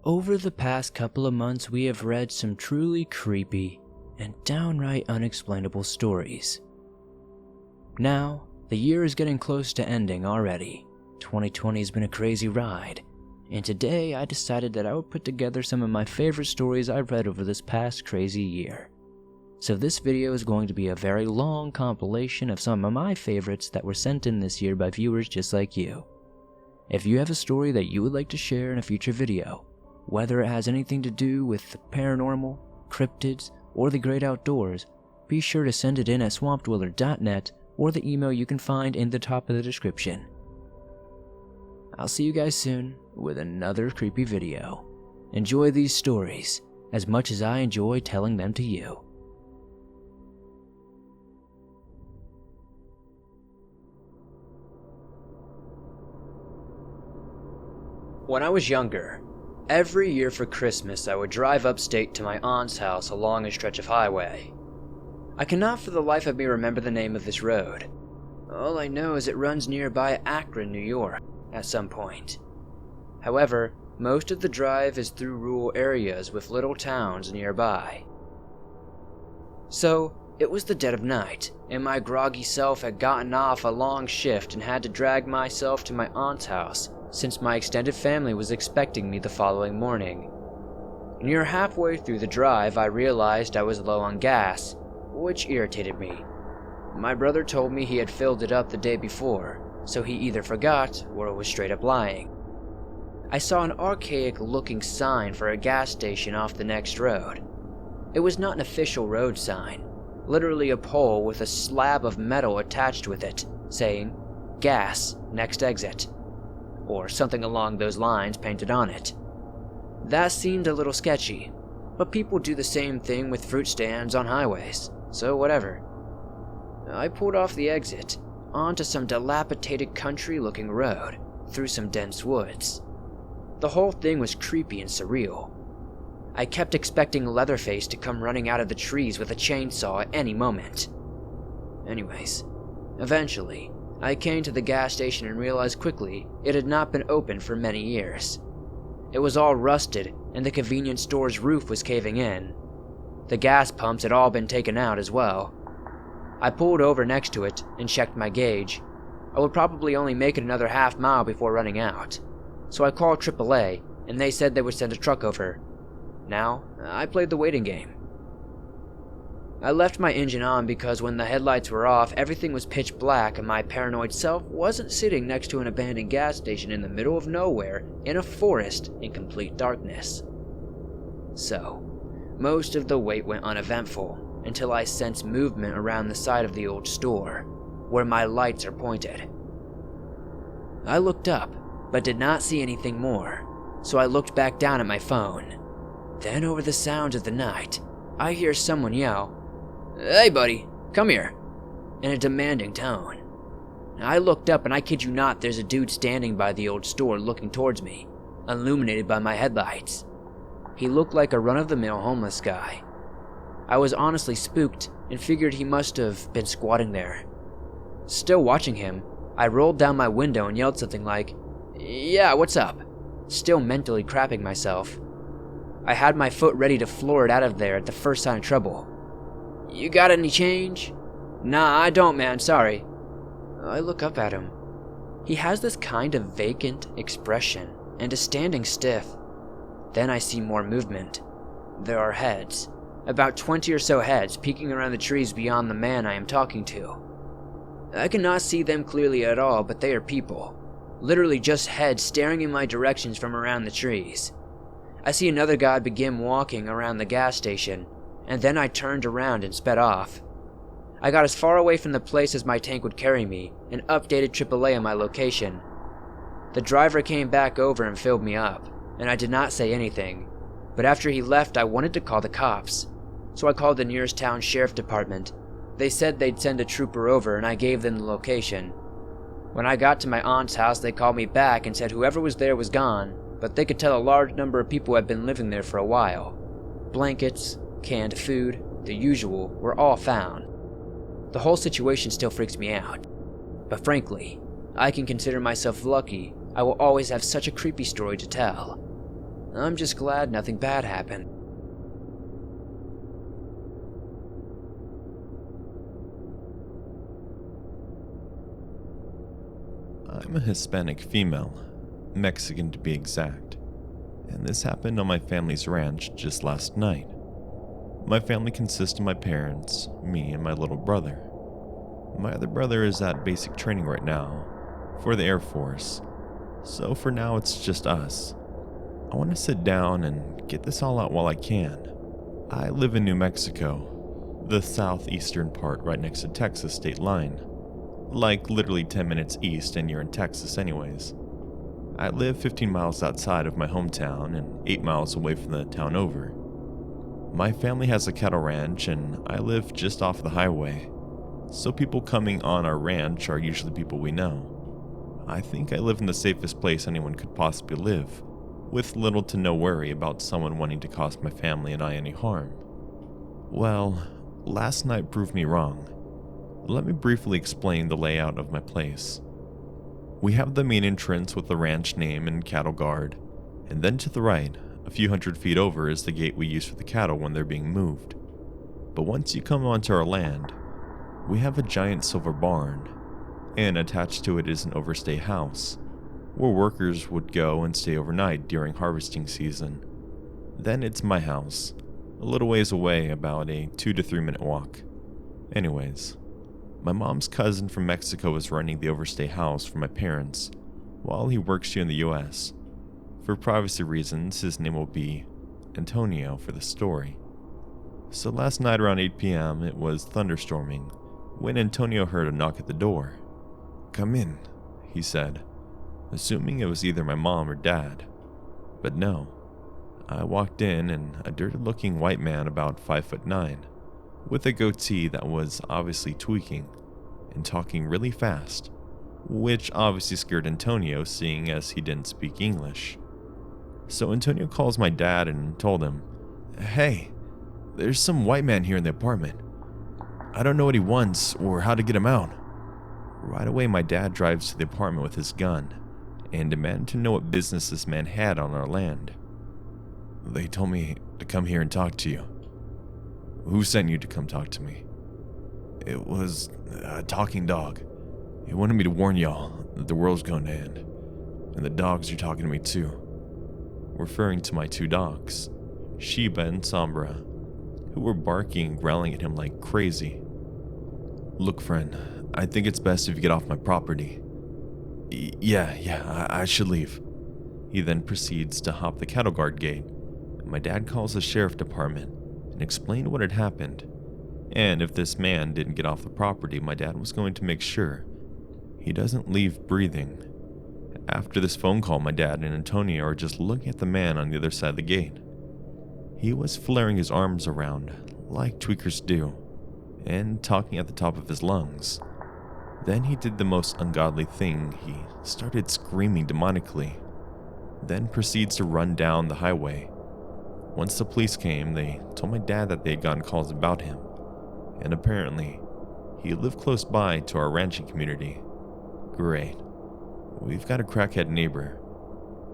Over the past couple of months, we have read some truly creepy and downright unexplainable stories. Now, the year is getting close to ending already. 2020 has been a crazy ride, and today I decided that I would put together some of my favorite stories I've read over this past crazy year. So this video is going to be a very long compilation of some of my favorites that were sent in this year by viewers just like you. If you have a story that you would like to share in a future video, whether it has anything to do with the paranormal, cryptids, or the great outdoors, be sure to send it in at swampdweller.net or the email you can find in the top of the description. I'll see you guys soon with another creepy video. Enjoy these stories as much as I enjoy telling them to you. When I was younger, every year for Christmas I would drive upstate to my aunt's house along a stretch of highway. I cannot for the life of me remember the name of this road. All I know is it runs nearby Akron, New York, at some point. However, most of the drive is through rural areas with little towns nearby. So, it was the dead of night, and my groggy self had gotten off a long shift and had to drag myself to my aunt's house since my extended family was expecting me the following morning. Near halfway through the drive, I realized I was low on gas, which irritated me. My brother told me he had filled it up the day before, so he either forgot or was straight up lying. I saw an archaic-looking sign for a gas station off the next road. It was not an official road sign, literally a pole with a slab of metal attached with it, saying, "Gas, next exit," or something along those lines painted on it. That seemed a little sketchy, but people do the same thing with fruit stands on highways, so whatever. I pulled off the exit, onto some dilapidated country-looking road, through some dense woods. The whole thing was creepy and surreal. I kept expecting Leatherface to come running out of the trees with a chainsaw at any moment. Anyways, eventually, I came to the gas station and realized quickly it had not been open for many years. It was all rusted and the convenience store's roof was caving in. The gas pumps had all been taken out as well. I pulled over next to it and checked my gauge. I would probably only make it another half mile before running out. So I called AAA and they said they would send a truck over. Now, I played the waiting game. I left my engine on because when the headlights were off, everything was pitch black and my paranoid self wasn't sitting next to an abandoned gas station in the middle of nowhere in a forest in complete darkness. So, most of the wait went uneventful until I sensed movement around the side of the old store, where my lights are pointed. I looked up, but did not see anything more, so I looked back down at my phone. Then over the sounds of the night, I hear someone yell, "Hey buddy, come here," in a demanding tone. I looked up and I kid you not, there's a dude standing by the old store looking towards me, illuminated by my headlights. He looked like a run-of-the-mill homeless guy. I was honestly spooked and figured he must have been squatting there. Still watching him, I rolled down my window and yelled something like, "Yeah, what's up?" Still mentally crapping myself. I had my foot ready to floor it out of there at the first sign of trouble. "You got any change?" "Nah, I don't, man, sorry." I look up at him. He has this kind of vacant expression and is standing stiff. Then I see more movement. There are heads, about 20 or so heads peeking around the trees beyond the man I am talking to. I cannot see them clearly at all, but they are people. Literally just heads staring in my directions from around the trees. I see another guy begin walking around the gas station, and then I turned around and sped off. I got as far away from the place as my tank would carry me and updated AAA on my location. The driver came back over and filled me up, and I did not say anything, but after he left I wanted to call the cops, so I called the nearest town sheriff department. They said they'd send a trooper over and I gave them the location. When I got to my aunt's house they called me back and said whoever was there was gone, but they could tell a large number of people had been living there for a while. Blankets, canned food, the usual, were all found. The whole situation still freaks me out. But frankly, I can consider myself lucky I will always have such a creepy story to tell. I'm just glad nothing bad happened. I'm a Hispanic female, Mexican to be exact, and this happened on my family's ranch just last night. My family consists of my parents, me, and my little brother. My other brother is at basic training right now for the Air Force, so for now it's just us. I want to sit down and get this all out while I can. I live in New Mexico, the southeastern part right next to Texas state line. Like literally 10 minutes east and you're in Texas anyways. I live 15 miles outside of my hometown and 8 miles away from the town over. My family has a cattle ranch and I live just off the highway, so people coming on our ranch are usually people we know. I think I live in the safest place anyone could possibly live, with little to no worry about someone wanting to cause my family and I any harm. Well, last night proved me wrong. Let me briefly explain the layout of my place. We have the main entrance with the ranch name and cattle guard, and then to the right, a few hundred feet over, is the gate we use for the cattle when they're being moved. But once you come onto our land, we have a giant silver barn, and attached to it is an overstay house, where workers would go and stay overnight during harvesting season. Then it's my house, a little ways away, about a 2 to 3 minute walk. Anyways, my mom's cousin from Mexico is running the overstay house for my parents while he works here in the US. For privacy reasons, his name will be Antonio for the story. So last night around 8 p.m. it was thunderstorming when Antonio heard a knock at the door. "Come in," he said, assuming it was either my mom or dad. But no. I walked in and a dirty-looking white man about 5'9", with a goatee that was obviously tweaking, and talking really fast, which obviously scared Antonio seeing as he didn't speak English. So Antonio calls my dad and told him, "Hey, there's some white man here in the apartment. I don't know what he wants or how to get him out." Right away my dad drives to the apartment with his gun and demanded to know what business this man had on our land. "They told me to come here and talk to you." "Who sent you to come talk to me?" "It was a talking dog. He wanted me to warn y'all that the world's going to end. And the dogs are talking to me too." Referring to my 2 dogs, Sheba and Sombra, who were barking and growling at him like crazy. "Look, friend, I think it's best if you get off my property." Yeah, I should leave." He then proceeds to hop the cattle guard gate. My dad calls the sheriff department and explained what had happened, and if this man didn't get off the property, my dad was going to make sure he doesn't leave breathing. After this phone call, my dad and Antonio are just looking at the man on the other side of the gate. He was flaring his arms around, like tweakers do, and talking at the top of his lungs. Then he did the most ungodly thing. He started screaming demonically, then proceeds to run down the highway. Once the police came, they told my dad that they had gotten calls about him, and apparently, he lived close by to our ranching community. Great. We've got a crackhead neighbor.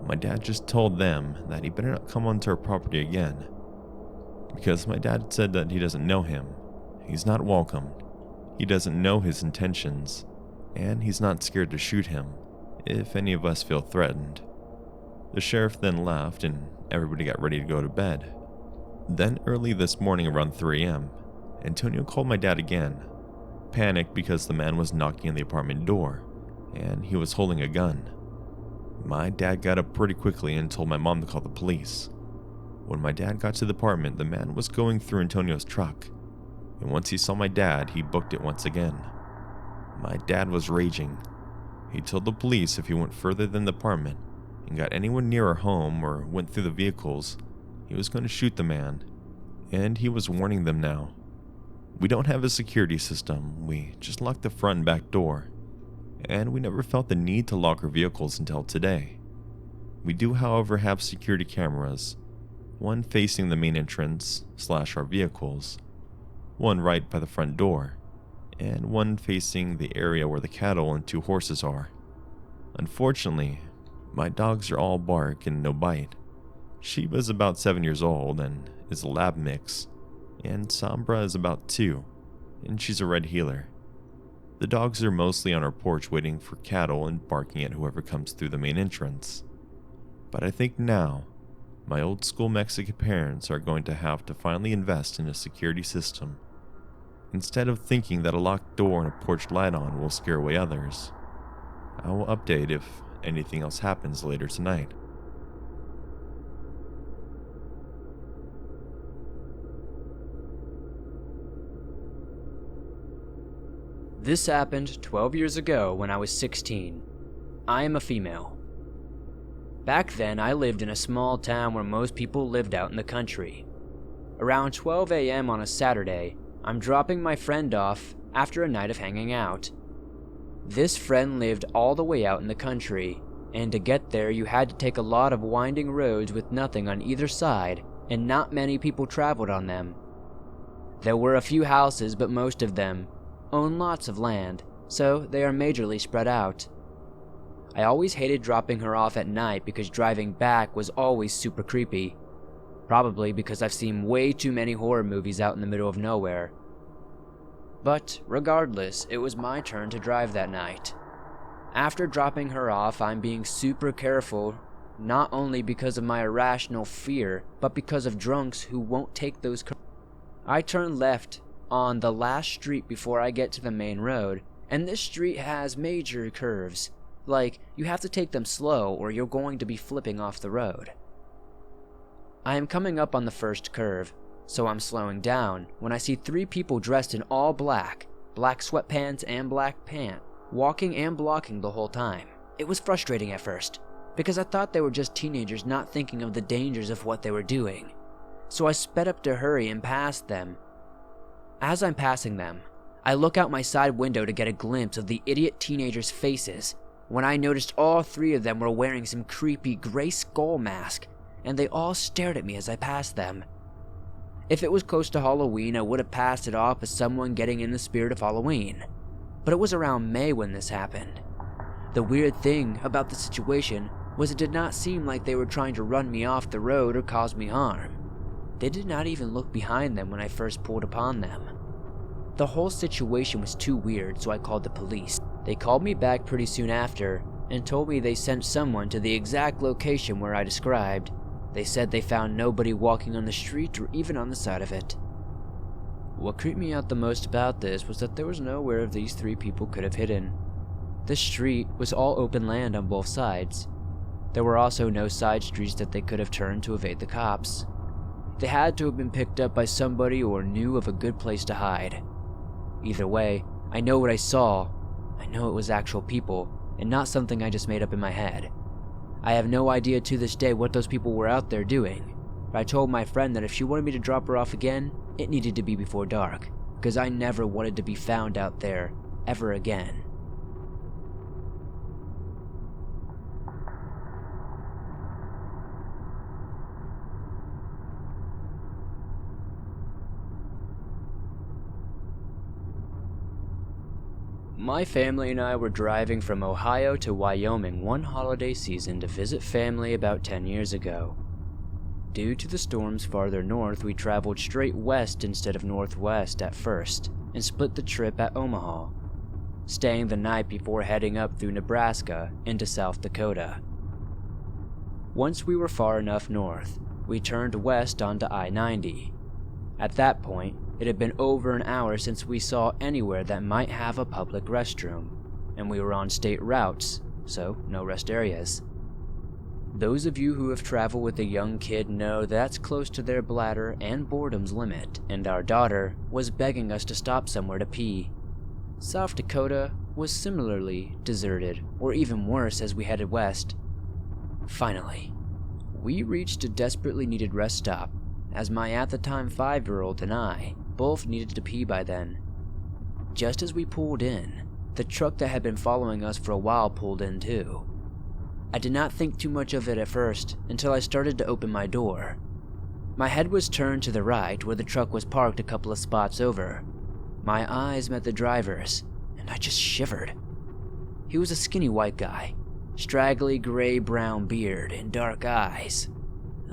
My dad just told them that he better not come onto our property again, because my dad said that he doesn't know him. He's not welcome. He doesn't know his intentions, and he's not scared to shoot him if any of us feel threatened. The sheriff then left and everybody got ready to go to bed. Then early this morning around 3 a.m., Antonio called my dad again, panicked because the man was knocking on the apartment door, and he was holding a gun. My dad got up pretty quickly and told my mom to call the police. When my dad got to the apartment, the man was going through Antonio's truck, and once he saw my dad, he booked it once again. My dad was raging. He told the police if he went further than the apartment and got anyone near our home or went through the vehicles, he was going to shoot the man, and he was warning them now. We don't have a security system. We just lock the front and back door, and we never felt the need to lock our vehicles until today. We do, however, have security cameras, one facing the main entrance / our vehicles, one right by the front door, and one facing the area where the cattle and 2 horses are. Unfortunately, my dogs are all bark and no bite, She was about 7 years old and is a lab mix, and Sombra is about 2, and she's a red heeler. The dogs are mostly on our porch waiting for cattle and barking at whoever comes through the main entrance. But I think now, my old school Mexican parents are going to have to finally invest in a security system. Instead of thinking that a locked door and a porch light on will scare away others, I will update if anything else happens later tonight. This happened 12 years ago when I was 16. I am a female. Back then, I lived in a small town where most people lived out in the country. Around 12 a.m. on a Saturday, I'm dropping my friend off after a night of hanging out. This friend lived all the way out in the country, and to get there you had to take a lot of winding roads with nothing on either side, and not many people traveled on them. There were a few houses, but most of them own lots of land, so they are majorly spread out. I always hated dropping her off at night because driving back was always super creepy. Probably because I've seen way too many horror movies out in the middle of nowhere. But regardless, it was my turn to drive that night. After dropping her off, I'm being super careful, not only because of my irrational fear, but because of drunks who won't take those I turn left on the last street before I get to the main road, and this street has major curves. Like, you have to take them slow or you're going to be flipping off the road. I am coming up on the first curve, so I'm slowing down when I see 3 people dressed in all black sweatpants and black pant, walking and blocking the whole time. It was frustrating at first, because I thought they were just teenagers not thinking of the dangers of what they were doing. So I sped up to hurry and passed them. As I'm passing them, I look out my side window to get a glimpse of the idiot teenagers' faces when I noticed all 3 of them were wearing some creepy gray skull mask, and they all stared at me as I passed them. If it was close to Halloween, I would have passed it off as someone getting in the spirit of Halloween. But it was around May when this happened. The weird thing about the situation was it did not seem like they were trying to run me off the road or cause me harm. They did not even look behind them when I first pulled upon them. The whole situation was too weird, so I called the police. They called me back pretty soon after and told me they sent someone to the exact location where I described. They said they found nobody walking on the street or even on the side of it. What creeped me out the most about this was that there was nowhere these 3 people could have hidden. The street was all open land on both sides. There were also no side streets that they could have turned to evade the cops. They had to have been picked up by somebody or knew of a good place to hide. Either way, I know what I saw. I know it was actual people, and not something I just made up in my head. I have no idea to this day what those people were out there doing, but I told my friend that if she wanted me to drop her off again, it needed to be before dark, because I never wanted to be found out there ever again. My family and I were driving from Ohio to Wyoming one holiday season to visit family about 10 years ago. Due to the storms farther north, we traveled straight west instead of northwest at first, and split the trip at Omaha, staying the night before heading up through Nebraska into South Dakota. Once we were far enough north, we turned west onto I-90. At that point, it had been over an hour since we saw anywhere that might have a public restroom, and we were on state routes, so no rest areas. Those of you who have traveled with a young kid know that's close to their bladder and boredom's limit, and our daughter was begging us to stop somewhere to pee. South Dakota was similarly deserted, or even worse as we headed west. Finally, we reached a desperately needed rest stop, as my at the time 5-year-old and I both needed to pee by then. Just as we pulled in, the truck that had been following us for a while pulled in too. I did not think too much of it at first until I started to open my door. My head was turned to the right where the truck was parked a couple of spots over. My eyes met the driver's, and I just shivered. He was a skinny white guy, straggly gray-brown beard and dark eyes.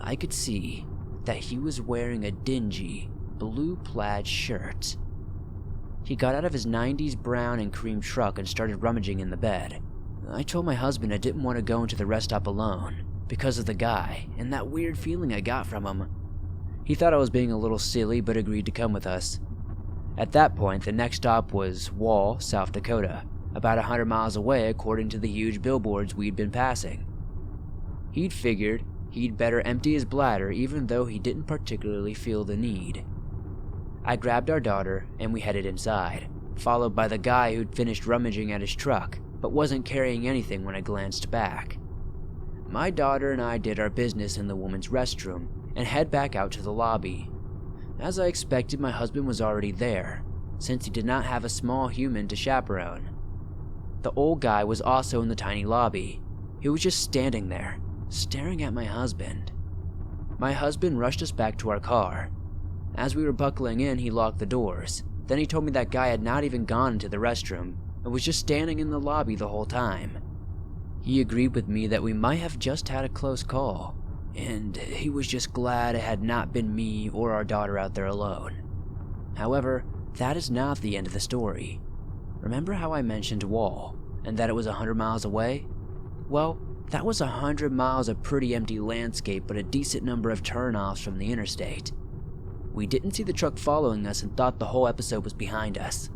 I could see that he was wearing a dingy blue plaid shirt. He got out of his 90s brown and cream truck and started rummaging in the bed. I told my husband I didn't want to go into the rest stop alone because of the guy and that weird feeling I got from him. He thought I was being a little silly but agreed to come with us. At that point, the next stop was Wall, South Dakota, about 100 miles away according to the huge billboards we'd been passing. He'd figured he'd better empty his bladder even though he didn't particularly feel the need. I grabbed our daughter and we headed inside, followed by the guy who'd finished rummaging at his truck but wasn't carrying anything when I glanced back. My daughter and I did our business in the woman's restroom and head back out to the lobby. As I expected, my husband was already there, since he did not have a small human to chaperone. The old guy was also in the tiny lobby. He was just standing there, staring at my husband. My husband rushed us back to our car. As we were buckling in, he locked the doors. Then he told me that guy had not even gone into the restroom and was just standing in the lobby the whole time. He agreed with me that we might have just had a close call, and he was just glad it had not been me or our daughter out there alone. However, that is not the end of the story. Remember how I mentioned Wall, and that it was 100 miles away? Well, that was 100 miles of pretty empty landscape but a decent number of turnoffs from the interstate. We didn't see the truck following us and thought the whole episode was behind us,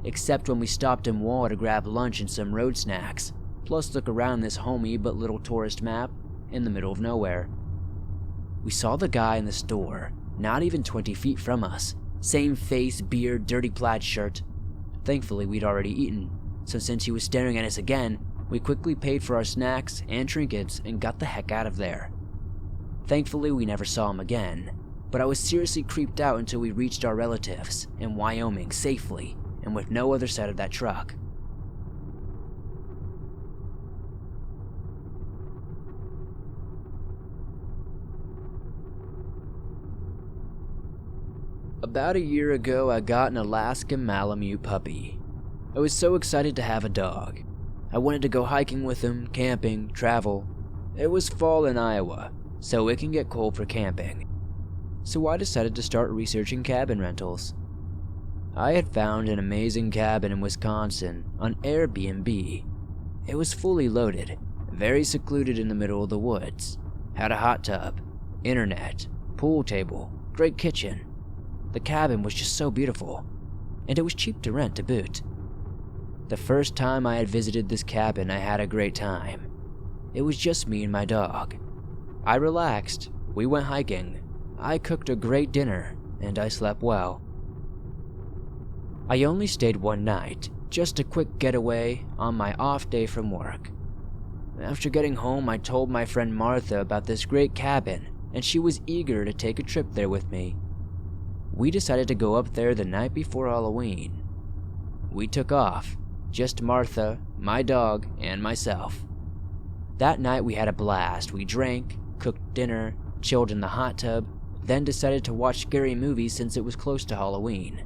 except when we stopped in Wall to grab lunch and some road snacks, plus look around this homey but little tourist map in the middle of nowhere. We saw the guy in the store, not even 20 feet from us. Same face, beard, dirty plaid shirt. Thankfully, we'd already eaten, so since he was staring at us again, we quickly paid for our snacks and trinkets and got the heck out of there. Thankfully, we never saw him again, but I was seriously creeped out until we reached our relatives in Wyoming safely and with no other sight of that truck. About a year ago, I got an Alaskan Malamute puppy. I was so excited to have a dog. I wanted to go hiking with him, camping, travel. It was fall in Iowa, so it can get cold for camping. So I decided to start researching cabin rentals. I had found an amazing cabin in Wisconsin on Airbnb. It was fully loaded, very secluded in the middle of the woods. Had a hot tub, internet, pool table, great kitchen. The cabin was just so beautiful, and it was cheap to rent to boot. The first time I had visited this cabin, I had a great time. It was just me and my dog. I relaxed, we went hiking, I cooked a great dinner, and I slept well. I only stayed one night, just a quick getaway on my off day from work. After getting home, I told my friend Martha about this great cabin, and she was eager to take a trip there with me. We decided to go up there the night before Halloween. We took off, just Martha, my dog, and myself. That night we had a blast. We drank, cooked dinner, chilled in the hot tub, then decided to watch scary movies since it was close to Halloween.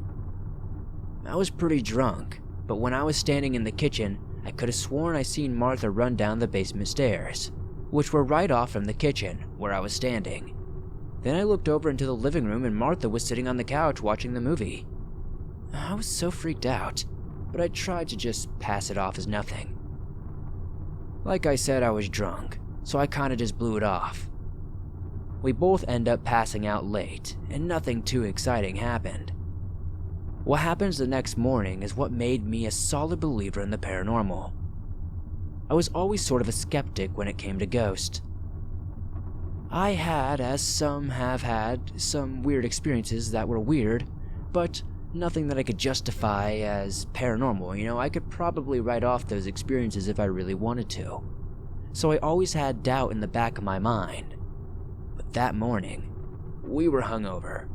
I was pretty drunk, but when I was standing in the kitchen, I could have sworn I seen Martha run down the basement stairs, which were right off from the kitchen where I was standing. Then I looked over into the living room and Martha was sitting on the couch watching the movie. I was so freaked out, but I tried to just pass it off as nothing. Like I said, I was drunk, so I kinda just blew it off. We both end up passing out late, and nothing too exciting happened. What happens the next morning is what made me a solid believer in the paranormal. I was always sort of a skeptic when it came to ghosts. I had, as some have had, some weird experiences that were weird, but nothing that I could justify as paranormal. I could probably write off those experiences if I really wanted to. So I always had doubt in the back of my mind. But that morning, we were hungover.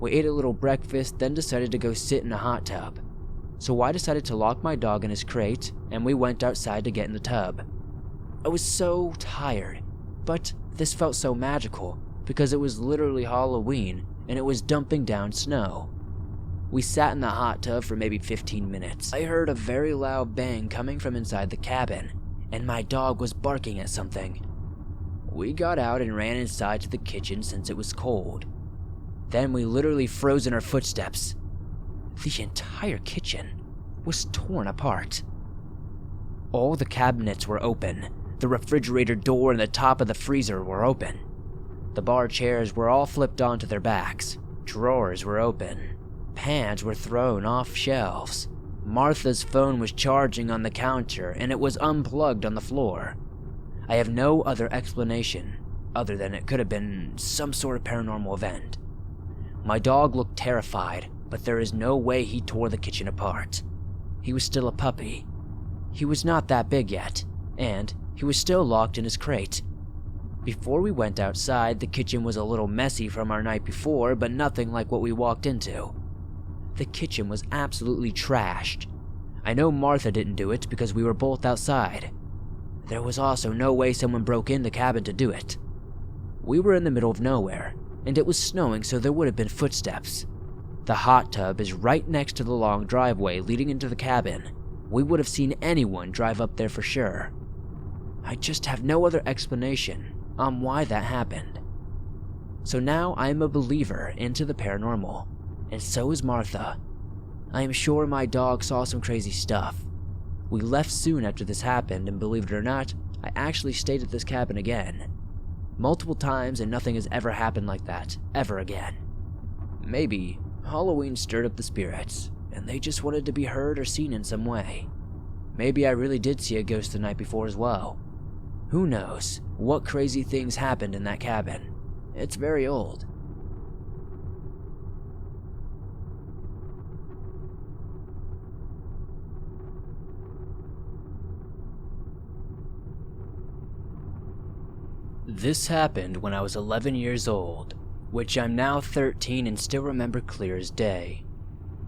We ate a little breakfast, then decided to go sit in a hot tub. So I decided to lock my dog in his crate, and we went outside to get in the tub. I was so tired, but this felt so magical because it was literally Halloween and it was dumping down snow. We sat in the hot tub for maybe 15 minutes. I heard a very loud bang coming from inside the cabin, and my dog was barking at something. We got out and ran inside to the kitchen since it was cold. Then we literally froze in our footsteps. The entire kitchen was torn apart. All the cabinets were open. The refrigerator door and the top of the freezer were open. The bar chairs were all flipped onto their backs. Drawers were open. Pans were thrown off shelves. Martha's phone was charging on the counter and it was unplugged on the floor. I have no other explanation other than it could have been some sort of paranormal event. My dog looked terrified, but there is no way he tore the kitchen apart. He was still a puppy. He was not that big yet, and he was still locked in his crate. Before we went outside, the kitchen was a little messy from our night before, but nothing like what we walked into. The kitchen was absolutely trashed. I know Martha didn't do it because we were both outside. There was also no way someone broke in the cabin to do it. We were in the middle of nowhere, and it was snowing, so there would have been footsteps. The hot tub is right next to the long driveway leading into the cabin. We would have seen anyone drive up there for sure. I just have no other explanation on why that happened. So now I am a believer into the paranormal, and so is Martha. I am sure my dog saw some crazy stuff. We left soon after this happened, and believe it or not, I actually stayed at this cabin again. Multiple times, and nothing has ever happened like that, ever again. Maybe Halloween stirred up the spirits, and they just wanted to be heard or seen in some way. Maybe I really did see a ghost the night before as well. Who knows what crazy things happened in that cabin? It's very old. This happened when I was 11 years old, which I'm now 13 and still remember clear as day.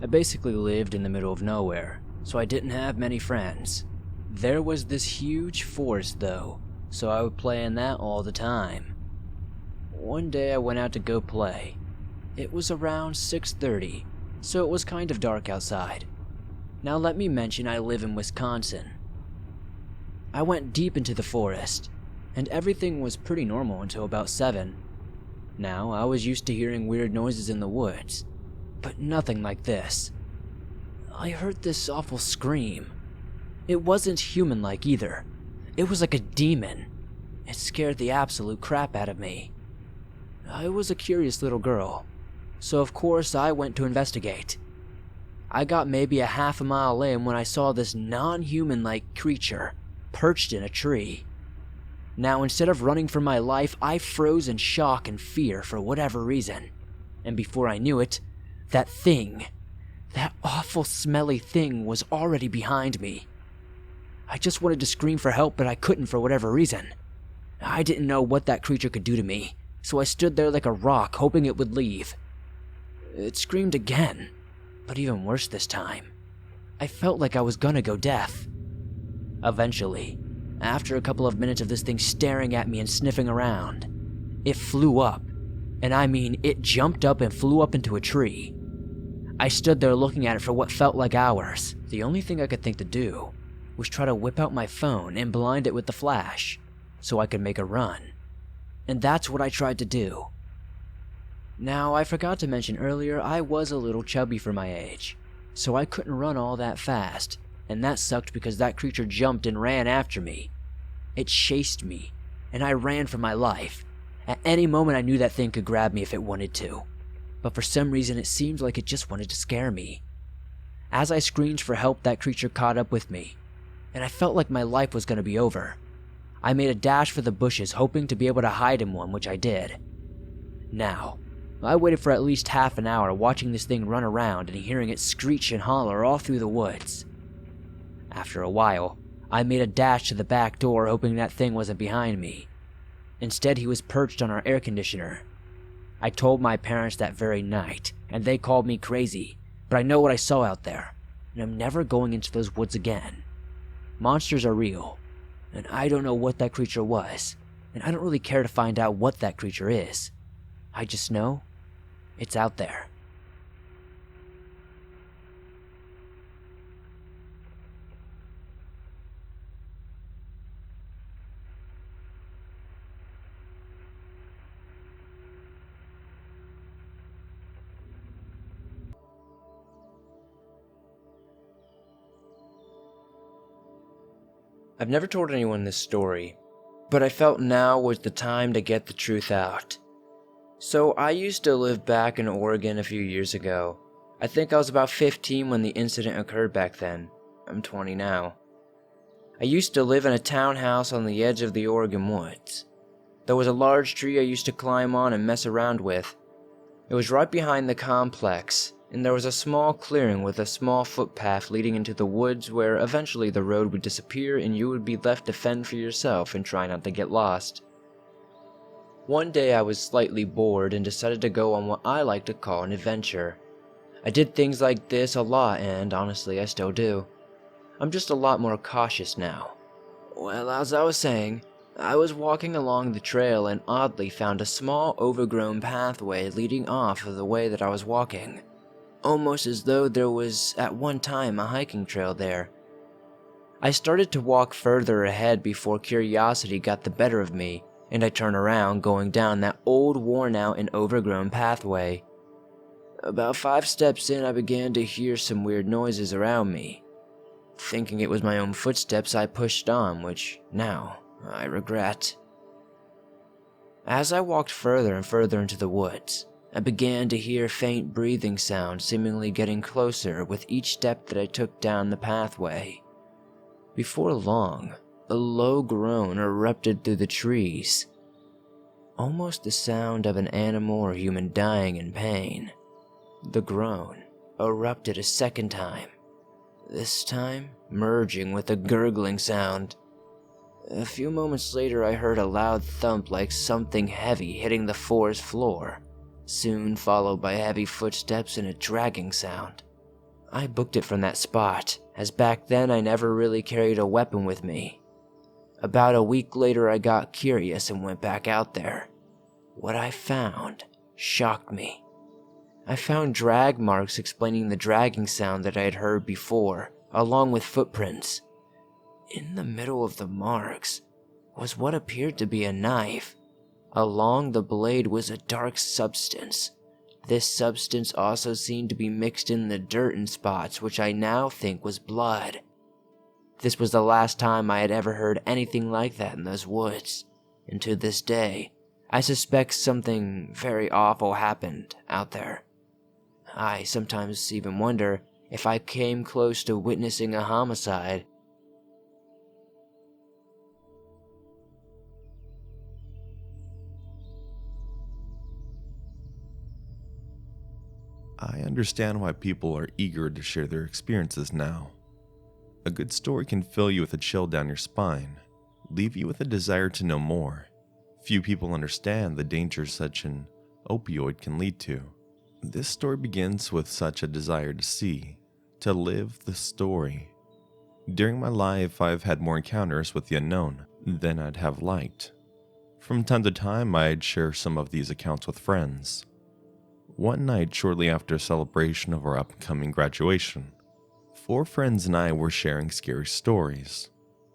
I basically lived in the middle of nowhere, so I didn't have many friends. There was this huge forest though, so I would play in that all the time. One day I went out to go play. It was around 6:30, so it was kind of dark outside. Now let me mention I live in Wisconsin. I went deep into the forest, and everything was pretty normal until about 7. Now, I was used to hearing weird noises in the woods, but nothing like this. I heard this awful scream. It wasn't human-like either. It was like a demon. It scared the absolute crap out of me. I was a curious little girl, so of course I went to investigate. I got maybe a half a mile in when I saw this non-human-like creature perched in a tree. Now, instead of running for my life, I froze in shock and fear for whatever reason. And before I knew it, that thing, that awful smelly thing was already behind me. I just wanted to scream for help, but I couldn't for whatever reason. I didn't know what that creature could do to me, so I stood there like a rock, hoping it would leave. It screamed again, but even worse this time. I felt like I was gonna go deaf. Eventually, after a couple of minutes of this thing staring at me and sniffing around, it flew up. And I mean, it jumped up and flew up into a tree. I stood there looking at it for what felt like hours. The only thing I could think to do was try to whip out my phone and blind it with the flash so I could make a run. And that's what I tried to do. Now, I forgot to mention earlier, I was a little chubby for my age, so I couldn't run all that fast. And that sucked because that creature jumped and ran after me. It chased me, and I ran for my life. At any moment I knew that thing could grab me if it wanted to, but for some reason it seemed like it just wanted to scare me. As I screamed for help, that creature caught up with me, and I felt like my life was going to be over. I made a dash for the bushes, hoping to be able to hide in one, which I did. Now, I waited for at least half an hour watching this thing run around and hearing it screech and holler all through the woods. After a while, I made a dash to the back door, hoping that thing wasn't behind me. Instead, he was perched on our air conditioner. I told my parents that very night, and they called me crazy, but I know what I saw out there, and I'm never going into those woods again. Monsters are real, and I don't know what that creature was, and I don't really care to find out what that creature is. I just know it's out there. I've never told anyone this story, but I felt now was the time to get the truth out. So I used to live back in Oregon a few years ago. I think I was about 15 when the incident occurred back then. I'm 20 now. I used to live in a townhouse on the edge of the Oregon woods. There was a large tree I used to climb on and mess around with. It was right behind the complex, and there was a small clearing with a small footpath leading into the woods where eventually the road would disappear and you would be left to fend for yourself and try not to get lost. One day I was slightly bored and decided to go on what I like to call an adventure. I did things like this a lot, and honestly I still do. I'm just a lot more cautious now. Well, as I was saying, I was walking along the trail and oddly found a small overgrown pathway leading off of the way that I was walking. Almost as though there was at one time a hiking trail there. I started to walk further ahead before curiosity got the better of me, and I turned around going down that old worn out and overgrown pathway. About 5 steps in, I began to hear some weird noises around me. Thinking it was my own footsteps, I pushed on, which now I regret. As I walked further and further into the woods, I began to hear faint breathing sounds seemingly getting closer with each step that I took down the pathway. Before long, a low groan erupted through the trees, almost the sound of an animal or human dying in pain. The groan erupted a second time, this time merging with a gurgling sound. A few moments later, I heard a loud thump like something heavy hitting the forest floor, soon followed by heavy footsteps and a dragging sound. I booked it from that spot, as back then I never really carried a weapon with me. About a week later, I got curious and went back out there. What I found shocked me. I found drag marks explaining the dragging sound that I had heard before, along with footprints. In the middle of the marks was what appeared to be a knife. Along the blade was a dark substance. This substance also seemed to be mixed in the dirt in spots, which I now think was blood. This was the last time I had ever heard anything like that in those woods, and to this day, I suspect something very awful happened out there. I sometimes even wonder if I came close to witnessing a homicide. I understand why people are eager to share their experiences now. A good story can fill you with a chill down your spine, leave you with a desire to know more. Few people understand the dangers such an opioid can lead to. This story begins with such a desire to see, to live the story. During my life, I've had more encounters with the unknown than I'd have liked. From time to time, I'd share some of these accounts with friends. One night, shortly after a celebration of our upcoming graduation, 4 friends and I were sharing scary stories.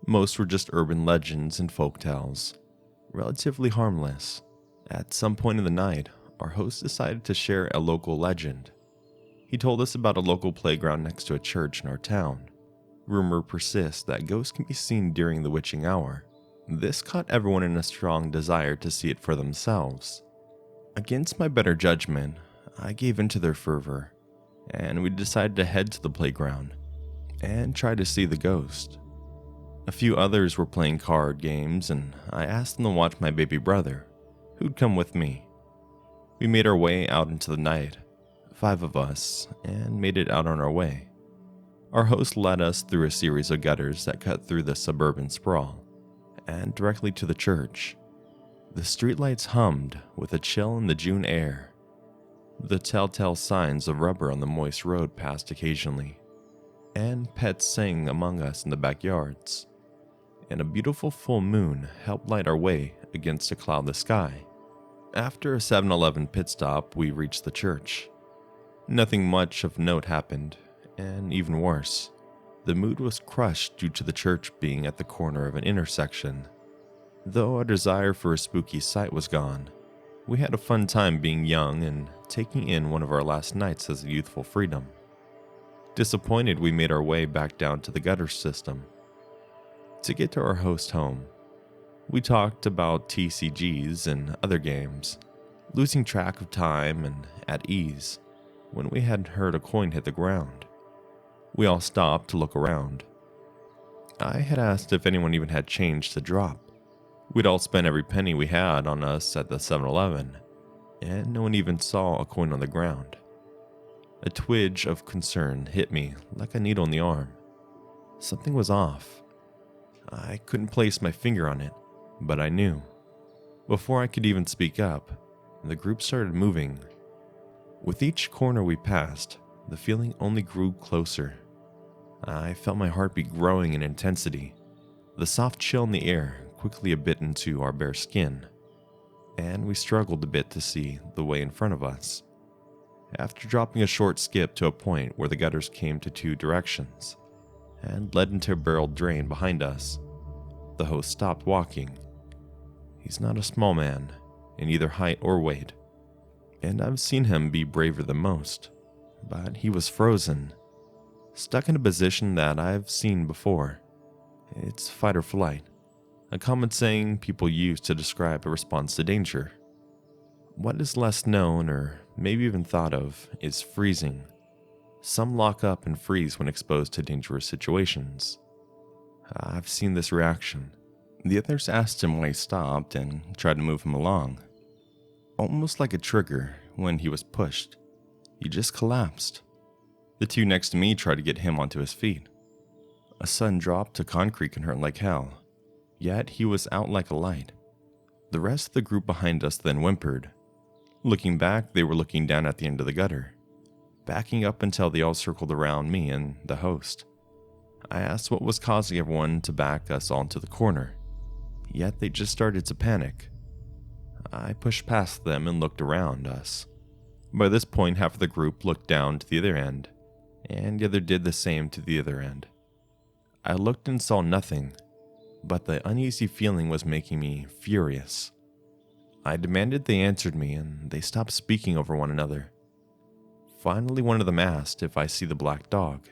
Most were just urban legends and folktales, relatively harmless. At some point in the night, our host decided to share a local legend. He told us about a local playground next to a church in our town. Rumor persists that ghosts can be seen during the witching hour. This caught everyone in a strong desire to see it for themselves. Against my better judgment, I gave in to their fervor, and we decided to head to the playground and try to see the ghost. A few others were playing card games, and I asked them to watch my baby brother, who'd come with me. We made our way out into the night, 5 of us, and made it out on our way. Our host led us through a series of gutters that cut through the suburban sprawl, and directly to the church. The streetlights hummed with a chill in the June air. The telltale signs of rubber on the moist road passed occasionally, and pets sang among us in the backyards. And a beautiful full moon helped light our way against a cloudless sky. After a 7-Eleven pit stop, we reached the church. Nothing much of note happened, and even worse, the mood was crushed due to the church being at the corner of an intersection. Though our desire for a spooky sight was gone, we had a fun time being young and taking in one of our last nights as a youthful freedom. Disappointed, we made our way back down to the gutter system. To get to our host home, we talked about TCGs and other games, losing track of time and at ease when we had heard a coin hit the ground. We all stopped to look around. I had asked if anyone even had change to drop. We'd all spent every penny we had on us at the 7-Eleven, and no one even saw a coin on the ground. A twinge of concern hit me like a needle in the arm. Something was off. I couldn't place my finger on it, but I knew. Before I could even speak up, the group started moving. With each corner we passed, the feeling only grew closer. I felt my heartbeat growing in intensity. The soft chill in the air quickly bit into our bare skin, and we struggled a bit to see the way in front of us. After dropping a short skip to a point where the gutters came to two directions and led into a barreled drain behind us, the host stopped walking. He's not a small man, in either height or weight, and I've seen him be braver than most, but he was frozen, stuck in a position that I've seen before. It's fight or flight, a common saying people use to describe a response to danger. What is less known, or maybe even thought of, is freezing. Some lock up and freeze when exposed to dangerous situations. I've seen this reaction. The others asked him why he stopped and tried to move him along. Almost like a trigger, when he was pushed, he just collapsed. The two next to me tried to get him onto his feet. A sudden drop to concrete can hurt like hell, yet he was out like a light. The rest of the group behind us then whimpered. Looking back, they were looking down at the end of the gutter, backing up until they all circled around me and the host. I asked what was causing everyone to back us all into the corner, yet they just started to panic. I pushed past them and looked around us. By this point, half of the group looked down to the other end, and the other did the same to the other end. I looked and saw nothing, but the uneasy feeling was making me furious. I demanded they answered me, and they stopped speaking over one another. Finally, one of them asked if I see the black dog.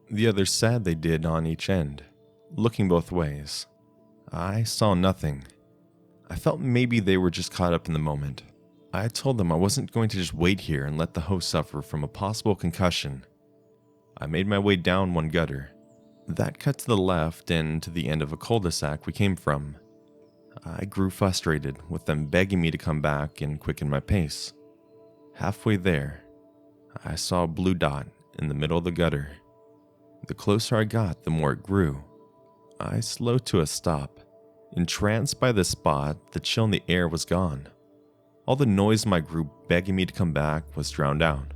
The others said they did on each end, looking both ways. I saw nothing. I felt maybe they were just caught up in the moment. I told them I wasn't going to just wait here and let the host suffer from a possible concussion. I made my way down one gutter. That cut to the left and to the end of a cul-de-sac we came from. I grew frustrated with them begging me to come back and quicken my pace. Halfway there, I saw a blue dot in the middle of the gutter. The closer I got, the more it grew. I slowed to a stop. Entranced by this spot, the chill in the air was gone. All the noise in my group begging me to come back was drowned out,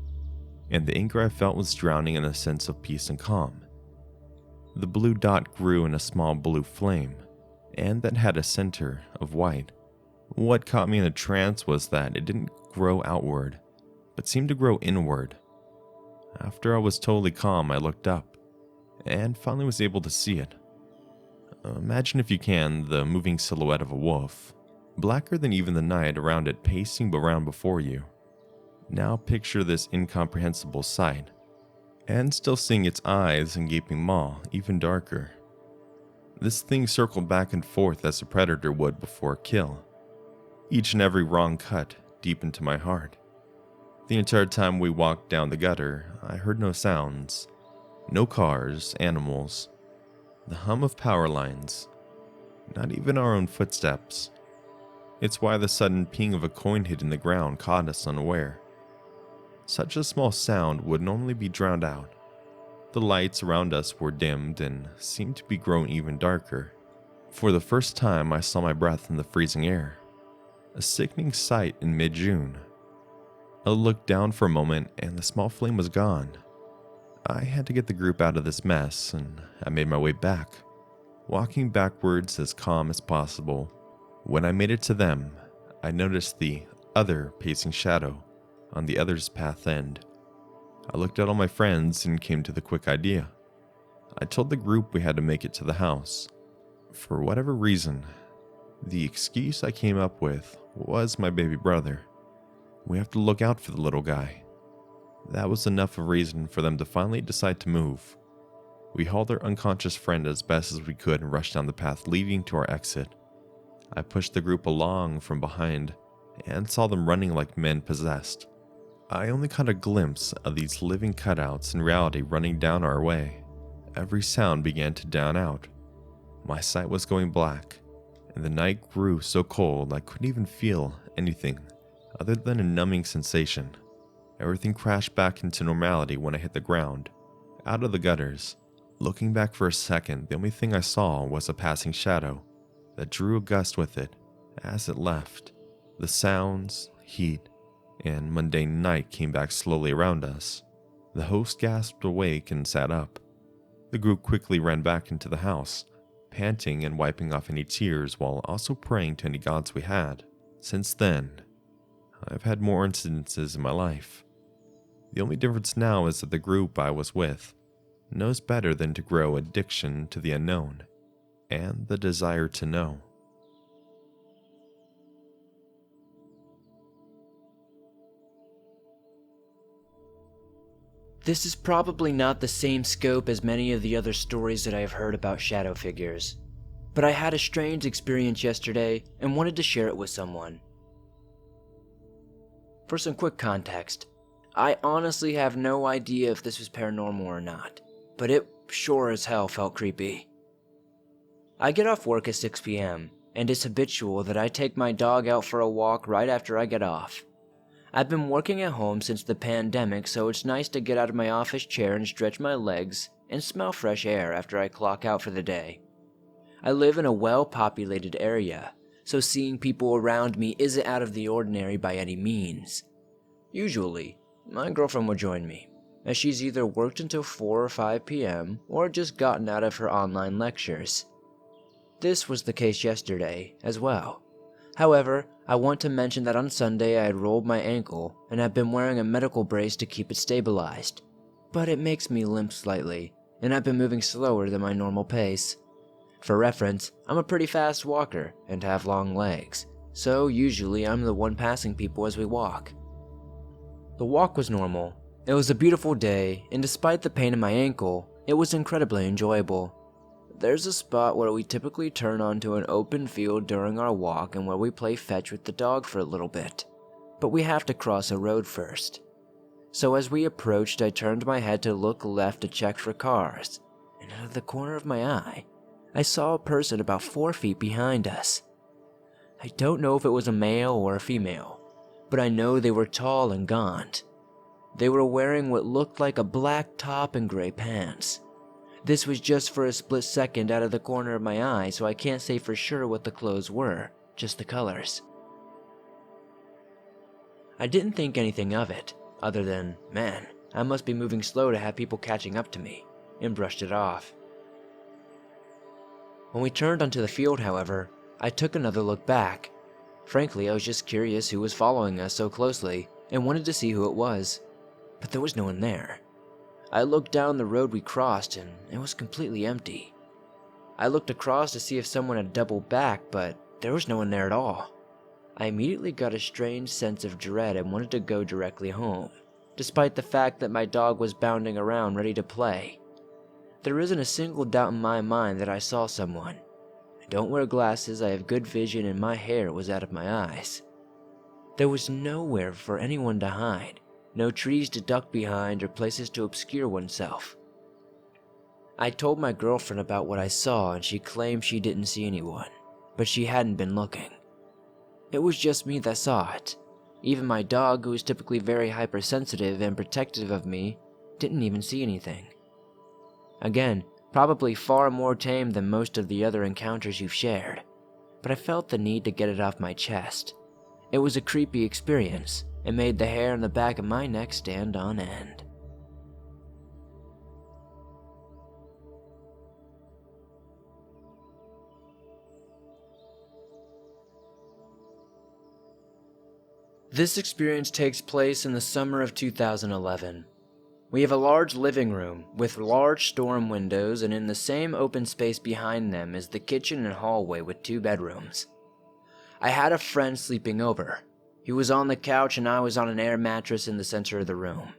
and the anger I felt was drowning in a sense of peace and calm. The blue dot grew in a small blue flame, and that had a center of white. What caught me in a trance was that it didn't grow outward, but seemed to grow inward. After I was totally calm, I looked up, and finally was able to see it. Imagine, if you can, the moving silhouette of a wolf, blacker than even the night around it, pacing around before you. Now picture this incomprehensible sight, and still seeing its eyes and gaping maw even darker. This thing circled back and forth as a predator would before a kill, each and every wrong cut deep into my heart. The entire time we walked down the gutter, I heard no sounds, no cars, animals, the hum of power lines, not even our own footsteps. It's why the sudden ping of a coin hit in the ground caught us unaware. Such a small sound would normally be drowned out. The lights around us were dimmed and seemed to be growing even darker. For the first time, I saw my breath in the freezing air. A sickening sight in mid-June. I looked down for a moment and the small flame was gone. I had to get the group out of this mess, and I made my way back, walking backwards as calm as possible. When I made it to them, I noticed the other pacing shadow on the other's path end. I looked at all my friends and came to the quick idea. I told the group we had to make it to the house. For whatever reason, the excuse I came up with was my baby brother. We have to look out for the little guy. That was enough of a reason for them to finally decide to move. We hauled our unconscious friend as best as we could and rushed down the path leading to our exit. I pushed the group along from behind and saw them running like men possessed. I only caught a glimpse of these living cutouts in reality running down our way. Every sound began to down out. My sight was going black, and the night grew so cold I couldn't even feel anything other than a numbing sensation. Everything crashed back into normality when I hit the ground, out of the gutters. Looking back for a second, the only thing I saw was a passing shadow that drew a gust with it as it left. The sounds, heat, and mundane night came back slowly around us. The host gasped awake and sat up. The group quickly ran back into the house, panting and wiping off any tears while also praying to any gods we had. Since then, I've had more incidences in my life. The only difference now is that the group I was with knows better than to grow addiction to the unknown and the desire to know. This is probably not the same scope as many of the other stories that I have heard about shadow figures, but I had a strange experience yesterday and wanted to share it with someone. For some quick context, I honestly have no idea if this was paranormal or not, but it sure as hell felt creepy. I get off work at 6 p.m., and it's habitual that I take my dog out for a walk right after I get off. I've been working at home since the pandemic, so it's nice to get out of my office chair and stretch my legs and smell fresh air after I clock out for the day. I live in a well-populated area, so seeing people around me isn't out of the ordinary by any means. Usually, my girlfriend will join me, as she's either worked until 4 or 5 p.m. or just gotten out of her online lectures. This was the case yesterday as well. However, I want to mention that on Sunday I had rolled my ankle and have been wearing a medical brace to keep it stabilized. But it makes me limp slightly, and I've been moving slower than my normal pace. For reference, I'm a pretty fast walker and have long legs, so usually I'm the one passing people as we walk. The walk was normal. It was a beautiful day, and despite the pain in my ankle, it was incredibly enjoyable. There's a spot where we typically turn onto an open field during our walk and where we play fetch with the dog for a little bit, but we have to cross a road first. So as we approached, I turned my head to look left to check for cars, and out of the corner of my eye, I saw a person about 4 feet behind us. I don't know if it was a male or a female, but I know they were tall and gaunt. They were wearing what looked like a black top and gray pants. This was just for a split second out of the corner of my eye, so I can't say for sure what the clothes were, just the colors. I didn't think anything of it, other than, man, I must be moving slow to have people catching up to me, and brushed it off. When we turned onto the field, however, I took another look back. Frankly, I was just curious who was following us so closely, and wanted to see who it was, but there was no one there. I looked down the road we crossed, and it was completely empty. I looked across to see if someone had doubled back, but there was no one there at all. I immediately got a strange sense of dread and wanted to go directly home, despite the fact that my dog was bounding around ready to play. There isn't a single doubt in my mind that I saw someone. I don't wear glasses, I have good vision, and my hair was out of my eyes. There was nowhere for anyone to hide. No trees to duck behind or places to obscure oneself. I told my girlfriend about what I saw and she claimed she didn't see anyone, but she hadn't been looking. It was just me that saw it. Even my dog, who is typically very hypersensitive and protective of me, didn't even see anything. Again, probably far more tame than most of the other encounters you've shared, but I felt the need to get it off my chest. It was a creepy experience. It made the hair on the back of my neck stand on end. This experience takes place in the summer of 2011. We have a large living room with large storm windows, and in the same open space behind them is the kitchen and hallway with 2 bedrooms. I had a friend sleeping over. He was on the couch and I was on an air mattress in the center of the room.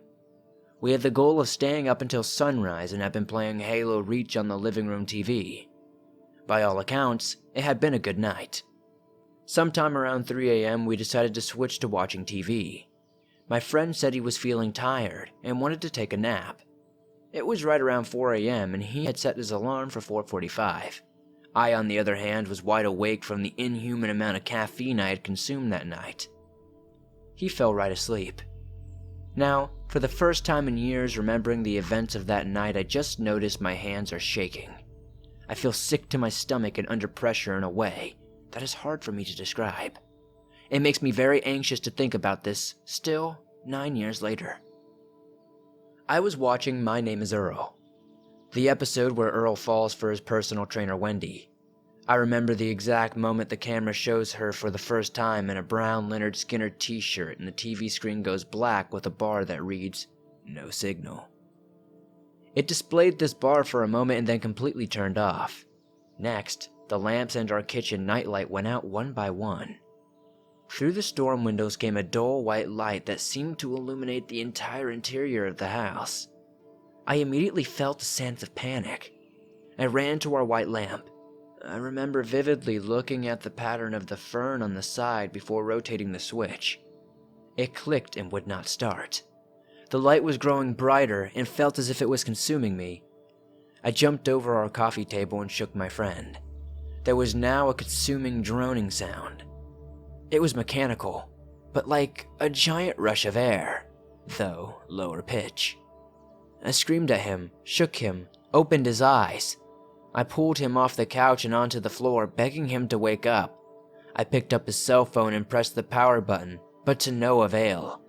We had the goal of staying up until sunrise and had been playing Halo Reach on the living room TV. By all accounts, it had been a good night. Sometime around 3 a.m., we decided to switch to watching TV. My friend said he was feeling tired and wanted to take a nap. It was right around 4 a.m. and he had set his alarm for 4:45. I, on the other hand, was wide awake from the inhuman amount of caffeine I had consumed that night. He fell right asleep. Now, for the first time in years remembering the events of that night, I just noticed my hands are shaking. I feel sick to my stomach and under pressure in a way that is hard for me to describe. It makes me very anxious to think about this, still, 9 years later. I was watching My Name is Earl, the episode where Earl falls for his personal trainer Wendy. I remember the exact moment the camera shows her for the first time in a brown Leonard Skinner t-shirt and the TV screen goes black with a bar that reads, "No signal." It displayed this bar for a moment and then completely turned off. Next, the lamps in our kitchen nightlight went out one by one. Through the storm windows came a dull white light that seemed to illuminate the entire interior of the house. I immediately felt a sense of panic. I ran to our white lamp. I remember vividly looking at the pattern of the fern on the side before rotating the switch. It clicked and would not start. The light was growing brighter and felt as if it was consuming me. I jumped over our coffee table and shook my friend. There was now a consuming droning sound. It was mechanical, but like a giant rush of air, though lower pitch. I screamed at him, shook him, opened his eyes. I pulled him off the couch and onto the floor, begging him to wake up. I picked up his cell phone and pressed the power button, but to no avail.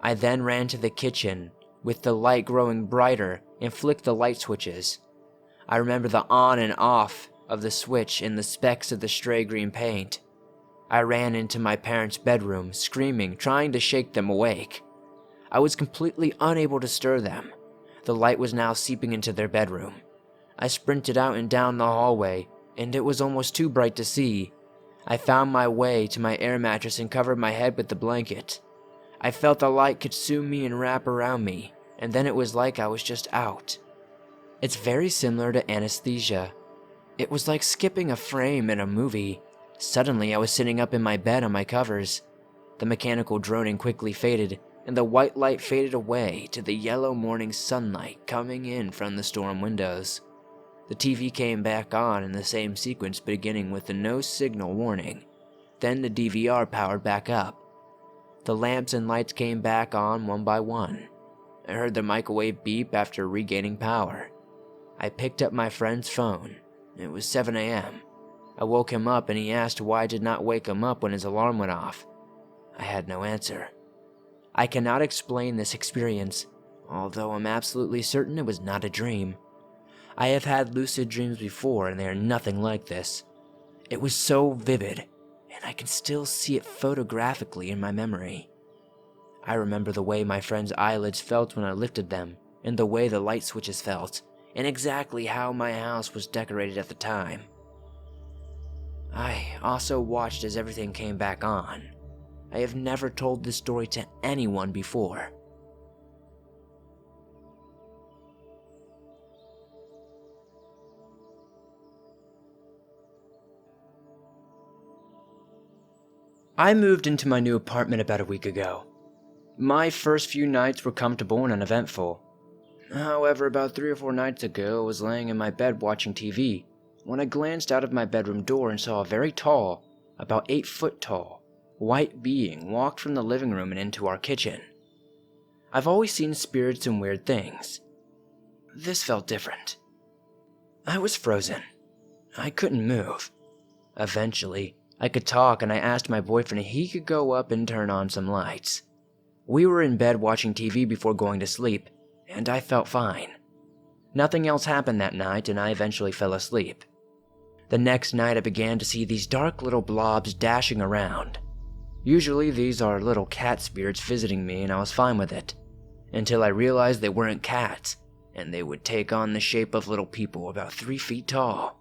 I then ran to the kitchen, with the light growing brighter, and flicked the light switches. I remember the on and off of the switch and the specks of the stray green paint. I ran into my parents' bedroom, screaming, trying to shake them awake. I was completely unable to stir them. The light was now seeping into their bedroom. I sprinted out and down the hallway, and it was almost too bright to see. I found my way to my air mattress and covered my head with the blanket. I felt the light consume me and wrap around me, and then it was like I was just out. It's very similar to anesthesia. It was like skipping a frame in a movie. Suddenly I was sitting up in my bed on my covers. The mechanical droning quickly faded, and the white light faded away to the yellow morning sunlight coming in from the storm windows. The TV came back on in the same sequence, beginning with the no signal warning. Then the DVR powered back up. The lamps and lights came back on one by one. I heard the microwave beep after regaining power. I picked up my friend's phone. It was 7 a.m. I woke him up and he asked why I did not wake him up when his alarm went off. I had no answer. I cannot explain this experience, although I'm absolutely certain it was not a dream. I have had lucid dreams before and they are nothing like this. It was so vivid, and I can still see it photographically in my memory. I remember the way my friend's eyelids felt when I lifted them, and the way the light switches felt, and exactly how my house was decorated at the time. I also watched as everything came back on. I have never told this story to anyone before. I moved into my new apartment about a week ago. My first few nights were comfortable and uneventful. However, about 3 or 4 nights ago, I was laying in my bed watching TV when I glanced out of my bedroom door and saw a very tall, about 8 foot tall, white being walk from the living room and into our kitchen. I've always seen spirits and weird things. This felt different. I was frozen. I couldn't move. Eventually, I could talk and I asked my boyfriend if he could go up and turn on some lights. We were in bed watching TV before going to sleep, and I felt fine. Nothing else happened that night and I eventually fell asleep. The next night I began to see these dark little blobs dashing around. Usually these are little cat spirits visiting me and I was fine with it, until I realized they weren't cats, and they would take on the shape of little people about 3 feet tall.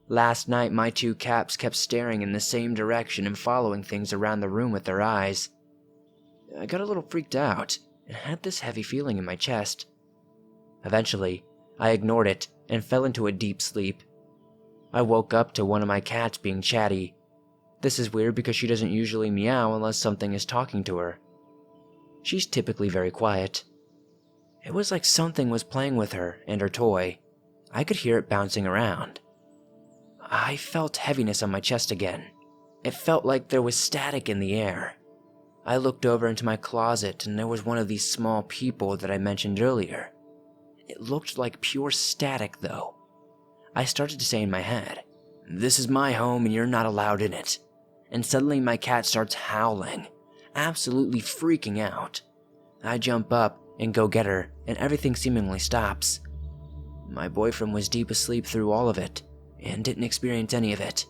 Last night my 2 cats kept staring in the same direction and following things around the room with their eyes. I got a little freaked out, and had this heavy feeling in my chest. Eventually, I ignored it and fell into a deep sleep. I woke up to one of my cats being chatty. This is weird because she doesn't usually meow unless something is talking to her. She's typically very quiet. It was like something was playing with her and her toy. I could hear it bouncing around. I felt heaviness on my chest again. It felt like there was static in the air. I looked over into my closet and there was one of these small people that I mentioned earlier. It looked like pure static though. I started to say in my head, "This is my home and you're not allowed in it." And suddenly my cat starts howling, absolutely freaking out. I jump up and go get her, and everything seemingly stops. My boyfriend was deep asleep through all of it, and didn't experience any of it.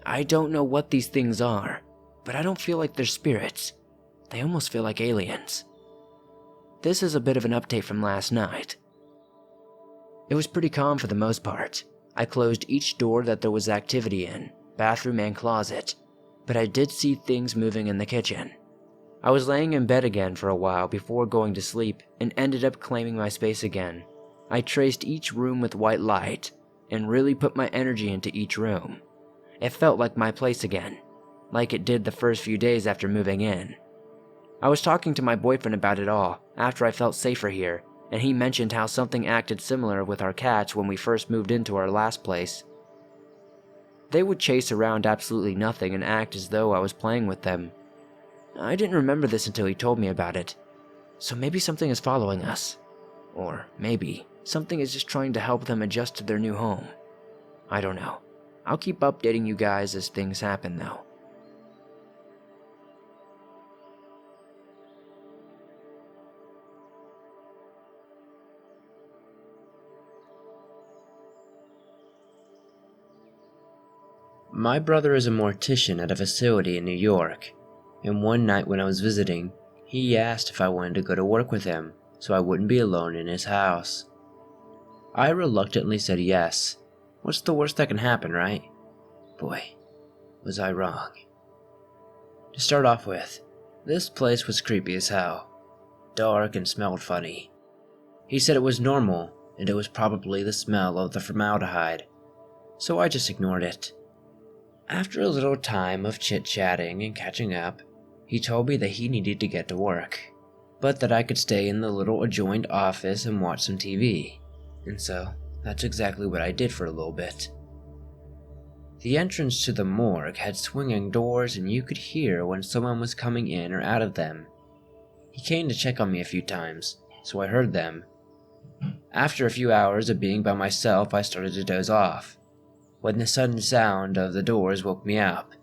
I don't know what these things are, but I don't feel like they're spirits. They almost feel like aliens. This is a bit of an update from last night. It was pretty calm for the most part. I closed each door that there was activity in, bathroom and closet, but I did see things moving in the kitchen. I was laying in bed again for a while before going to sleep and ended up claiming my space again. I traced each room with white light and really put my energy into each room. It felt like my place again, like it did the first few days after moving in. I was talking to my boyfriend about it all after I felt safer here, and he mentioned how something acted similar with our cats when we first moved into our last place. They would chase around absolutely nothing and act as though I was playing with them. I didn't remember this until he told me about it. So maybe something is following us. Or maybe something is just trying to help them adjust to their new home. I don't know. I'll keep updating you guys as things happen though. My brother is a mortician at a facility in New York, and one night when I was visiting, he asked if I wanted to go to work with him so I wouldn't be alone in his house. I reluctantly said yes. What's the worst that can happen, right? Boy, was I wrong. To start off with, this place was creepy as hell. Dark and smelled funny. He said it was normal, and it was probably the smell of the formaldehyde, so I just ignored it. After a little time of chit-chatting and catching up, he told me that he needed to get to work, but that I could stay in the little adjoined office and watch some TV, and so that's exactly what I did for a little bit. The entrance to the morgue had swinging doors and you could hear when someone was coming in or out of them. He came to check on me a few times, so I heard them. After a few hours of being by myself, I started to doze off, when the sudden sound of the doors woke me up.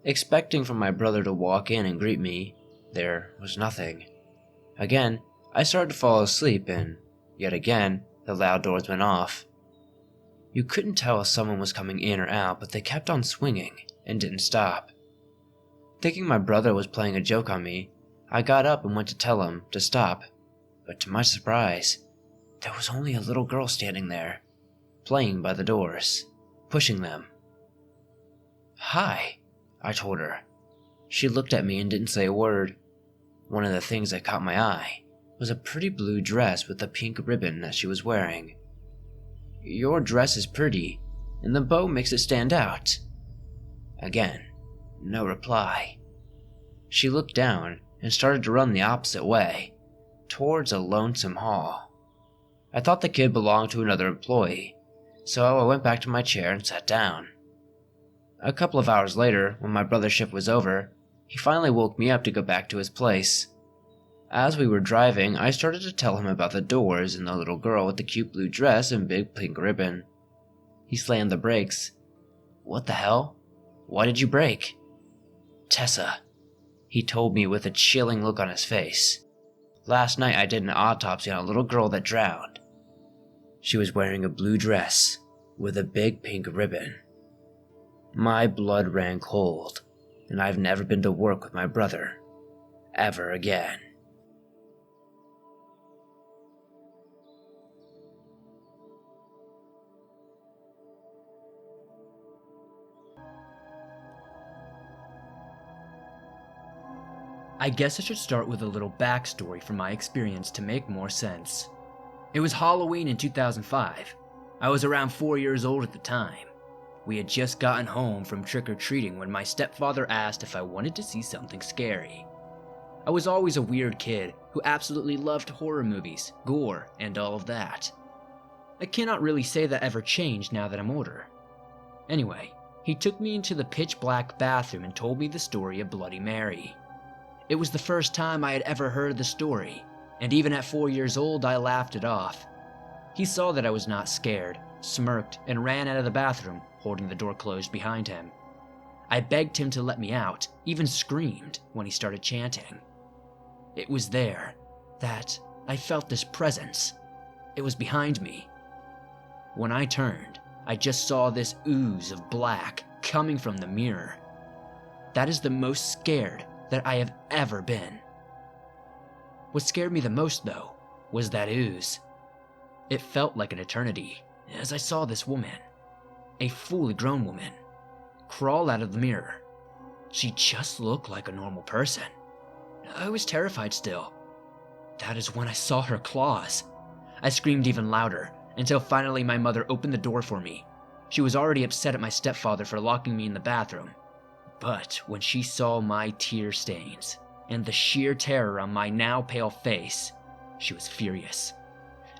Expecting for my brother to walk in and greet me, there was nothing. Again, I started to fall asleep and, yet again, the loud doors went off. You couldn't tell if someone was coming in or out, but they kept on swinging and didn't stop. Thinking my brother was playing a joke on me, I got up and went to tell him to stop, but to my surprise, there was only a little girl standing there, playing by the doors, pushing them. "Hi," I told her. She looked at me and didn't say a word. One of the things that caught my eye was a pretty blue dress with a pink ribbon that she was wearing. "Your dress is pretty, and the bow makes it stand out." Again, no reply. She looked down and started to run the opposite way, towards a lonesome hall. I thought the kid belonged to another employee, so I went back to my chair and sat down. A couple of hours later, when my brother's shift was over, he finally woke me up to go back to his place. As we were driving, I started to tell him about the doors and the little girl with the cute blue dress and big pink ribbon. He slammed the brakes. "What the hell? Why did you brake?" "Tessa," he told me with a chilling look on his face. "Last night I did an autopsy on a little girl that drowned. She was wearing a blue dress with a big pink ribbon." My blood ran cold, and I've never been to work with my brother, ever again. I guess I should start with a little backstory from my experience to make more sense. It was Halloween in 2005. I was around 4 years old at the time. We had just gotten home from trick-or-treating when my stepfather asked if I wanted to see something scary. I was always a weird kid who absolutely loved horror movies, gore, and all of that. I cannot really say that ever changed now that I'm older. Anyway, he took me into the pitch-black bathroom and told me the story of Bloody Mary. It was the first time I had ever heard the story, and even at 4 years old I laughed it off. He saw that I was not scared, smirked, and ran out of the bathroom, holding the door closed behind him. I begged him to let me out, even screamed when he started chanting. It was there that I felt this presence. It was behind me. When I turned, I just saw this ooze of black coming from the mirror. That is the most scared that I have ever been. What scared me the most, though, was that ooze. It felt like an eternity as I saw this woman, a fully grown woman, crawl out of the mirror. She just looked like a normal person. I was terrified still. That is when I saw her claws. I screamed even louder, until finally my mother opened the door for me. She was already upset at my stepfather for locking me in the bathroom. But when she saw my tear stains and the sheer terror on my now pale face, she was furious.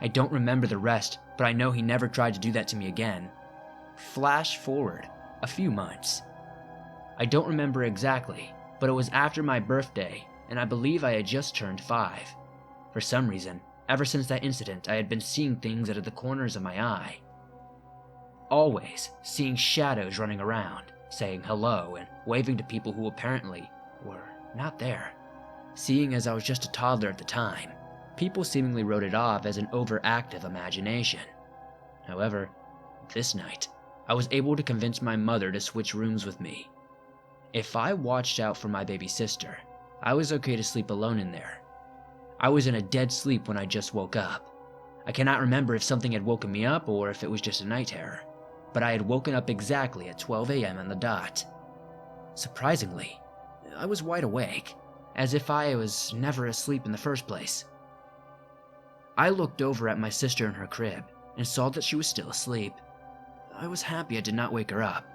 I don't remember the rest, but I know he never tried to do that to me again. Flash forward a few months. I don't remember exactly, but it was after my birthday, and I believe I had just turned 5. For some reason, ever since that incident, I had been seeing things out of the corners of my eye. Always seeing shadows running around, saying hello and waving to people who apparently were not there. Seeing as I was just a toddler at the time, people seemingly wrote it off as an overactive imagination. However, this night, I was able to convince my mother to switch rooms with me. If I watched out for my baby sister, I was okay to sleep alone in there. I was in a dead sleep when I just woke up. I cannot remember if something had woken me up or if it was just a night terror, but I had woken up exactly at 12 a.m. on the dot. Surprisingly, I was wide awake, as if I was never asleep in the first place. I looked over at my sister in her crib and saw that she was still asleep. I was happy I did not wake her up.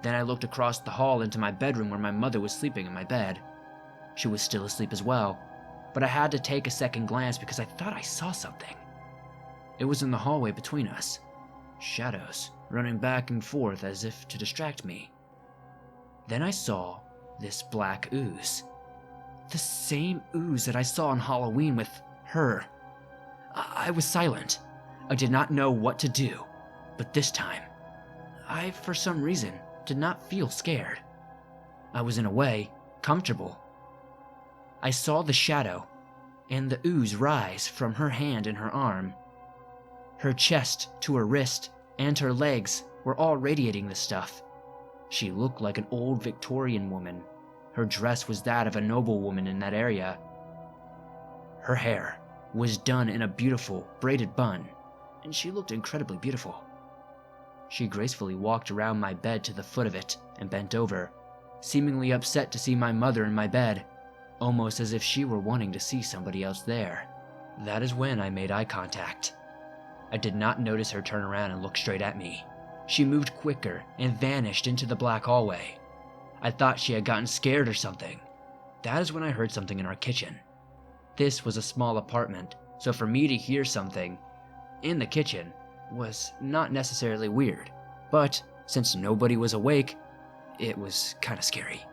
Then I looked across the hall into my bedroom where my mother was sleeping in my bed. She was still asleep as well, but I had to take a second glance because I thought I saw something. It was in the hallway between us, shadows running back and forth as if to distract me. Then I saw this black ooze. The same ooze that I saw on Halloween with her. I was silent. I did not know what to do, but this time, I, for some reason, did not feel scared. I was in a way comfortable. I saw the shadow and the ooze rise from her hand and her arm. Her chest to her wrist and her legs were all radiating this stuff. She looked like an old Victorian woman. Her dress was that of a noblewoman in that area. Her hair was done in a beautiful braided bun, and she looked incredibly beautiful. She gracefully walked around my bed to the foot of it and bent over, seemingly upset to see my mother in my bed, almost as if she were wanting to see somebody else there. That is when I made eye contact. I did not notice her turn around and look straight at me. She moved quicker and vanished into the black hallway. I thought she had gotten scared or something. That is when I heard something in our kitchen. This was a small apartment, so for me to hear something in the kitchen was not necessarily weird, but since nobody was awake, it was kind of scary.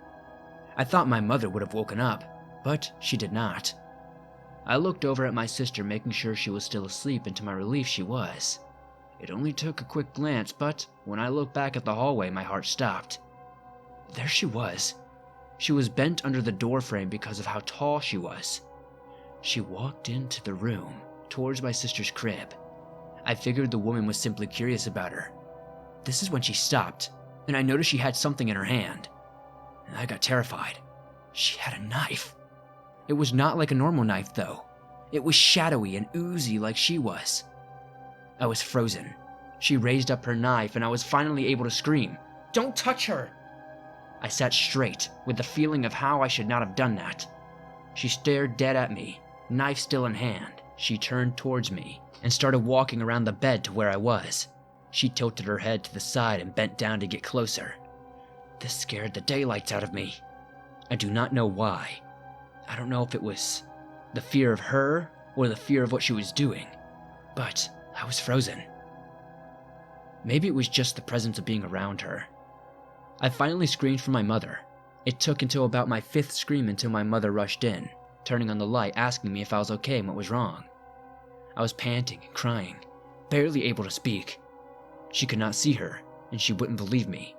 I thought my mother would have woken up, but she did not. I looked over at my sister, making sure she was still asleep, and to my relief she was. It only took a quick glance, but when I looked back at the hallway, my heart stopped. There she was. She was bent under the doorframe because of how tall she was. She walked into the room, towards my sister's crib. I figured the woman was simply curious about her. This is when she stopped, and I noticed she had something in her hand. I got terrified. She had a knife. It was not like a normal knife, though. It was shadowy and oozy like she was. I was frozen. She raised up her knife, and I was finally able to scream, "Don't touch her!" I sat straight, with the feeling of how I should not have done that. She stared dead at me, knife still in hand. She turned towards me and started walking around the bed to where I was. She tilted her head to the side and bent down to get closer. This scared the daylights out of me. I do not know why. I don't know if it was the fear of her or the fear of what she was doing, but I was frozen. Maybe it was just the presence of being around her. I finally screamed for my mother. It took until about my 5th scream until my mother rushed in, turning on the light, asking me if I was okay and what was wrong. I was panting and crying, barely able to speak. She could not see her, and she wouldn't believe me.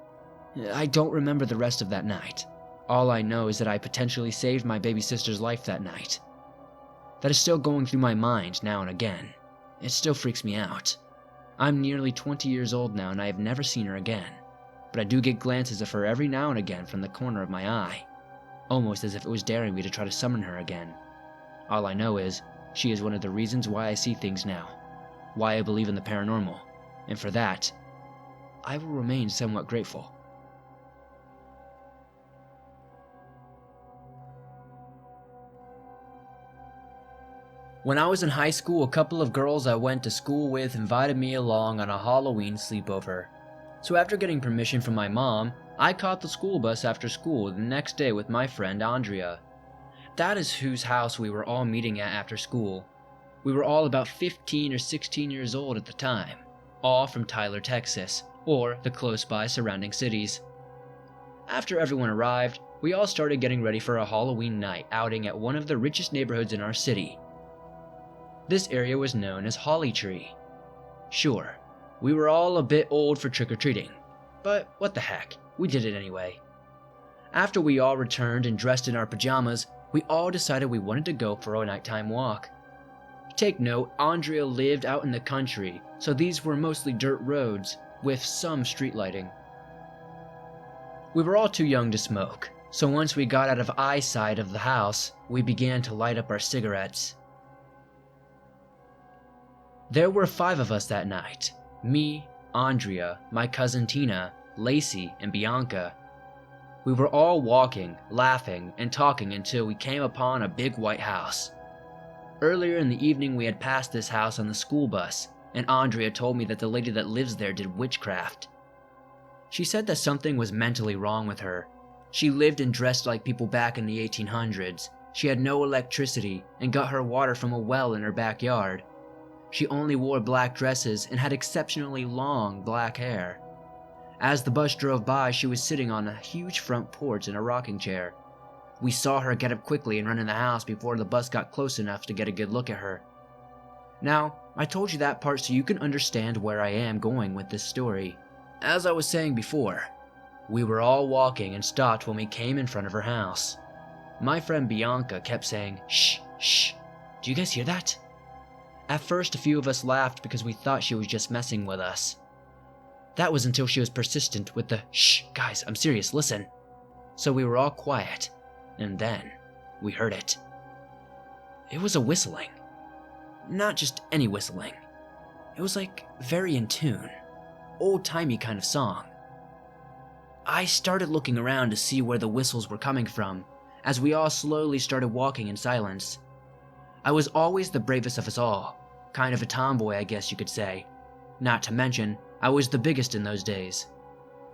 I don't remember the rest of that night. All I know is that I potentially saved my baby sister's life that night. That is still going through my mind now and again. It still freaks me out. I'm nearly 20 years old now and I have never seen her again, but I do get glances of her every now and again from the corner of my eye, almost as if it was daring me to try to summon her again. All I know is, she is one of the reasons why I see things now, why I believe in the paranormal, and for that, I will remain somewhat grateful. When I was in high school, a couple of girls I went to school with invited me along on a Halloween sleepover. So after getting permission from my mom, I caught the school bus after school the next day with my friend Andrea. That is whose house we were all meeting at after school. We were all about 15 or 16 years old at the time, all from Tyler, Texas, or the close by surrounding cities. After everyone arrived, we all started getting ready for a Halloween night outing at one of the richest neighborhoods in our city. This area was known as Holly Tree. Sure, we were all a bit old for trick-or-treating, but what the heck, we did it anyway. After we all returned and dressed in our pajamas, we all decided we wanted to go for a nighttime walk. Take note, Andrea lived out in the country, so these were mostly dirt roads, with some street lighting. We were all too young to smoke, so once we got out of eyesight of the house, we began to light up our cigarettes. There were 5 of us that night. Me, Andrea, my cousin Tina, Lacey, and Bianca. We were all walking, laughing, and talking until we came upon a big white house. Earlier in the evening we had passed this house on the school bus, and Andrea told me that the lady that lives there did witchcraft. She said that something was mentally wrong with her. She lived and dressed like people back in the 1800s. She had no electricity and got her water from a well in her backyard. She only wore black dresses and had exceptionally long black hair. As the bus drove by, she was sitting on a huge front porch in a rocking chair. We saw her get up quickly and run in the house before the bus got close enough to get a good look at her. Now, I told you that part so you can understand where I am going with this story. As I was saying before, we were all walking and stopped when we came in front of her house. My friend Bianca kept saying, "Shh, shh, do you guys hear that?" At first, a few of us laughed because we thought she was just messing with us. That was until she was persistent with the, "Shh, guys, I'm serious, listen." So we were all quiet, and then we heard it. It was a whistling. Not just any whistling. It was like very in tune, old-timey kind of song. I started looking around to see where the whistles were coming from, as we all slowly started walking in silence. I was always the bravest of us all, kind of a tomboy I guess you could say. Not to mention, I was the biggest in those days.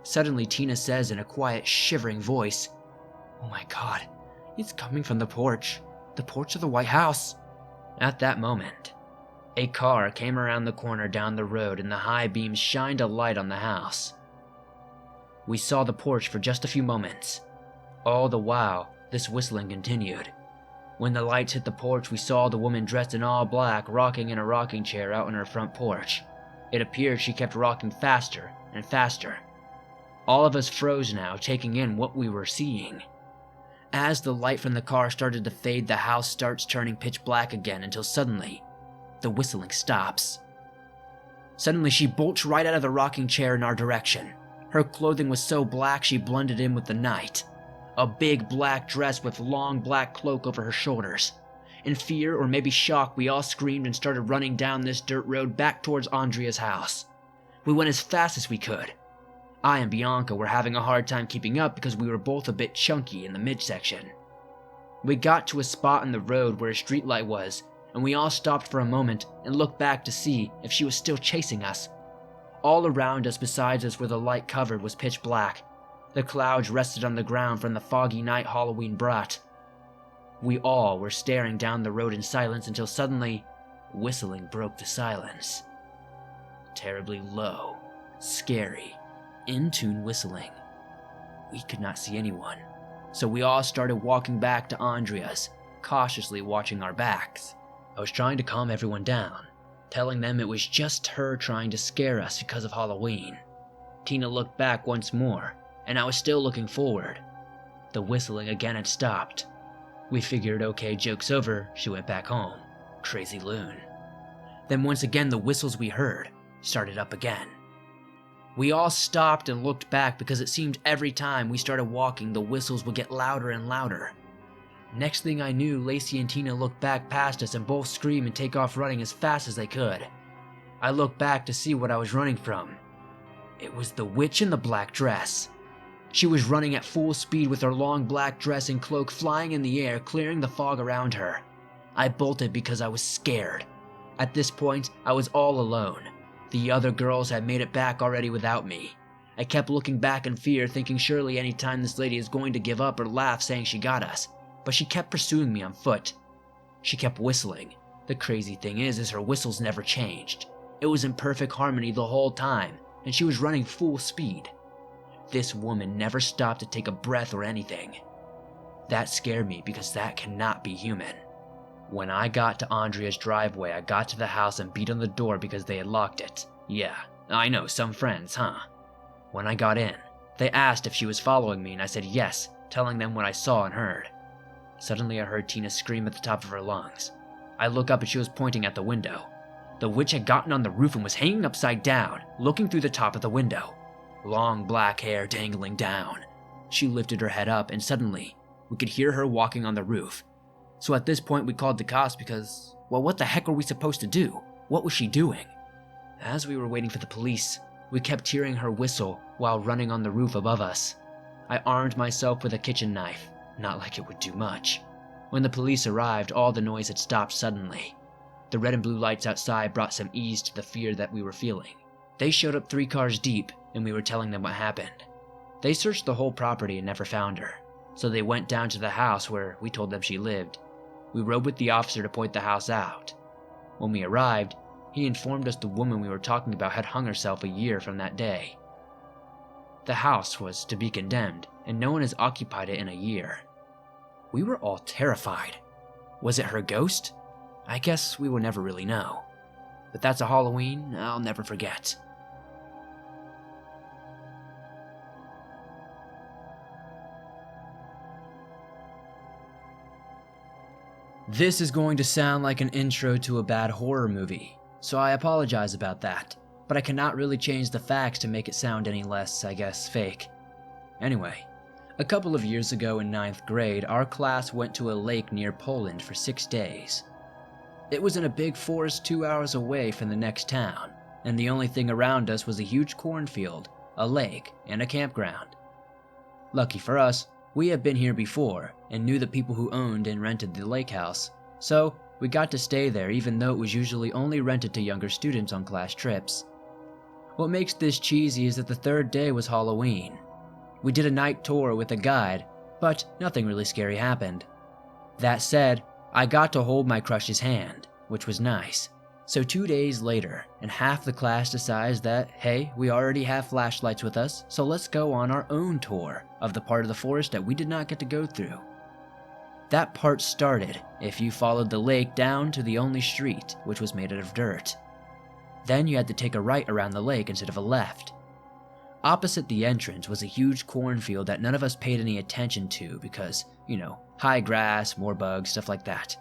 Suddenly Tina says in a quiet, shivering voice, "Oh my god, it's coming from the porch of the White House." At that moment, a car came around the corner down the road and the high beams shined a light on the house. We saw the porch for just a few moments. All the while, this whistling continued. When the lights hit the porch, we saw the woman dressed in all black rocking in a rocking chair out on her front porch. It appeared she kept rocking faster and faster. All of us froze now, taking in what we were seeing. As the light from the car started to fade, the house starts turning pitch black again until suddenly, the whistling stops. Suddenly, she bolts right out of the rocking chair in our direction. Her clothing was so black she blended in with the night. A big black dress with long black cloak over her shoulders. In fear or maybe shock, we all screamed and started running down this dirt road back towards Andrea's house. We went as fast as we could. I and Bianca were having a hard time keeping up because we were both a bit chunky in the midsection. We got to a spot in the road where a streetlight was, and we all stopped for a moment and looked back to see if she was still chasing us. All around us besides us where the light covered was pitch black. The clouds rested on the ground from the foggy night Halloween brought. We all were staring down the road in silence until suddenly, whistling broke the silence. Terribly low, scary, in-tune whistling. We could not see anyone, so we all started walking back to Andrea's, cautiously watching our backs. I was trying to calm everyone down, telling them it was just her trying to scare us because of Halloween. Tina looked back once more, and I was still looking forward. The whistling again had stopped. We figured, okay, joke's over, she went back home. Crazy loon. Then once again the whistles we heard started up again. We all stopped and looked back because it seemed every time we started walking the whistles would get louder and louder. Next thing I knew, Lacey and Tina looked back past us and both screamed and take off running as fast as they could. I looked back to see what I was running from. It was the witch in the black dress. She was running at full speed with her long black dress and cloak flying in the air, clearing the fog around her. I bolted because I was scared. At this point, I was all alone. The other girls had made it back already without me. I kept looking back in fear, thinking surely any time this lady is going to give up or laugh saying she got us. But she kept pursuing me on foot. She kept whistling. The crazy thing is her whistles never changed. It was in perfect harmony the whole time, and she was running full speed. This woman never stopped to take a breath or anything. That scared me because that cannot be human. When I got to Andrea's driveway, I got to the house and beat on the door because they had locked it. Yeah, I know, some friends, huh? When I got in, they asked if she was following me and I said yes, telling them what I saw and heard. Suddenly I heard Tina scream at the top of her lungs. I look up and she was pointing at the window. The witch had gotten on the roof and was hanging upside down, looking through the top of the window. Long black hair dangling down. She lifted her head up and suddenly, we could hear her walking on the roof. So at this point we called the cops because, well, what the heck were we supposed to do? What was she doing? As we were waiting for the police, we kept hearing her whistle while running on the roof above us. I armed myself with a kitchen knife, not like it would do much. When the police arrived, all the noise had stopped suddenly. The red and blue lights outside brought some ease to the fear that we were feeling. They showed up 3 cars deep, and we were telling them what happened. They searched the whole property and never found her, so they went down to the house where we told them she lived. We rode with the officer to point the house out. When we arrived, he informed us the woman we were talking about had hung herself a year from that day. The house was to be condemned, and no one has occupied it in a year. We were all terrified. Was it her ghost? I guess we will never really know. But that's a Halloween I'll never forget. This is going to sound like an intro to a bad horror movie, so I apologize about that, but I cannot really change the facts to make it sound any less, I guess, fake. Anyway, a couple of years ago in 9th grade, our class went to a lake near Poland for 6 days. It was in a big forest 2 hours away from the next town, and the only thing around us was a huge cornfield, a lake, and a campground. Lucky for us, we had been here before and knew the people who owned and rented the lake house, so we got to stay there even though it was usually only rented to younger students on class trips. What makes this cheesy is that the 3rd day was Halloween. We did a night tour with a guide, but nothing really scary happened. That said, I got to hold my crush's hand, which was nice. So 2 days later, and half the class decides that, hey, we already have flashlights with us, so let's go on our own tour of the part of the forest that we did not get to go through. That part started if you followed the lake down to the only street, which was made out of dirt. Then you had to take a right around the lake instead of a left. Opposite the entrance was a huge cornfield that none of us paid any attention to because, high grass, more bugs, stuff like that.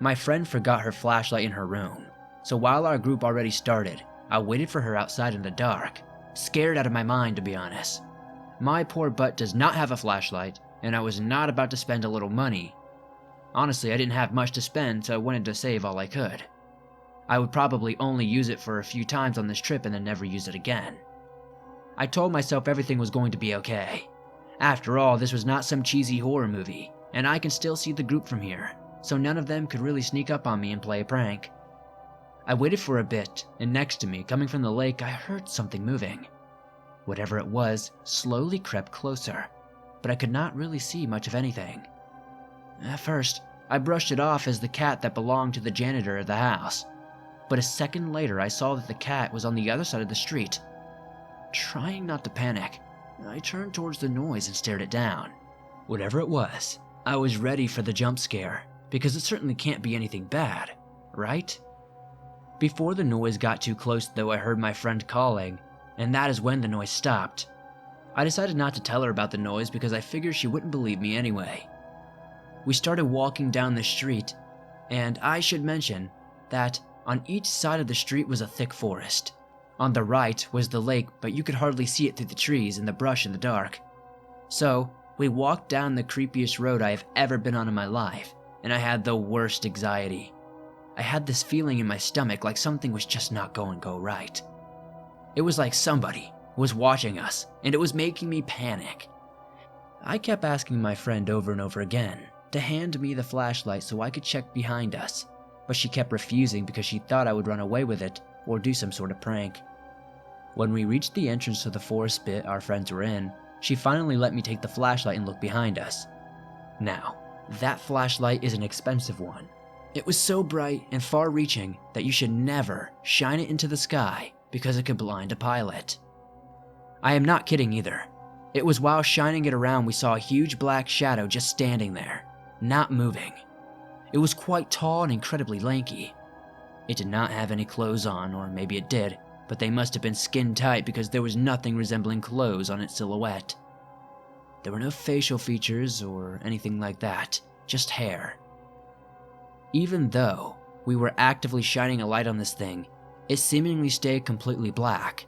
My friend forgot her flashlight in her room, so while our group already started, I waited for her outside in the dark, scared out of my mind to be honest. My poor butt does not have a flashlight, and I was not about to spend a little money. Honestly, I didn't have much to spend, so I wanted to save all I could. I would probably only use it for a few times on this trip and then never use it again. I told myself everything was going to be okay. After all, this was not some cheesy horror movie. and I can still see the group from here, so none of them could really sneak up on me and play a prank. I waited for a bit, and next to me, coming from the lake, I heard something moving. Whatever it was slowly crept closer, but I could not really see much of anything. At first, I brushed it off as the cat that belonged to the janitor of the house, but a second later I saw that the cat was on the other side of the street. Trying not to panic, I turned towards the noise and stared it down. Whatever it was, I was ready for the jump scare, because it certainly can't be anything bad, right? Before the noise got too close though, I heard my friend calling, and that is when the noise stopped. I decided not to tell her about the noise because I figured she wouldn't believe me anyway. We started walking down the street, and I should mention that on each side of the street was a thick forest. On the right was the lake, but you could hardly see it through the trees and the brush in the dark. So, we walked down the creepiest road I have ever been on in my life, and I had the worst anxiety. I had this feeling in my stomach like something was just not going to go right. It was like somebody was watching us, and it was making me panic. I kept asking my friend over and over again to hand me the flashlight so I could check behind us, but she kept refusing because she thought I would run away with it or do some sort of prank. When we reached the entrance to the forest bit our friends were in, she finally let me take the flashlight and look behind us. Now, that flashlight is an expensive one. It was so bright and far-reaching that you should never shine it into the sky because it could blind a pilot. I am not kidding either. It was while shining it around we saw a huge black shadow just standing there, not moving. It was quite tall and incredibly lanky. It did not have any clothes on, or maybe it did, but they must have been skin tight because there was nothing resembling clothes on its silhouette. There were no facial features or anything like that, just hair. Even though we were actively shining a light on this thing, it seemingly stayed completely black.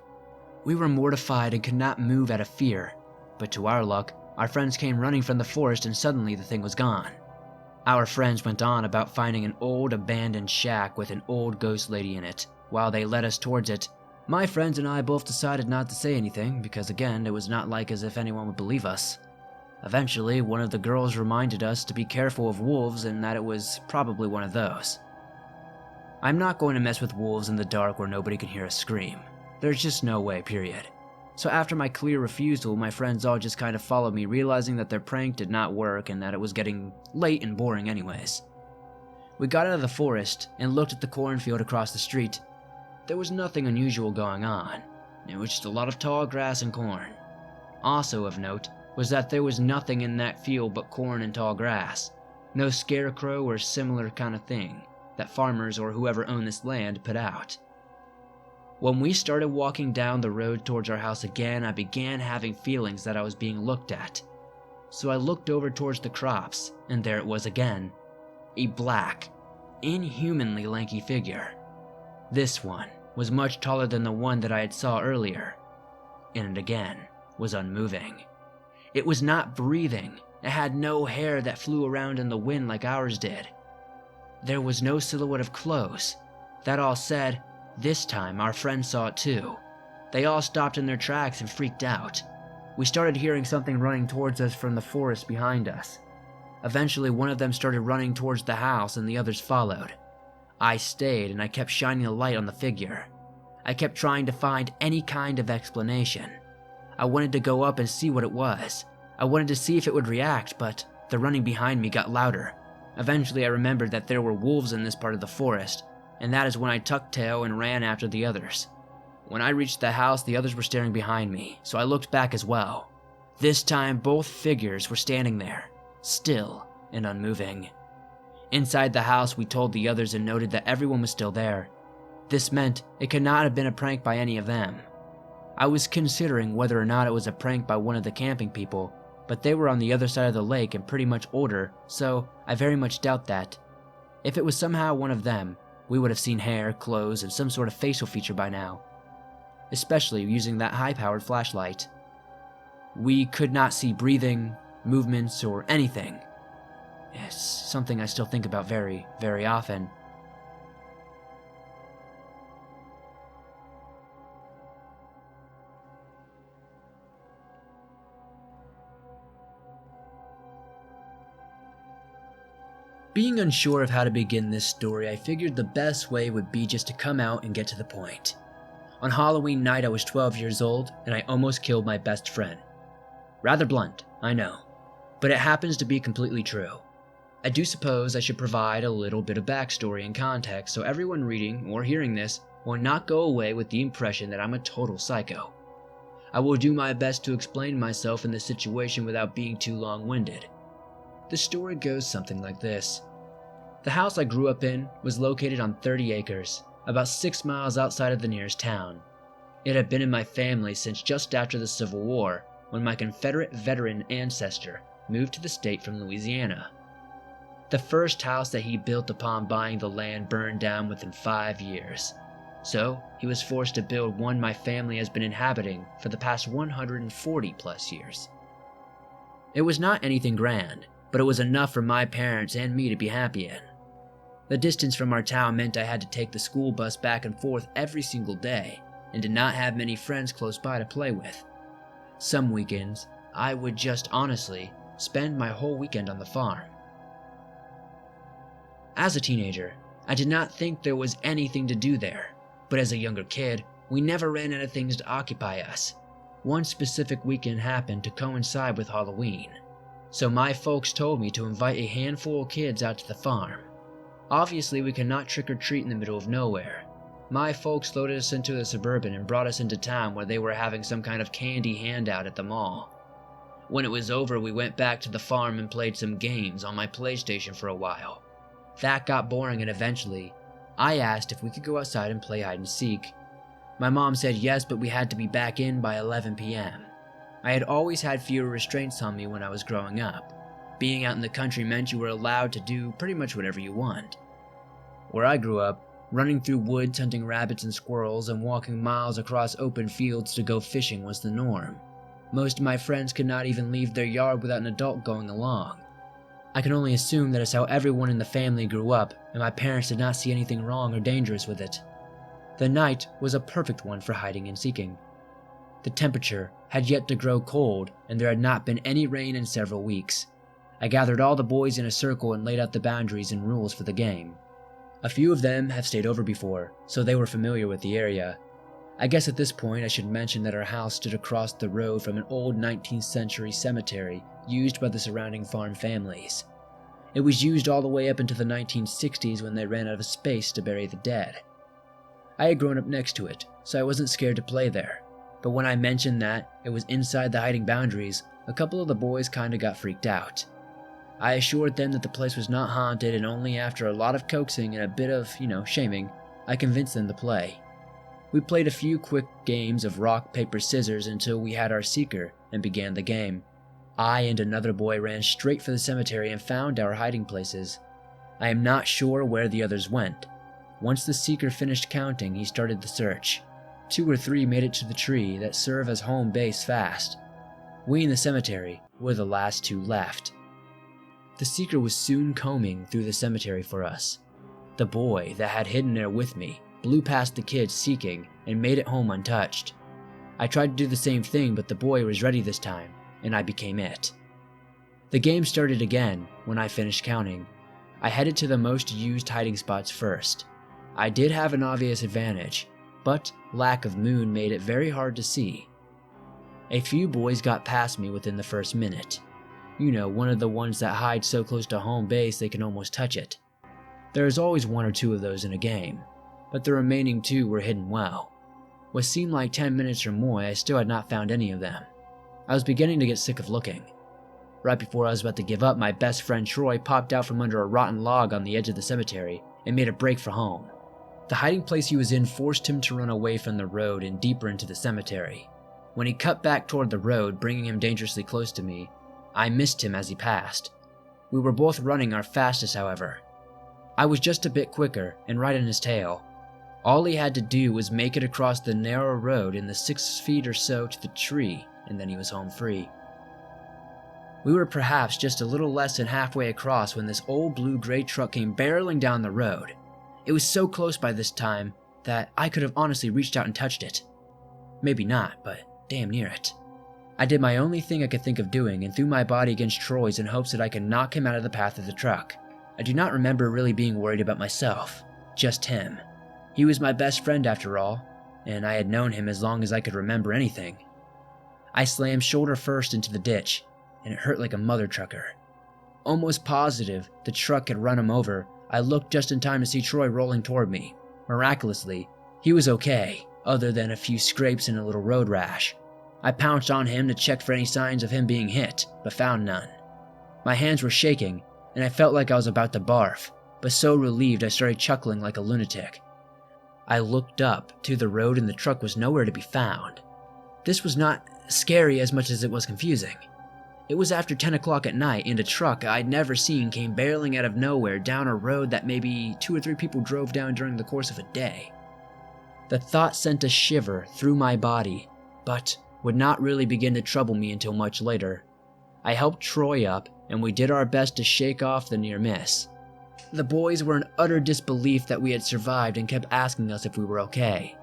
We were mortified and could not move out of fear, but to our luck, our friends came running from the forest and suddenly the thing was gone. Our friends went on about finding an old abandoned shack with an old ghost lady in it. While they led us towards it, my friends and I both decided not to say anything because again, it was not like as if anyone would believe us. Eventually, one of the girls reminded us to be careful of wolves and that it was probably one of those. I'm not going to mess with wolves in the dark where nobody can hear us scream. There's just no way, period. So after my clear refusal, my friends all just kind of followed me, realizing that their prank did not work and that it was getting late and boring anyways. We got out of the forest and looked at the cornfield across the street. There was nothing unusual going on. It was just a lot of tall grass and corn. Also of note was that there was nothing in that field but corn and tall grass. No scarecrow or similar kind of thing that farmers or whoever owned this land put out. When we started walking down the road towards our house again, I began having feelings that I was being looked at. So I looked over towards the crops, and there it was again. A black, inhumanly lanky figure. This one was much taller than the one that I had saw earlier, and it again was unmoving. It was not breathing. It had no hair that flew around in the wind like ours did. There was no silhouette of clothes. That all said, this time our friends saw it too. They all stopped in their tracks and freaked out. We started hearing something running towards us from the forest behind us. Eventually one of them started running towards the house and the others followed. I stayed and I kept shining a light on the figure. I kept trying to find any kind of explanation. I wanted to go up and see what it was. I wanted to see if it would react, but the running behind me got louder. Eventually I remembered that there were wolves in this part of the forest, and that is when I tucked tail and ran after the others. When I reached the house, the others were staring behind me, so I looked back as well. This time both figures were standing there, still and unmoving. Inside the house, we told the others and noted that everyone was still there. This meant it could not have been a prank by any of them. I was considering whether or not it was a prank by one of the camping people, but they were on the other side of the lake and pretty much older, so I very much doubt that. If it was somehow one of them, we would have seen hair, clothes, and some sort of facial feature by now, especially using that high-powered flashlight. We could not see breathing, movements, or anything. It's something I still think about very, very often. Being unsure of how to begin this story, I figured the best way would be just to come out and get to the point. On Halloween night, I was 12 years old, and I almost killed my best friend. Rather blunt, I know, but it happens to be completely true. I do suppose I should provide a little bit of backstory and context so everyone reading or hearing this will not go away with the impression that I'm a total psycho. I will do my best to explain myself in this situation without being too long-winded. The story goes something like this. The house I grew up in was located on 30 acres, about 6 miles outside of the nearest town. It had been in my family since just after the Civil War, when my Confederate veteran ancestor moved to the state from Louisiana. The first house that he built upon buying the land burned down within 5 years. So he was forced to build one my family has been inhabiting for the past 140 plus years. It was not anything grand, but it was enough for my parents and me to be happy in. The distance from our town meant I had to take the school bus back and forth every single day, and did not have many friends close by to play with. Some weekends, I would just honestly spend my whole weekend on the farm. As a teenager, I did not think there was anything to do there, but as a younger kid, we never ran out of things to occupy us. One specific weekend happened to coincide with Halloween, so my folks told me to invite a handful of kids out to the farm. Obviously, we could not trick or treat in the middle of nowhere. My folks loaded us into a Suburban and brought us into town where they were having some kind of candy handout at the mall. When it was over, we went back to the farm and played some games on my PlayStation for a while. That got boring, and eventually, I asked if we could go outside and play hide and seek. My mom said yes, but we had to be back in by 11 p.m. I had always had fewer restraints on me when I was growing up. Being out in the country meant you were allowed to do pretty much whatever you want. Where I grew up, running through woods, hunting rabbits and squirrels, and walking miles across open fields to go fishing was the norm. Most of my friends could not even leave their yard without an adult going along. I can only assume that is how everyone in the family grew up, and my parents did not see anything wrong or dangerous with it. The night was a perfect one for hiding and seeking. The temperature had yet to grow cold, and there had not been any rain in several weeks. I gathered all the boys in a circle and laid out the boundaries and rules for the game. A few of them have stayed over before, so they were familiar with the area. I guess at this point I should mention that our house stood across the road from an old 19th century cemetery used by the surrounding farm families. It was used all the way up into the 1960s when they ran out of space to bury the dead. I had grown up next to it, so I wasn't scared to play there, but when I mentioned that it was inside the hiding boundaries, a couple of the boys kinda got freaked out. I assured them that the place was not haunted, and only after a lot of coaxing and a bit of, shaming, I convinced them to play. We played a few quick games of rock, paper, scissors until we had our seeker and began the game. I and another boy ran straight for the cemetery and found our hiding places. I am not sure where the others went. Once the seeker finished counting, he started the search. 2 or 3 made it to the tree that served as home base fast. We in the cemetery were the last 2 left. The seeker was soon combing through the cemetery for us. The boy that had hidden there with me blew past the kids seeking and made it home untouched. I tried to do the same thing, but the boy was ready this time, and I became it. The game started again when I finished counting. I headed to the most used hiding spots first. I did have an obvious advantage, but lack of moon made it very hard to see. A few boys got past me within the first minute. One of the ones that hide so close to home base they can almost touch it. There is always 1 or 2 of those in a game, but the remaining 2 were hidden well. What seemed like 10 minutes or more, I still had not found any of them. I was beginning to get sick of looking. Right before I was about to give up, my best friend Troy popped out from under a rotten log on the edge of the cemetery and made a break for home. The hiding place he was in forced him to run away from the road and deeper into the cemetery. When he cut back toward the road, bringing him dangerously close to me, I missed him as he passed. We were both running our fastest, however. I was just a bit quicker and right on his tail. All he had to do was make it across the narrow road in the 6 feet or so to the tree, and then he was home free. We were perhaps just a little less than halfway across when this old blue-gray truck came barreling down the road. It was so close by this time that I could have honestly reached out and touched it. Maybe not, but damn near it. I did my only thing I could think of doing and threw my body against Troy's in hopes that I could knock him out of the path of the truck. I do not remember really being worried about myself, just him. He was my best friend after all, and I had known him as long as I could remember anything. I slammed shoulder first into the ditch, and it hurt like a mother trucker. Almost positive the truck had run him over, I looked just in time to see Troy rolling toward me. Miraculously, he was okay, other than a few scrapes and a little road rash. I pounced on him to check for any signs of him being hit, but found none. My hands were shaking, and I felt like I was about to barf, but so relieved I started chuckling like a lunatic. I looked up to the road and the truck was nowhere to be found. This was not scary as much as it was confusing. It was after 10 o'clock at night, and a truck I'd never seen came barreling out of nowhere down a road that maybe 2 or 3 people drove down during the course of a day. The thought sent a shiver through my body, but would not really begin to trouble me until much later. I helped Troy up, and we did our best to shake off the near miss. The boys were in utter disbelief that we had survived and kept asking us if we were okay.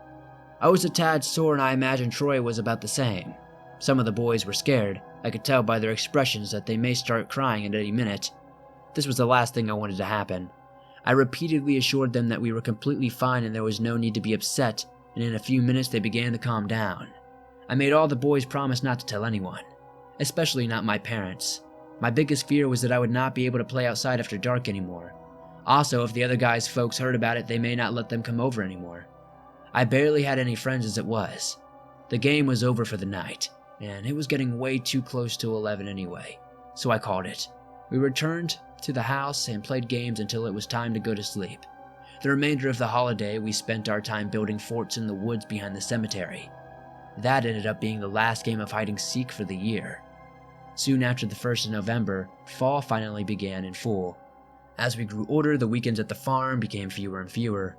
I was a tad sore, and I imagine Troy was about the same. Some of the boys were scared. I could tell by their expressions that they may start crying at any minute. This was the last thing I wanted to happen. I repeatedly assured them that we were completely fine and there was no need to be upset, and in a few minutes they began to calm down. I made all the boys promise not to tell anyone, especially not my parents. My biggest fear was that I would not be able to play outside after dark anymore. Also, if the other guys' folks heard about it, they may not let them come over anymore. I barely had any friends as it was. The game was over for the night, and it was getting way too close to 11 anyway, so I called it. We returned to the house and played games until it was time to go to sleep. The remainder of the holiday, we spent our time building forts in the woods behind the cemetery. That ended up being the last game of hide-and-seek for the year. Soon after the 1st of November, fall finally began in full. As we grew older, the weekends at the farm became fewer and fewer.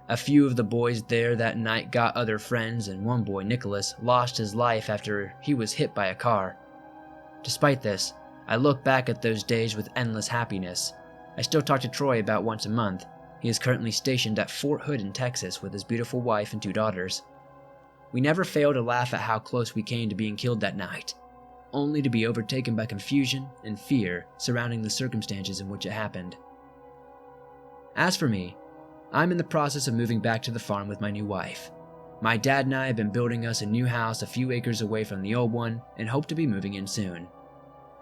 A few of the boys there that night got other friends, and one boy, Nicholas, lost his life after he was hit by a car. Despite this, I look back at those days with endless happiness. I still talk to Troy about once a month. He is currently stationed at Fort Hood in Texas with his beautiful wife and 2 daughters. We never fail to laugh at how close we came to being killed that night, only to be overtaken by confusion and fear surrounding the circumstances in which it happened. As for me, I'm in the process of moving back to the farm with my new wife. My dad and I have been building us a new house a few acres away from the old one and hope to be moving in soon.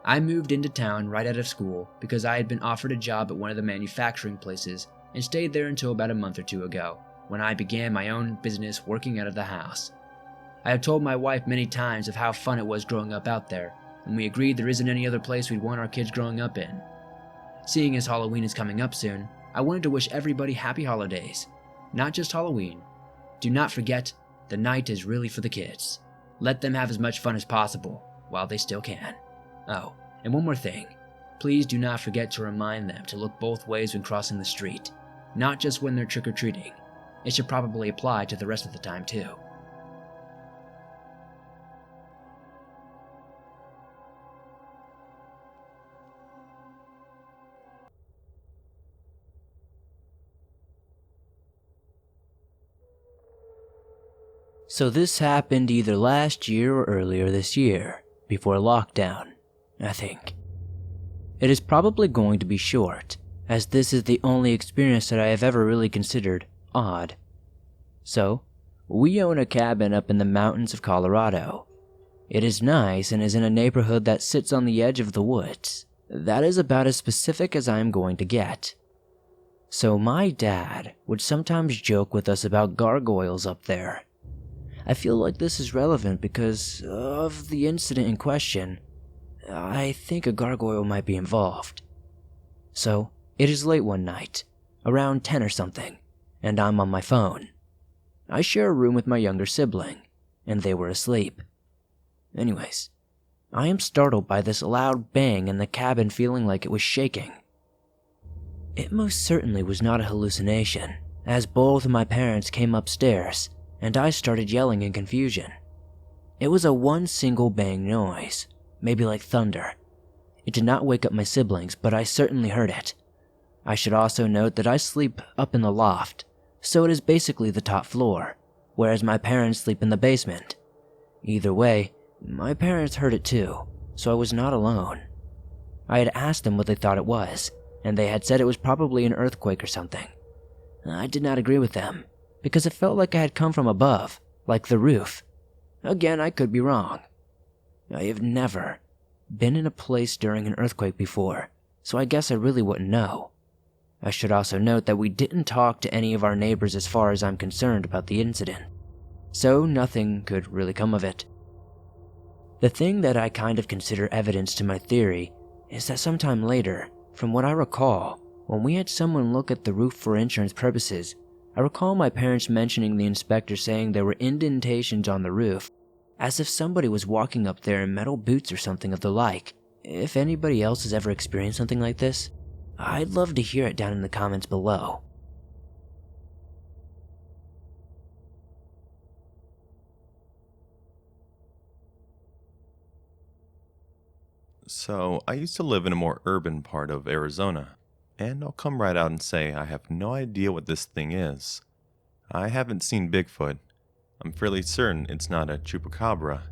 I moved into town right out of school because I had been offered a job at one of the manufacturing places and stayed there until about a month or 2 ago, when I began my own business working out of the house. I have told my wife many times of how fun it was growing up out there, and we agreed there isn't any other place we'd want our kids growing up in. Seeing as Halloween is coming up soon, I wanted to wish everybody happy holidays. Not just Halloween. Do not forget, the night is really for the kids. Let them have as much fun as possible, while they still can. Oh, and one more thing. Please do not forget to remind them to look both ways when crossing the street. Not just when they're trick-or-treating. It should probably apply to the rest of the time too. So this happened either last year or earlier this year, before lockdown, I think. It is probably going to be short, as this is the only experience that I have ever really considered odd. So, we own a cabin up in the mountains of Colorado. It is nice and is in a neighborhood that sits on the edge of the woods. That is about as specific as I am going to get. So my dad would sometimes joke with us about gargoyles up there. I feel like this is relevant because of the incident in question. I think a gargoyle might be involved. So, it is late one night, around 10 or something, and I'm on my phone. I share a room with my younger sibling, and they were asleep. Anyways, I am startled by this loud bang in the cabin, feeling like it was shaking. It most certainly was not a hallucination, as both of my parents came upstairs, and I started yelling in confusion. It was a one single bang noise, maybe like thunder. It did not wake up my siblings, but I certainly heard it. I should also note that I sleep up in the loft, so it is basically the top floor, whereas my parents sleep in the basement. Either way, my parents heard it too, so I was not alone. I had asked them what they thought it was, and they had said it was probably an earthquake or something. I did not agree with them, because it felt like I had come from above, like the roof. Again, I could be wrong. I have never been in a place during an earthquake before, so I guess I really wouldn't know. I should also note that we didn't talk to any of our neighbors as far as I'm concerned about the incident, so nothing could really come of it. The thing that I kind of consider evidence to my theory is that sometime later, from what I recall, when we had someone look at the roof for insurance purposes, I recall my parents mentioning the inspector saying there were indentations on the roof, as if somebody was walking up there in metal boots or something of the like. If anybody else has ever experienced something like this, I'd love to hear it down in the comments below. So, I used to live in a more urban part of Arizona, and I'll come right out and say I have no idea what this thing is. I haven't seen Bigfoot. I'm fairly certain it's not a chupacabra,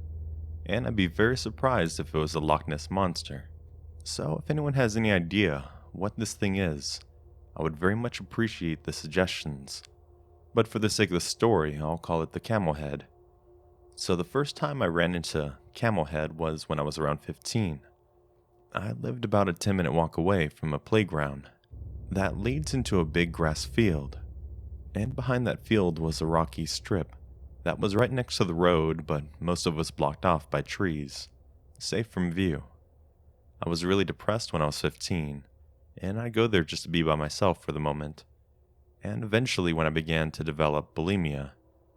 and I'd be very surprised if it was a Loch Ness monster. So, if anyone has any idea what this thing is, I would very much appreciate the suggestions. But for the sake of the story, I'll call it the camel head. So the first time I ran into camel head was when I was around 15. I lived about a 10-minute walk away from a playground that leads into a big grass field, and behind that field was a rocky strip that was right next to the road, but most of us blocked off by trees, safe from view. I was really depressed when I was 15, and I'd go there just to be by myself for the moment. And eventually, when I began to develop bulimia,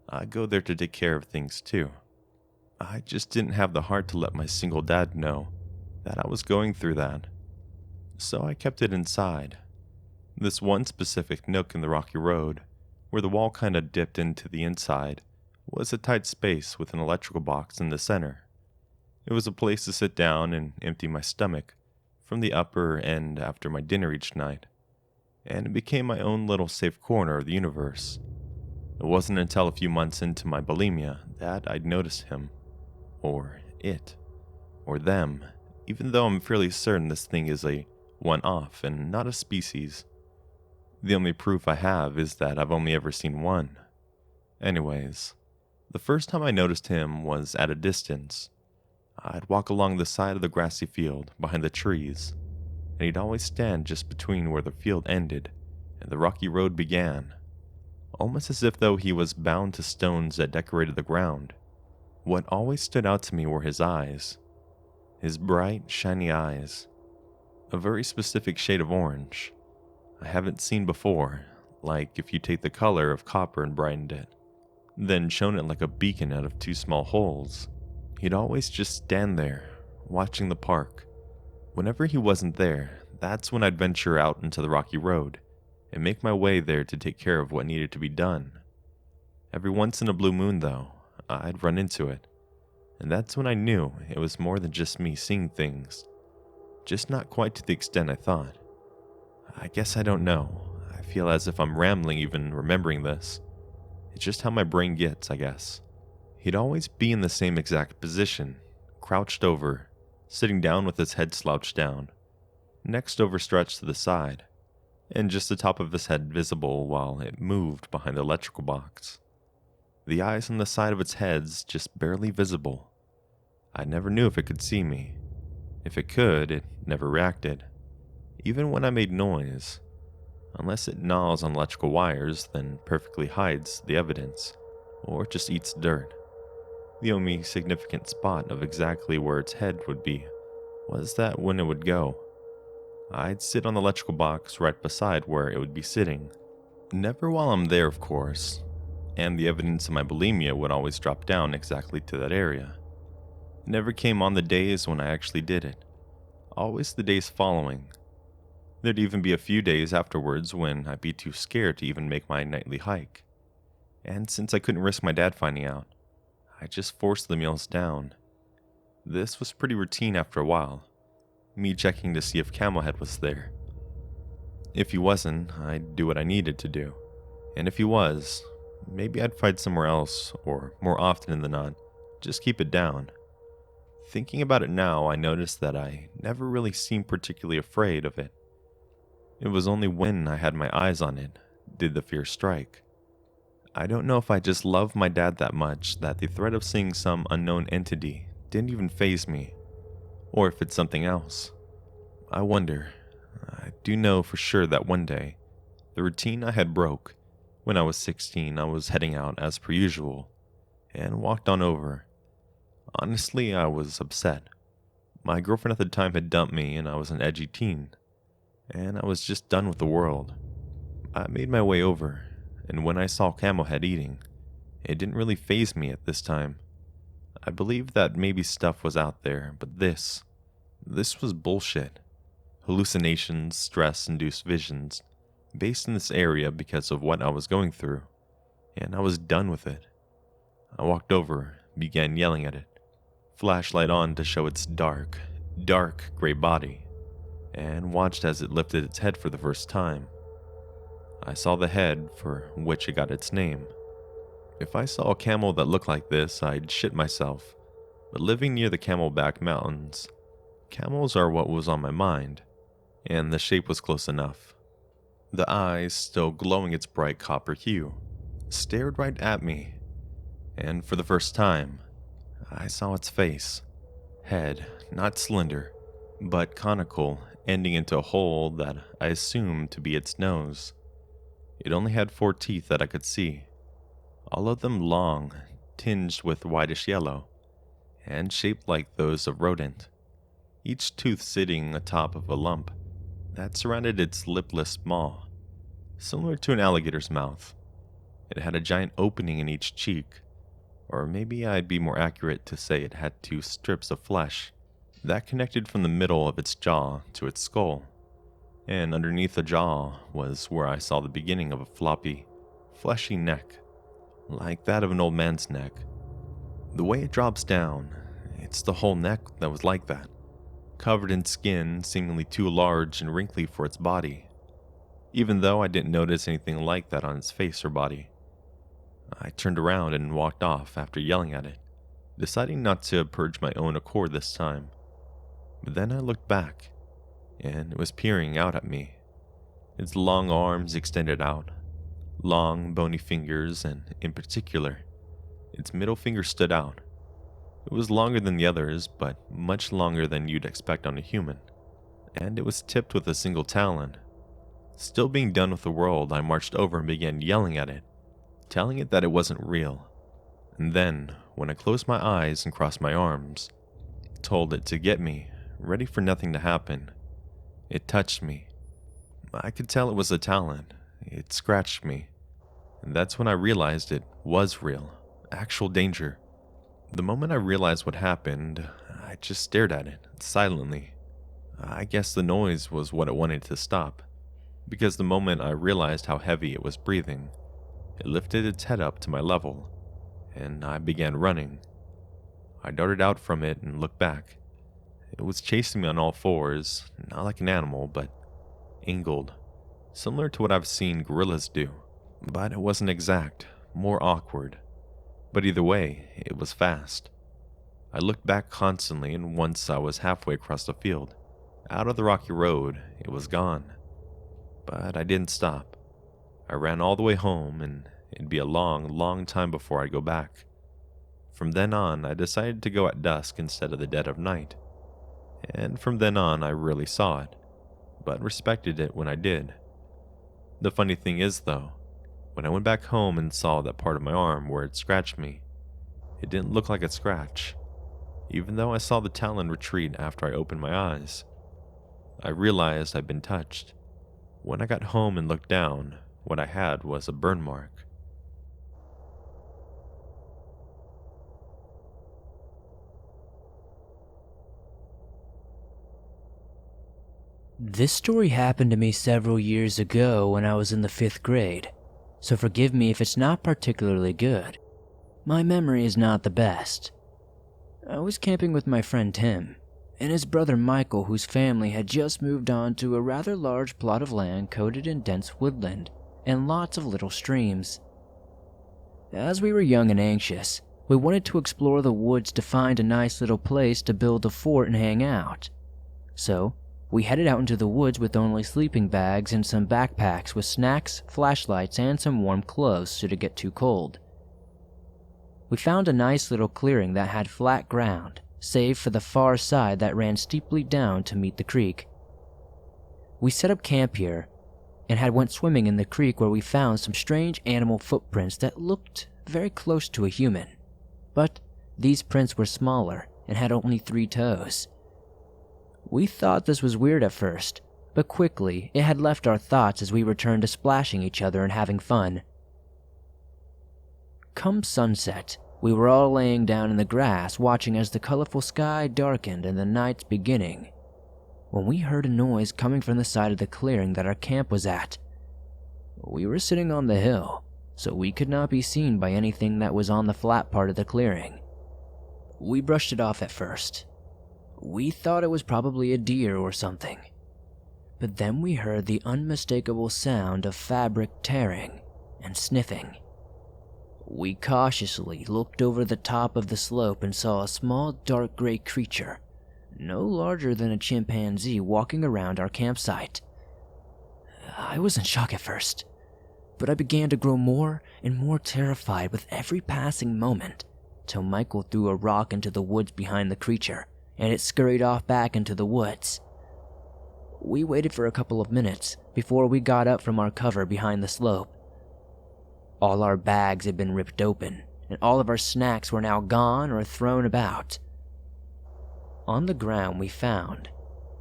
I'd go there to take care of things too. I just didn't have the heart to let my single dad know that I was going through that. So I kept it inside. This one specific nook in the rocky road, where the wall kinda dipped into the inside, was a tight space with an electrical box in the center. It was a place to sit down and empty my stomach from the upper end after my dinner each night, and it became my own little safe corner of the universe. It wasn't until a few months into my bulimia that I'd noticed him, or it, or them, even though I'm fairly certain this thing is a one-off and not a species. The only proof I have is that I've only ever seen one. Anyways, the first time I noticed him was at a distance. I'd walk along the side of the grassy field behind the trees, and he'd always stand just between where the field ended and the rocky road began, almost as if though he was bound to stones that decorated the ground. What always stood out to me were his eyes. His bright, shiny eyes. A very specific shade of orange I haven't seen before, like if you take the color of copper and brightened it, then shone it like a beacon out of two small holes. He'd always just stand there, watching the park. Whenever he wasn't there, that's when I'd venture out into the rocky road and make my way there to take care of what needed to be done. Every once in a blue moon, though, I'd run into it, and that's when I knew it was more than just me seeing things, just not quite to the extent I thought. I guess I don't know. I feel as if I'm rambling even remembering this. It's just how my brain gets, I guess. He'd always be in the same exact position, crouched over, sitting down with his head slouched down, next overstretched to the side, and just the top of his head visible while it moved behind the electrical box. The eyes on the side of its head's just barely visible. I never knew if it could see me. If it could, it never reacted. Even when I made noise. Unless it gnaws on electrical wires, then perfectly hides the evidence, or just eats dirt. The only significant spot of exactly where its head would be was that when it would go, I'd sit on the electrical box right beside where it would be sitting. Never while I'm there, of course, and the evidence of my bulimia would always drop down exactly to that area. It never came on the days when I actually did it, always the days following. There'd even be a few days afterwards when I'd be too scared to even make my nightly hike. And since I couldn't risk my dad finding out, I just forced the meals down. This was pretty routine after a while, me checking to see if Camelhead was there. If he wasn't, I'd do what I needed to do. And if he was, maybe I'd fight somewhere else, or more often than not, just keep it down. Thinking about it now, I noticed that I never really seemed particularly afraid of it. It was only when I had my eyes on it did the fear strike. I don't know if I just loved my dad that much that the threat of seeing some unknown entity didn't even faze me, or if it's something else. I wonder. I do know for sure that one day, the routine I had broke. When I was 16, I was heading out as per usual, and walked on over. Honestly, I was upset. My girlfriend at the time had dumped me and I was an edgy teen, and I was just done with the world. I made my way over, and when I saw Camel Head eating, it didn't really faze me at this time. I believed that maybe stuff was out there, but this was bullshit. Hallucinations, stress-induced visions, based in this area because of what I was going through, and I was done with it. I walked over, began yelling at it, flashlight on to show its dark gray body, and watched as it lifted its head for the first time. I saw the head for which it got its name. If I saw a camel that looked like this, I'd shit myself, but living near the Camelback Mountains, camels are what was on my mind, and the shape was close enough. The eyes, still glowing its bright copper hue, stared right at me, and for the first time, I saw its face. Head, not slender, but conical, ending into a hole that I assumed to be its nose. It only had 4 teeth that I could see, all of them long, tinged with whitish yellow, and shaped like those of rodent, each tooth sitting atop of a lump that surrounded its lipless maw, similar to an alligator's mouth. It had a giant opening in each cheek, or maybe I'd be more accurate to say it had 2 strips of flesh that connected from the middle of its jaw to its skull, and underneath the jaw was where I saw the beginning of a floppy, fleshy neck, like that of an old man's neck. The way it drops down, it's the whole neck that was like that, covered in skin seemingly too large and wrinkly for its body, even though I didn't notice anything like that on its face or body. I turned around and walked off after yelling at it, deciding not to purge my own accord this time. But then I looked back, and it was peering out at me, its long arms extended out, long bony fingers, and in particular, its middle finger stood out. It was longer than the others, but much longer than you'd expect on a human, and it was tipped with a single talon. Still being done with the world, I marched over and began yelling at it, telling it that it wasn't real. And then, when I closed my eyes and crossed my arms, told it to get me, ready for nothing to happen. It touched me. I could tell it was a talon. It scratched me. And that's when I realized it was real. Actual danger. The moment I realized what happened, I just stared at it, silently. I guess the noise was what it wanted to stop, because the moment I realized how heavy it was breathing, it lifted its head up to my level, and I began running. I darted out from it and looked back. It was chasing me on all fours, not like an animal, but angled, similar to what I've seen gorillas do. But it wasn't exact, more awkward. But either way, it was fast. I looked back constantly, and once I was halfway across the field, out of the rocky road, it was gone. But I didn't stop. I ran all the way home, and it'd be a long time before I'd go back. From then on, I decided to go at dusk instead of the dead of night. And from then on, I rarely saw it, but respected it when I did. The funny thing is, though, when I went back home and saw that part of my arm where it scratched me, it didn't look like a scratch, even though I saw the talon retreat after I opened my eyes. I realized I'd been touched. When I got home and looked down, what I had was a burn mark. This story happened to me several years ago when I was in the 5th grade, so forgive me if it's not particularly good. My memory is not the best. I was camping with my friend Tim and his brother Michael, whose family had just moved on to a rather large plot of land coated in dense woodland and lots of little streams. As we were young and anxious, we wanted to explore the woods to find a nice little place to build a fort and hang out. So, we headed out into the woods with only sleeping bags and some backpacks with snacks, flashlights, and some warm clothes should it get too cold. We found a nice little clearing that had flat ground, save for the far side that ran steeply down to meet the creek. We set up camp here and had went swimming in the creek where we found some strange animal footprints that looked very close to a human. But these prints were smaller and had only 3 toes. We thought this was weird at first, but quickly it had left our thoughts as we returned to splashing each other and having fun. Come sunset, we were all laying down in the grass watching as the colorful sky darkened and the night's beginning, when we heard a noise coming from the side of the clearing that our camp was at. We were sitting on the hill, so we could not be seen by anything that was on the flat part of the clearing. We brushed it off at first. We thought it was probably a deer or something. But then we heard the unmistakable sound of fabric tearing and sniffing. We cautiously looked over the top of the slope and saw a small dark gray creature, no larger than a chimpanzee, walking around our campsite. I was in shock at first, but I began to grow more and more terrified with every passing moment, till Michael threw a rock into the woods behind the creature, and it scurried off back into the woods. We waited for a couple of minutes before we got up from our cover behind the slope. All our bags had been ripped open, and all of our snacks were now gone or thrown about. On the ground we found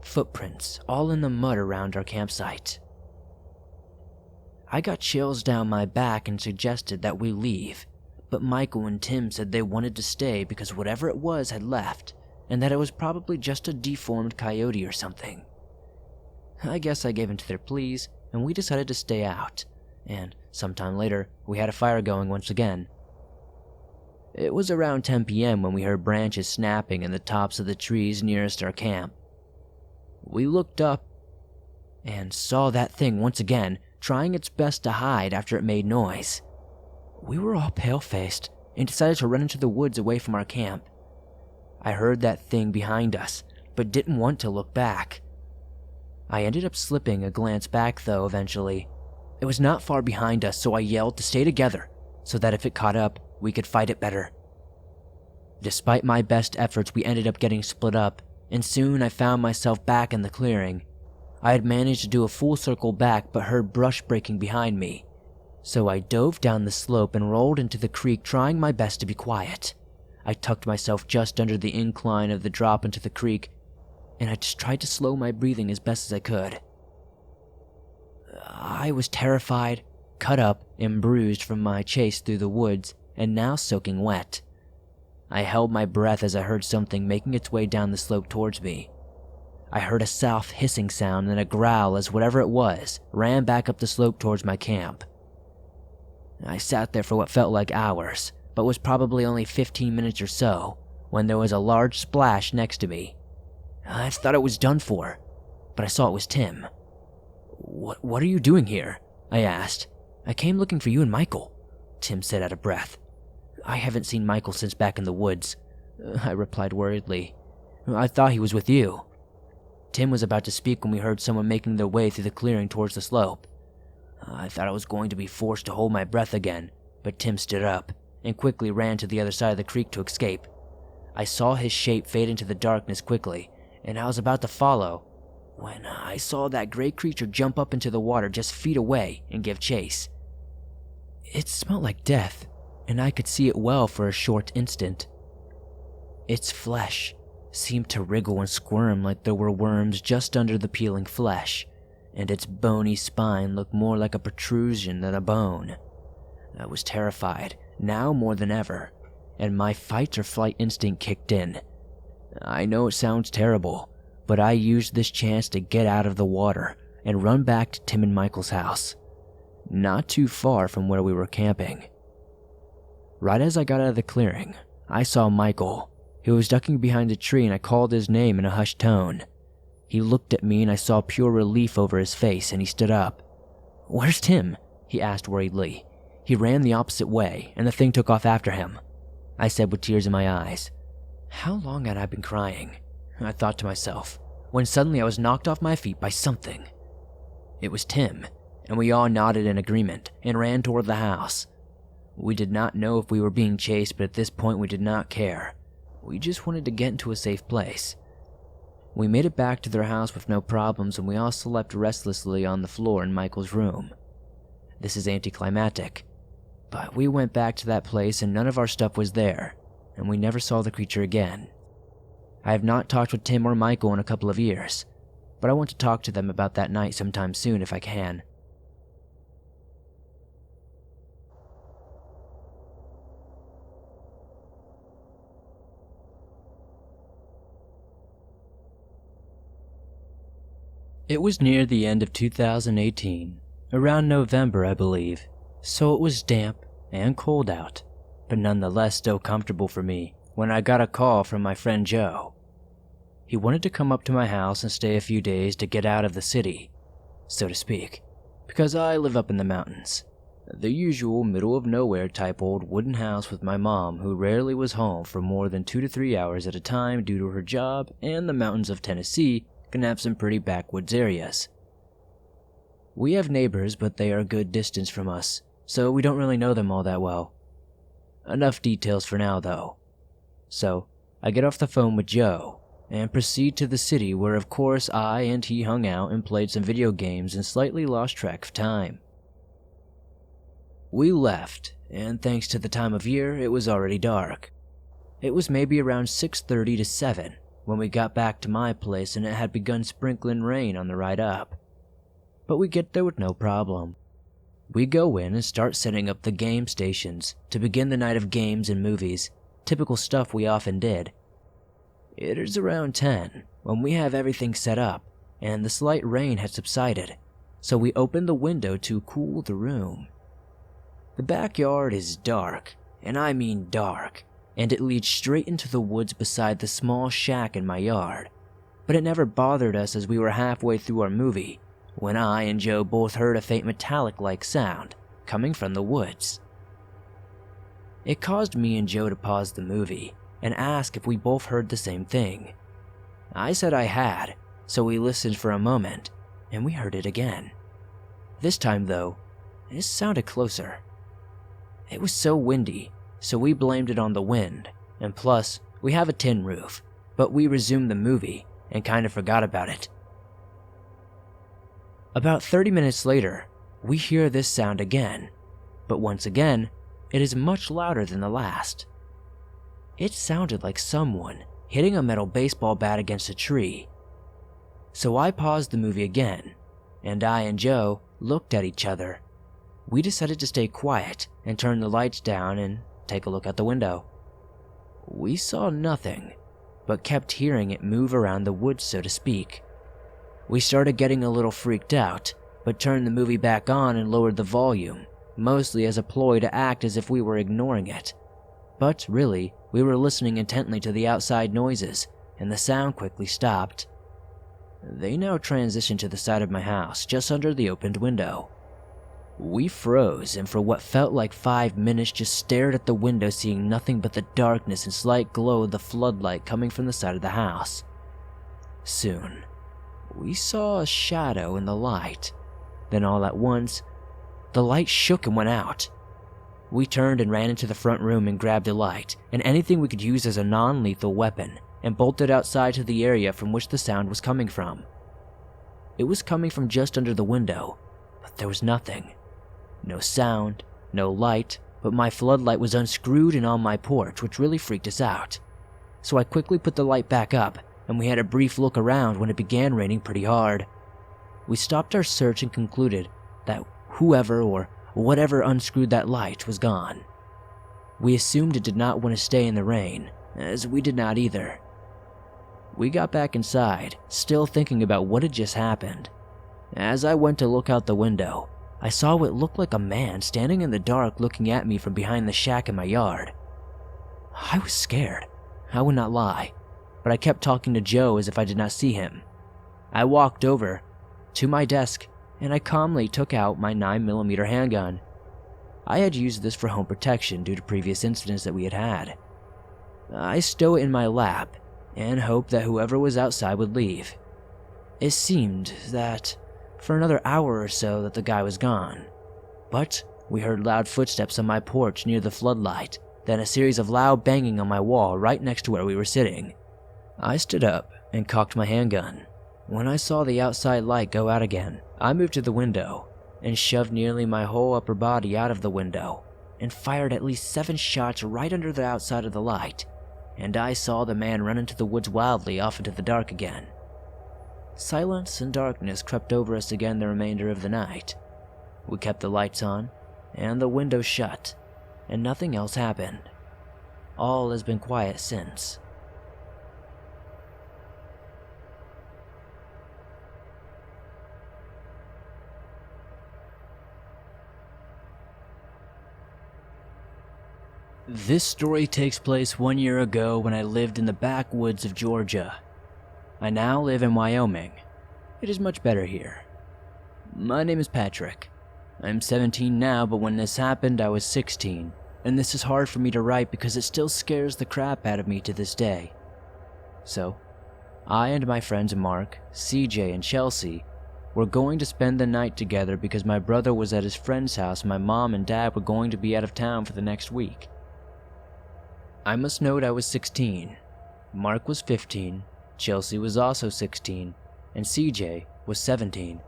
footprints all in the mud around our campsite. I got chills down my back and suggested that we leave, but Michael and Tim said they wanted to stay because whatever it was had left, and that it was probably just a deformed coyote or something. I guess I gave in to their pleas, and we decided to stay out, and sometime later we had a fire going once again. It was around 10 p.m. when we heard branches snapping in the tops of the trees nearest our camp. We looked up and saw that thing once again, trying its best to hide after it made noise. We were all pale-faced and decided to run into the woods away from our camp. I heard that thing behind us, but didn't want to look back. I ended up slipping a glance back though eventually. It was not far behind us, so I yelled to stay together, so that if it caught up, we could fight it better. Despite my best efforts, we ended up getting split up, and soon I found myself back in the clearing. I had managed to do a full circle back but heard brush breaking behind me, so I dove down the slope and rolled into the creek, trying my best to be quiet. I tucked myself just under the incline of the drop into the creek, and I just tried to slow my breathing as best as I could. I was terrified, cut up, and bruised from my chase through the woods, and now soaking wet. I held my breath as I heard something making its way down the slope towards me. I heard a soft hissing sound and a growl as whatever it was ran back up the slope towards my camp. I sat there for what felt like hours, but was probably only 15 minutes or so, when there was a large splash next to me. I thought it was done for, but I saw it was Tim. What are you doing here?" I asked. "I came looking for you and Michael," Tim said out of breath. "I haven't seen Michael since back in the woods," I replied worriedly. "I thought he was with you." Tim was about to speak when we heard someone making their way through the clearing towards the slope. I thought I was going to be forced to hold my breath again, but Tim stood up and quickly ran to the other side of the creek to escape. I saw his shape fade into the darkness quickly, and I was about to follow when I saw that gray creature jump up into the water just feet away and give chase. It smelled like death, and I could see it well for a short instant. Its flesh seemed to wriggle and squirm like there were worms just under the peeling flesh, and its bony spine looked more like a protrusion than a bone. I was terrified, now more than ever, and my fight or flight instinct kicked in. I know it sounds terrible, but I used this chance to get out of the water and run back to Tim and Michael's house, not too far from where we were camping. Right as I got out of the clearing, I saw Michael. He was ducking behind a tree, and I called his name in a hushed tone. He looked at me and I saw pure relief over his face, and he stood up. "Where's Tim?" he asked worriedly. "He ran the opposite way, and the thing took off after him," I said with tears in my eyes. How long had I been crying? I thought to myself. when suddenly I was knocked off my feet by something. It was Tim, and we all nodded in agreement and ran toward the house. We did not know if we were being chased, but at this point we did not care. We just wanted to get into a safe place. We made it back to their house with no problems, and we all slept restlessly on the floor in Michael's room. This is anticlimactic, but we went back to that place and none of our stuff was there, and we never saw the creature again. I have not talked with Tim or Michael in a couple of years, but I want to talk to them about that night sometime soon if I can. It was near the end of 2018, around November I believe, so it was damp and cold out, but nonetheless still comfortable for me when I got a call from my friend Joe. He wanted to come up to my house and stay a few days to get out of the city, so to speak, because I live up in the mountains. The usual middle-of-nowhere type old wooden house with my mom, who rarely was home for more than 2 to 3 hours at a time due to her job, and the mountains of Tennessee can have some pretty backwoods areas. We have neighbors, but they are a good distance from us, so we don't really know them all that well. Enough details for now, though. So, I get off the phone with Joe, and proceed to the city where of course I and he hung out and played some video games and slightly lost track of time. We left, and thanks to the time of year, it was already dark. It was maybe around 6:30 to 7 when we got back to my place, and it had begun sprinkling rain on the ride up. But we get there with no problem. We go in and start setting up the game stations to begin the night of games and movies, typical stuff we often did. It is around 10 when we have everything set up, and the slight rain had subsided, so we open the window to cool the room. The backyard is dark, and I mean dark, and it leads straight into the woods beside the small shack in my yard. But it never bothered us as we were halfway through our movie when I and Joe both heard a faint metallic-like sound coming from the woods. It caused me and Joe to pause the movie and ask if we both heard the same thing. I said I had, so we listened for a moment, and we heard it again. This time though, it sounded closer. It was so windy, so we blamed it on the wind, and plus, we have a tin roof, but we resumed the movie and kind of forgot about it. About 30 minutes later, we hear this sound again, but once again, it is much louder than the last. It sounded like someone hitting a metal baseball bat against a tree. So I paused the movie again, and I and Joe looked at each other. We decided to stay quiet and turn the lights down and take a look out the window. We saw nothing, but kept hearing it move around the woods, so to speak. We started getting a little freaked out, but turned the movie back on and lowered the volume, mostly as a ploy to act as if we were ignoring it. But really, we were listening intently to the outside noises, and the sound quickly stopped. They now transitioned to the side of my house, just under the opened window. We froze, and for what felt like 5 minutes just stared at the window, seeing nothing but the darkness and slight glow of the floodlight coming from the side of the house. Soon, we saw a shadow in the light. Then all at once, the light shook and went out. We turned and ran into the front room and grabbed a light and anything we could use as a non-lethal weapon and bolted outside to the area from which the sound was coming from. It was coming from just under the window, but there was nothing. No sound, no light, but my floodlight was unscrewed and on my porch, which really freaked us out. So I quickly put the light back up, and we had a brief look around when it began raining pretty hard. We stopped our search and concluded that whoever or whatever unscrewed that light was gone. We assumed it did not want to stay in the rain, as we did not either. We got back inside, still thinking about what had just happened. As I went to look out the window, I saw what looked like a man standing in the dark looking at me from behind the shack in my yard. I was scared, I would not lie, but I kept talking to Joe as if I did not see him. I walked over to my desk and I calmly took out my 9mm handgun. I had used this for home protection due to previous incidents that we had had. I stow it in my lap and hoped that whoever was outside would leave. It seemed that for another hour or so that the guy was gone. But we heard loud footsteps on my porch near the floodlight, then a series of loud banging on my wall right next to where we were sitting. I stood up and cocked my handgun. When I saw the outside light go out again, I moved to the window and shoved nearly my whole upper body out of the window and fired at least 7 shots right under the outside of the light, and I saw the man run into the woods wildly off into the dark again. Silence and darkness crept over us again the remainder of the night. We kept the lights on and the window shut, and nothing else happened. All has been quiet since. This story takes place 1 year ago when I lived in the backwoods of Georgia. I now live in Wyoming. It is much better here. My name is Patrick. I'm 17 now, but when this happened, I was 16, and this is hard for me to write because it still scares the crap out of me to this day. So, I and my friends Mark, CJ, and Chelsea were going to spend the night together because my brother was at his friend's house and my mom and dad were going to be out of town for the next week. I must note I was 16. Mark was 15, Chelsea was also 16, and CJ was 17.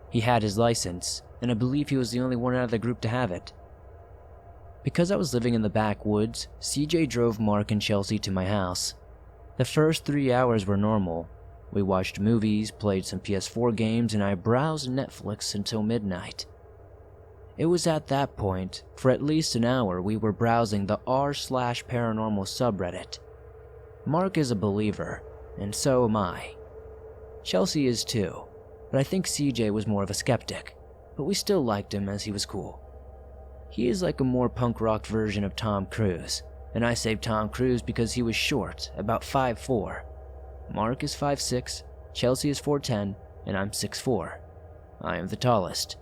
He had his license, and I believe he was the only one out of the group to have it. Because I was living in the backwoods, CJ drove Mark and Chelsea to my house. The first 3 hours were normal. We watched movies, played some PS4 games, and I browsed Netflix until midnight. It was at that point, for at least an hour, we were browsing the r/paranormal subreddit. Mark is a believer, and so am I. Chelsea is too, but I think CJ was more of a skeptic, but we still liked him as he was cool. He is like a more punk rock version of Tom Cruise, and I say Tom Cruise because he was short, about 5'4". Mark is 5'6", Chelsea is 4'10", and I'm 6'4". I am the tallest.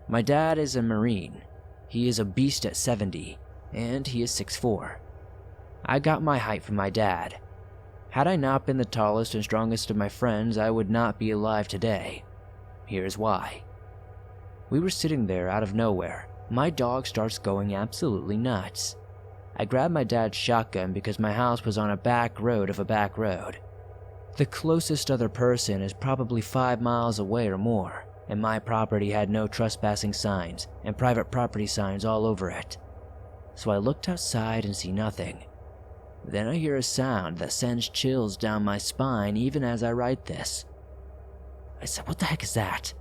My dad is a Marine. He is a beast at 70, and he is 6'4". I got my height from my dad. Had I not been the tallest and strongest of my friends, I would not be alive today. Here's why. We were sitting there out of nowhere. My dog starts going absolutely nuts. I grabbed my dad's shotgun because my house was on a back road of a back road. The closest other person is probably 5 miles away or more, and my property had no trespassing signs and private property signs all over it. So I looked outside and see nothing. Then I hear a sound that sends chills down my spine even as I write this. I said, "What the heck is that?"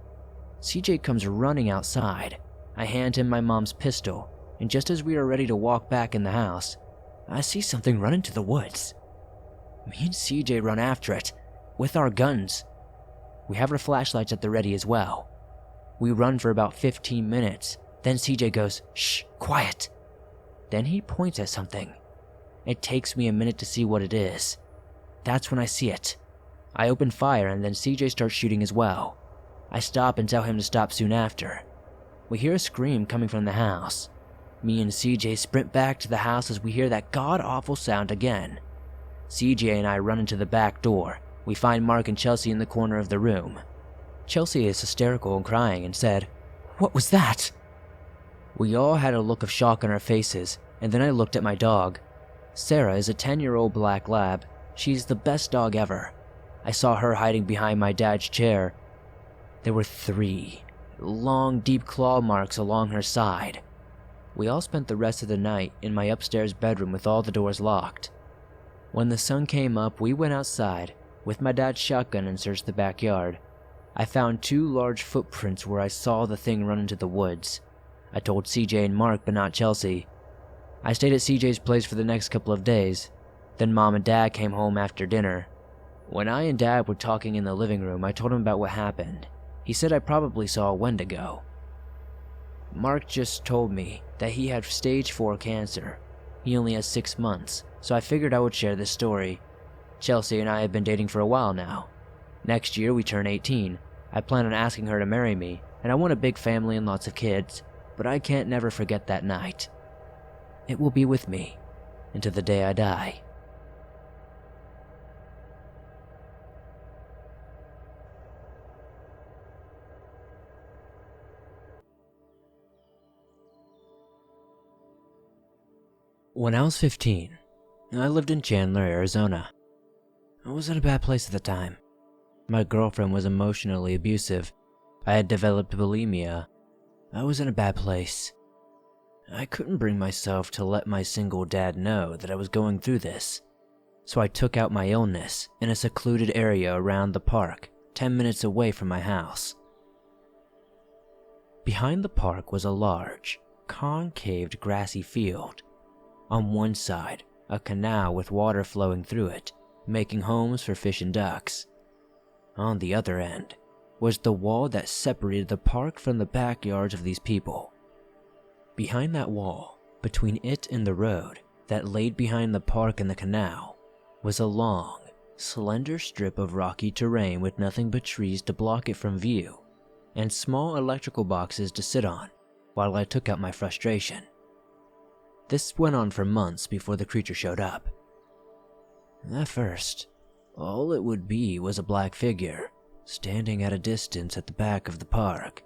CJ comes running outside. I hand him my mom's pistol, and just as we are ready to walk back in the house, I see something run into the woods. Me and CJ run after it, with our guns. We have our flashlights at the ready as well. We run for about 15 minutes, then CJ goes, "Shh, quiet." Then he points at something. It takes me a minute to see what it is. That's when I see it. I open fire and then CJ starts shooting as well. I stop and tell him to stop soon after. We hear a scream coming from the house. Me and CJ sprint back to the house as we hear that god-awful sound again. CJ and I run into the back door. We find Mark and Chelsea in the corner of the room. Chelsea is hysterical and crying and said, "What was that?" We all had a look of shock on our faces, and then I looked at my dog. Sarah is a 10-year-old black lab. She's the best dog ever. I saw her hiding behind my dad's chair. There were 3 long, deep claw marks along her side. We all spent the rest of the night in my upstairs bedroom with all the doors locked. When the sun came up, we went outside with my dad's shotgun and searched the backyard. I found 2 large footprints where I saw the thing run into the woods. I told CJ and Mark, but not Chelsea. I stayed at CJ's place for the next couple of days. Then Mom and Dad came home after dinner. When I and Dad were talking in the living room, I told him about what happened. He said I probably saw a Wendigo. Mark just told me that he had stage 4 cancer. He only has 6 months, so I figured I would share this story. Chelsea and I have been dating for a while now. Next year we turn 18. I plan on asking her to marry me, and I want a big family and lots of kids, but I can't never forget that night. It will be with me until the day I die. When I was 15, I lived in Chandler, Arizona. I was in a bad place at the time. My girlfriend was emotionally abusive. I had developed bulimia. I was in a bad place. I couldn't bring myself to let my single dad know that I was going through this, so I took out my illness in a secluded area around the park, 10 minutes away from my house. Behind the park was a large, concaved grassy field. On one side, a canal with water flowing through it, making homes for fish and ducks. On the other end was the wall that separated the park from the backyards of these people. Behind that wall, between it and the road that laid behind the park and the canal, was a long, slender strip of rocky terrain with nothing but trees to block it from view, and small electrical boxes to sit on while I took out my frustration. This went on for months before the creature showed up. At first, all it would be was a black figure standing at a distance at the back of the park,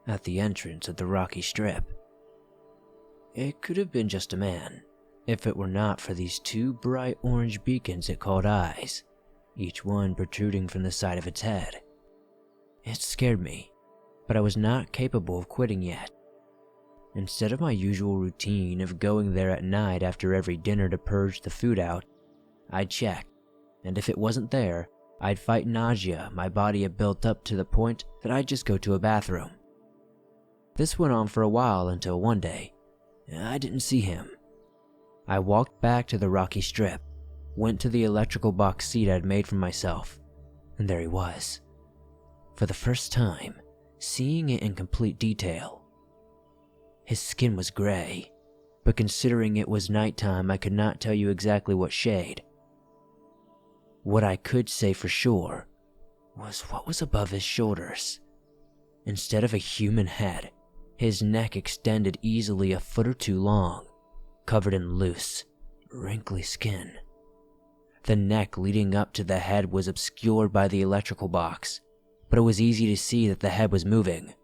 at the entrance of the rocky strip. It could have been just a man, if it were not for these two bright orange beacons it called eyes, each one protruding from the side of its head. It scared me, but I was not capable of quitting yet. Instead of my usual routine of going there at night after every dinner to purge the food out, I'd check, and if it wasn't there, I'd fight nausea my body had built up to the point that I'd just go to a bathroom. This went on for a while until one day, I didn't see him. I walked back to the rocky strip, went to the electrical box seat I'd made for myself, and there he was. For the first time, seeing it in complete detail. His skin was gray, but considering it was nighttime, I could not tell you exactly what shade. What I could say for sure was what was above his shoulders. Instead of a human head, his neck extended easily a foot or two long, covered in loose, wrinkly skin. The neck leading up to the head was obscured by the electrical box, but it was easy to see that the head was moving,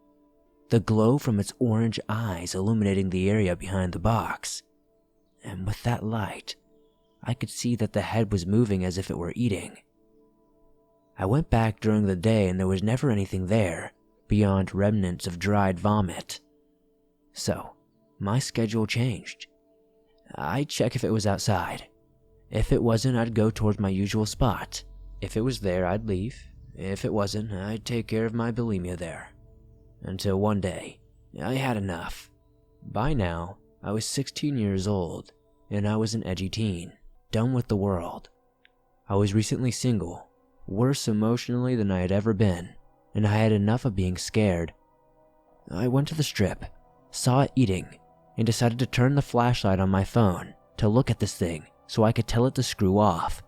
the glow from its orange eyes illuminating the area behind the box. And with that light, I could see that the head was moving as if it were eating. I went back during the day and there was never anything there beyond remnants of dried vomit. So, my schedule changed. I'd check if it was outside. If it wasn't, I'd go towards my usual spot. If it was there, I'd leave. If it wasn't, I'd take care of my bulimia there. Until one day, I had enough. By now, I was 16 years old, and I was an edgy teen, done with the world. I was recently single, worse emotionally than I had ever been, and I had enough of being scared. I went to the strip, saw it eating, and decided to turn the flashlight on my phone to look at this thing so I could tell it to screw off.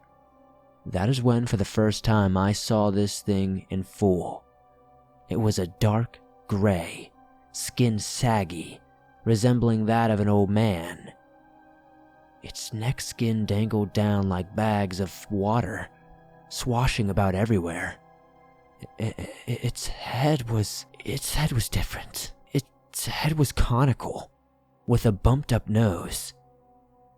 That is when for the first time I saw this thing in full. It was a dark gray, skin saggy, resembling that of an old man. Its neck skin dangled down like bags of water, swashing about everywhere. Its head was different. Its head was conical, with a bumped up nose,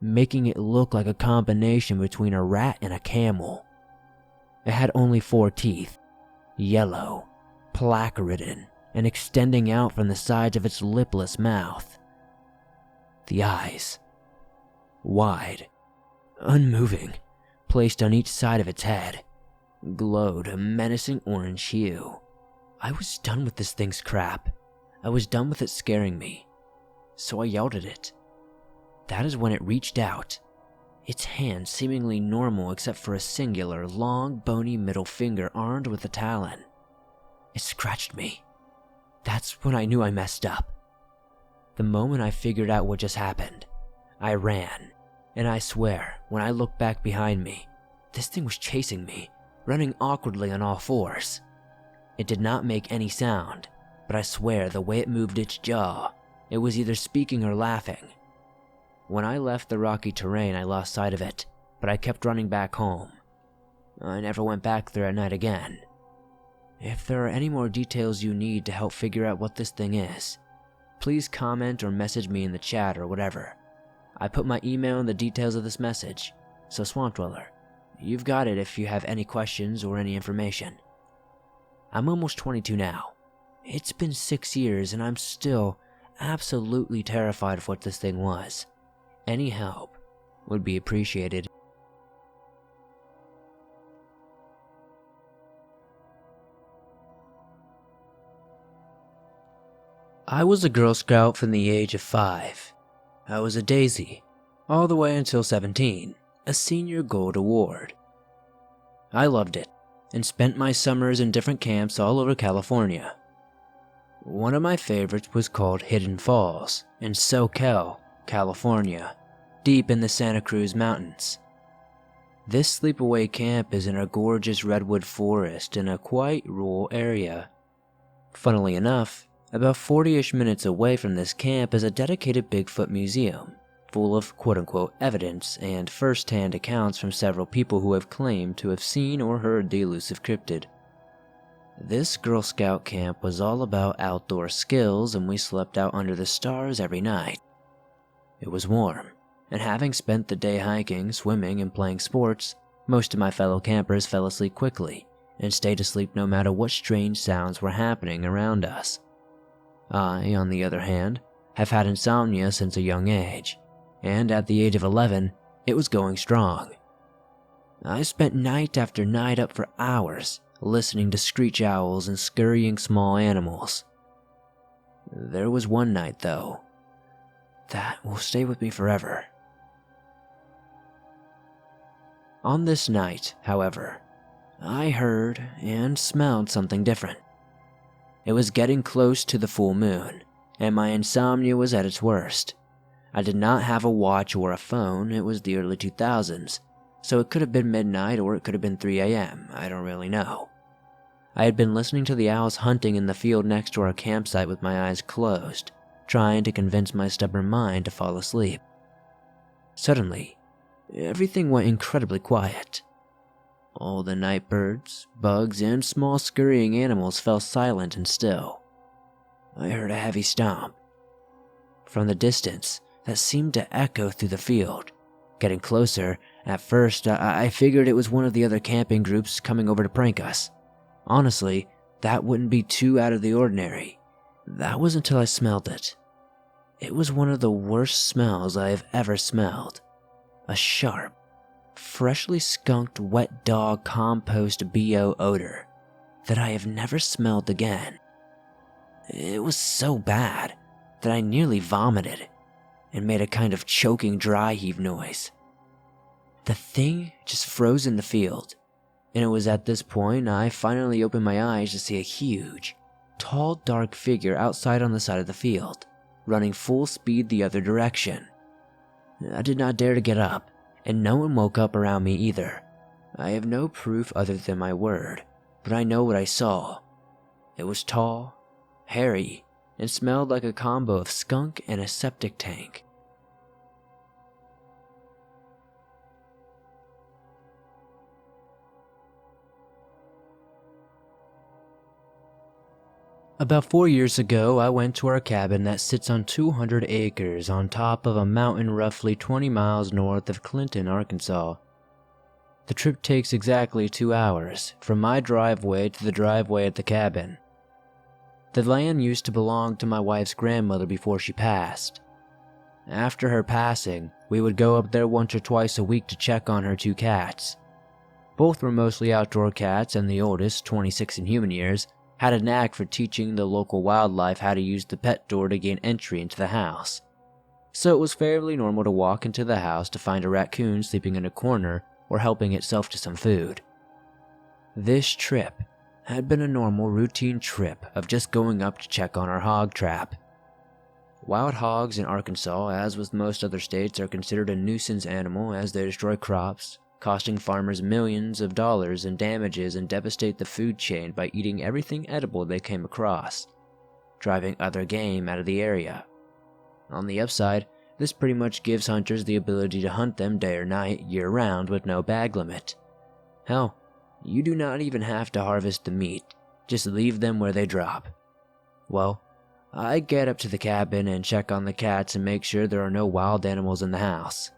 making it look like a combination between a rat and a camel. It had only 4 teeth, yellow, plaque-ridden, and extending out from the sides of its lipless mouth. The eyes, wide, unmoving, placed on each side of its head, glowed a menacing orange hue. I was done with this thing's crap. I was done with it scaring me. So I yelled at it. That is when it reached out, its hand seemingly normal except for a singular, long, bony middle finger armed with a talon. It scratched me. That's when I knew I messed up. The moment I figured out what just happened, I ran, and I swear, when I looked back behind me, this thing was chasing me, running awkwardly on all fours. It did not make any sound, but I swear the way it moved its jaw, it was either speaking or laughing. When I left the rocky terrain, I lost sight of it, but I kept running back home. I never went back there at night again. If there are any more details you need to help figure out what this thing is, please comment or message me in the chat or whatever. I put my email in the details of this message, so Swamp Dweller, you've got it if you have any questions or any information. I'm almost 22 now. It's been 6 years and I'm still absolutely terrified of what this thing was. Any help would be appreciated. I was a Girl Scout from the age of 5. I was a daisy, all the way until 17, a senior gold award. I loved it, and spent my summers in different camps all over California. One of my favorites was called Hidden Falls in Soquel, California, deep in the Santa Cruz Mountains. This sleepaway camp is in a gorgeous redwood forest in a quite rural area. Funnily enough, about 40-ish minutes away from this camp is a dedicated Bigfoot museum, full of quote-unquote evidence and first-hand accounts from several people who have claimed to have seen or heard the elusive cryptid. This Girl Scout camp was all about outdoor skills, and we slept out under the stars every night. It was warm, and having spent the day hiking, swimming, and playing sports, most of my fellow campers fell asleep quickly and stayed asleep no matter what strange sounds were happening around us. I, on the other hand, have had insomnia since a young age, and at the age of 11, it was going strong. I spent night after night up for hours, listening to screech owls and scurrying small animals. There was one night, though, that will stay with me forever. On this night, however, I heard and smelled something different. It was getting close to the full moon, and my insomnia was at its worst. I did not have a watch or a phone. It was the early 2000s, so it could have been midnight or it could have been 3 a.m. I don't really know. I had been listening to the owls hunting in the field next to our campsite with my eyes closed, trying to convince my stubborn mind to fall asleep. Suddenly, everything went incredibly quiet. All the night birds, bugs, and small scurrying animals fell silent and still. I heard a heavy stomp. From the distance, that seemed to echo through the field. Getting closer, at first I figured it was one of the other camping groups coming over to prank us. Honestly, that wouldn't be too out of the ordinary. That was until I smelled it. It was one of the worst smells I have ever smelled. A sharp, freshly skunked wet dog compost BO odor that I have never smelled again. It was so bad that I nearly vomited and made a kind of choking dry heave noise. The thing just froze in the field, and it was at this point I finally opened my eyes to see a huge, tall, dark figure outside on the side of the field, running full speed the other direction. I did not dare to get up, and no one woke up around me either. I have no proof other than my word, but I know what I saw. It was tall, hairy, and smelled like a combo of skunk and a septic tank. About 4 years ago, I went to our cabin that sits on 200 acres on top of a mountain roughly 20 miles north of Clinton, Arkansas. The trip takes exactly 2 hours, from my driveway to the driveway at the cabin. The land used to belong to my wife's grandmother before she passed. After her passing, we would go up there once or twice a week to check on her 2 cats. Both were mostly outdoor cats, and the oldest, 26 in human years, had a knack for teaching the local wildlife how to use the pet door to gain entry into the house. So it was fairly normal to walk into the house to find a raccoon sleeping in a corner or helping itself to some food. This trip had been a normal routine trip of just going up to check on our hog trap. Wild hogs in Arkansas, as with most other states, are considered a nuisance animal as they destroy crops, costing farmers millions of dollars in damages and devastate the food chain by eating everything edible they came across, driving other game out of the area. On the upside, this pretty much gives hunters the ability to hunt them day or night, year-round with no bag limit. Hell, you do not even have to harvest the meat, just leave them where they drop. Well, I get up to the cabin and check on the cats and make sure there are no wild animals in the house.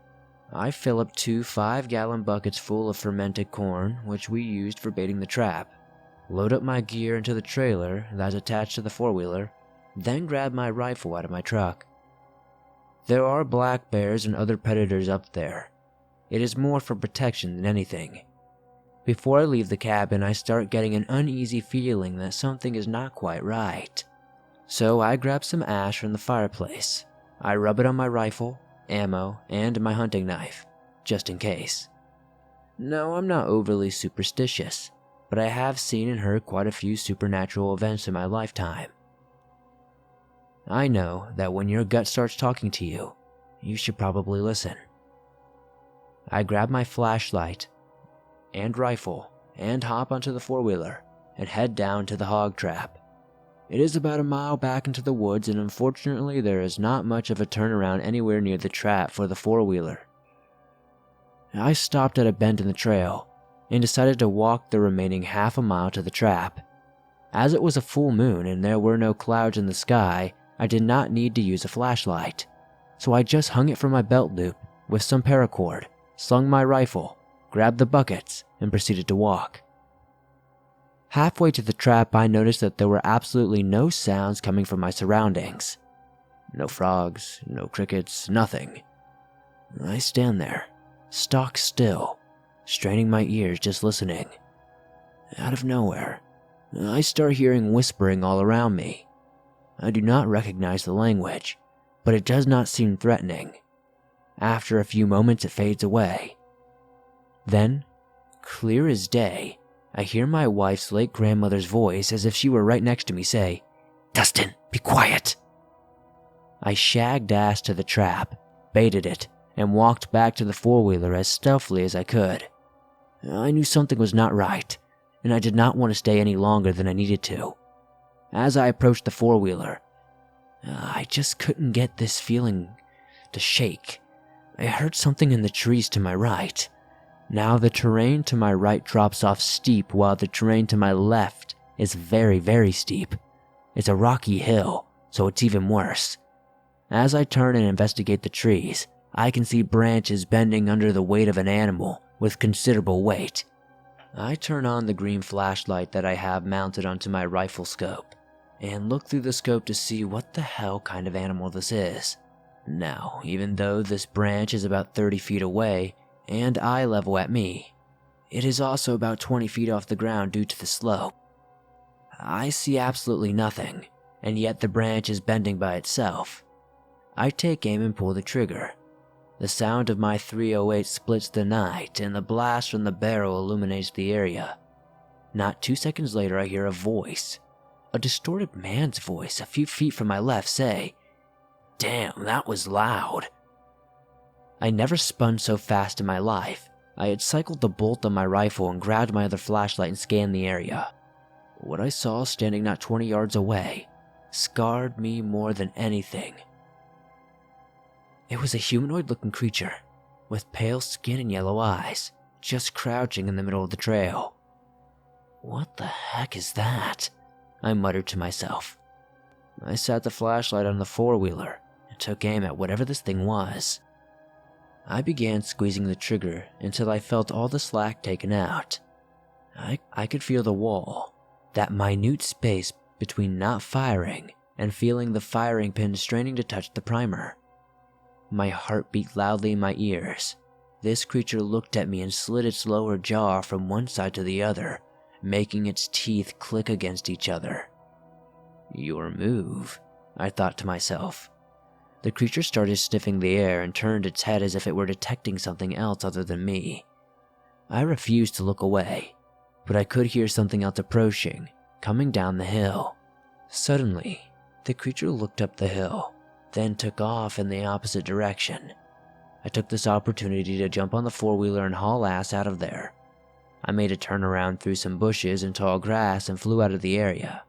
I fill up 2 5-gallon buckets full of fermented corn, which we used for baiting the trap, load up my gear into the trailer that's attached to the four-wheeler, then grab my rifle out of my truck. There are black bears and other predators up there. It is more for protection than anything. Before I leave the cabin, I start getting an uneasy feeling that something is not quite right. So I grab some ash from the fireplace. I rub it on my rifle, ammo, and my hunting knife, just in case. No, I'm not overly superstitious, but I have seen and heard quite a few supernatural events in my lifetime. I know that when your gut starts talking to you, you should probably listen. I grab my flashlight and rifle and hop onto the four-wheeler and head down to the hog trap. It is about a mile back into the woods, and unfortunately there is not much of a turnaround anywhere near the trap for the four-wheeler. I stopped at a bend in the trail and decided to walk the remaining half a mile to the trap. As it was a full moon and there were no clouds in the sky, I did not need to use a flashlight, so I just hung it from my belt loop with some paracord, slung my rifle, grabbed the buckets, and proceeded to walk. Halfway to the trap, I noticed that there were absolutely no sounds coming from my surroundings. No frogs, no crickets, nothing. I stand there, stock still, straining my ears just listening. Out of nowhere, I start hearing whispering all around me. I do not recognize the language, but it does not seem threatening. After a few moments, it fades away. Then, clear as day, I hear my wife's late grandmother's voice as if she were right next to me say, "Dustin, be quiet." I shagged ass to the trap, baited it, and walked back to the four-wheeler as stealthily as I could. I knew something was not right, and I did not want to stay any longer than I needed to. As I approached the four-wheeler, I just couldn't get this feeling to shake. I heard something in the trees to my right. Now the terrain to my right drops off steep while the terrain to my left is very, very steep. It's a rocky hill, so it's even worse. As I turn and investigate the trees, I can see branches bending under the weight of an animal with considerable weight. I turn on the green flashlight that I have mounted onto my rifle scope and look through the scope to see what the hell kind of animal this is. Now, even though this branch is about 30 feet away and eye level at me, it is also about 20 feet off the ground due to the slope. I see absolutely nothing, and yet the branch is bending by itself. I take aim and pull the trigger. The sound of my .308 splits the night, and the blast from the barrel illuminates the area. Not 2 seconds later, I hear a voice, a distorted man's voice a few feet from my left, say, "Damn, that was loud." I never spun so fast in my life. I had cycled the bolt on my rifle and grabbed my other flashlight and scanned the area. What I saw standing not 20 yards away scarred me more than anything. It was a humanoid-looking creature with pale skin and yellow eyes, just crouching in the middle of the trail. "What the heck is that?" I muttered to myself. I sat the flashlight on the four-wheeler and took aim at whatever this thing was. I began squeezing the trigger until I felt all the slack taken out. I could feel the wall, that minute space between not firing and feeling the firing pin straining to touch the primer. My heart beat loudly in my ears. This creature looked at me and slid its lower jaw from one side to the other, making its teeth click against each other. "Your move," I thought to myself. The creature started sniffing the air and turned its head as if it were detecting something else other than me. I refused to look away, but I could hear something else approaching, coming down the hill. Suddenly, the creature looked up the hill, then took off in the opposite direction. I took this opportunity to jump on the four-wheeler and haul ass out of there. I made a turnaround through some bushes and tall grass and flew out of the area,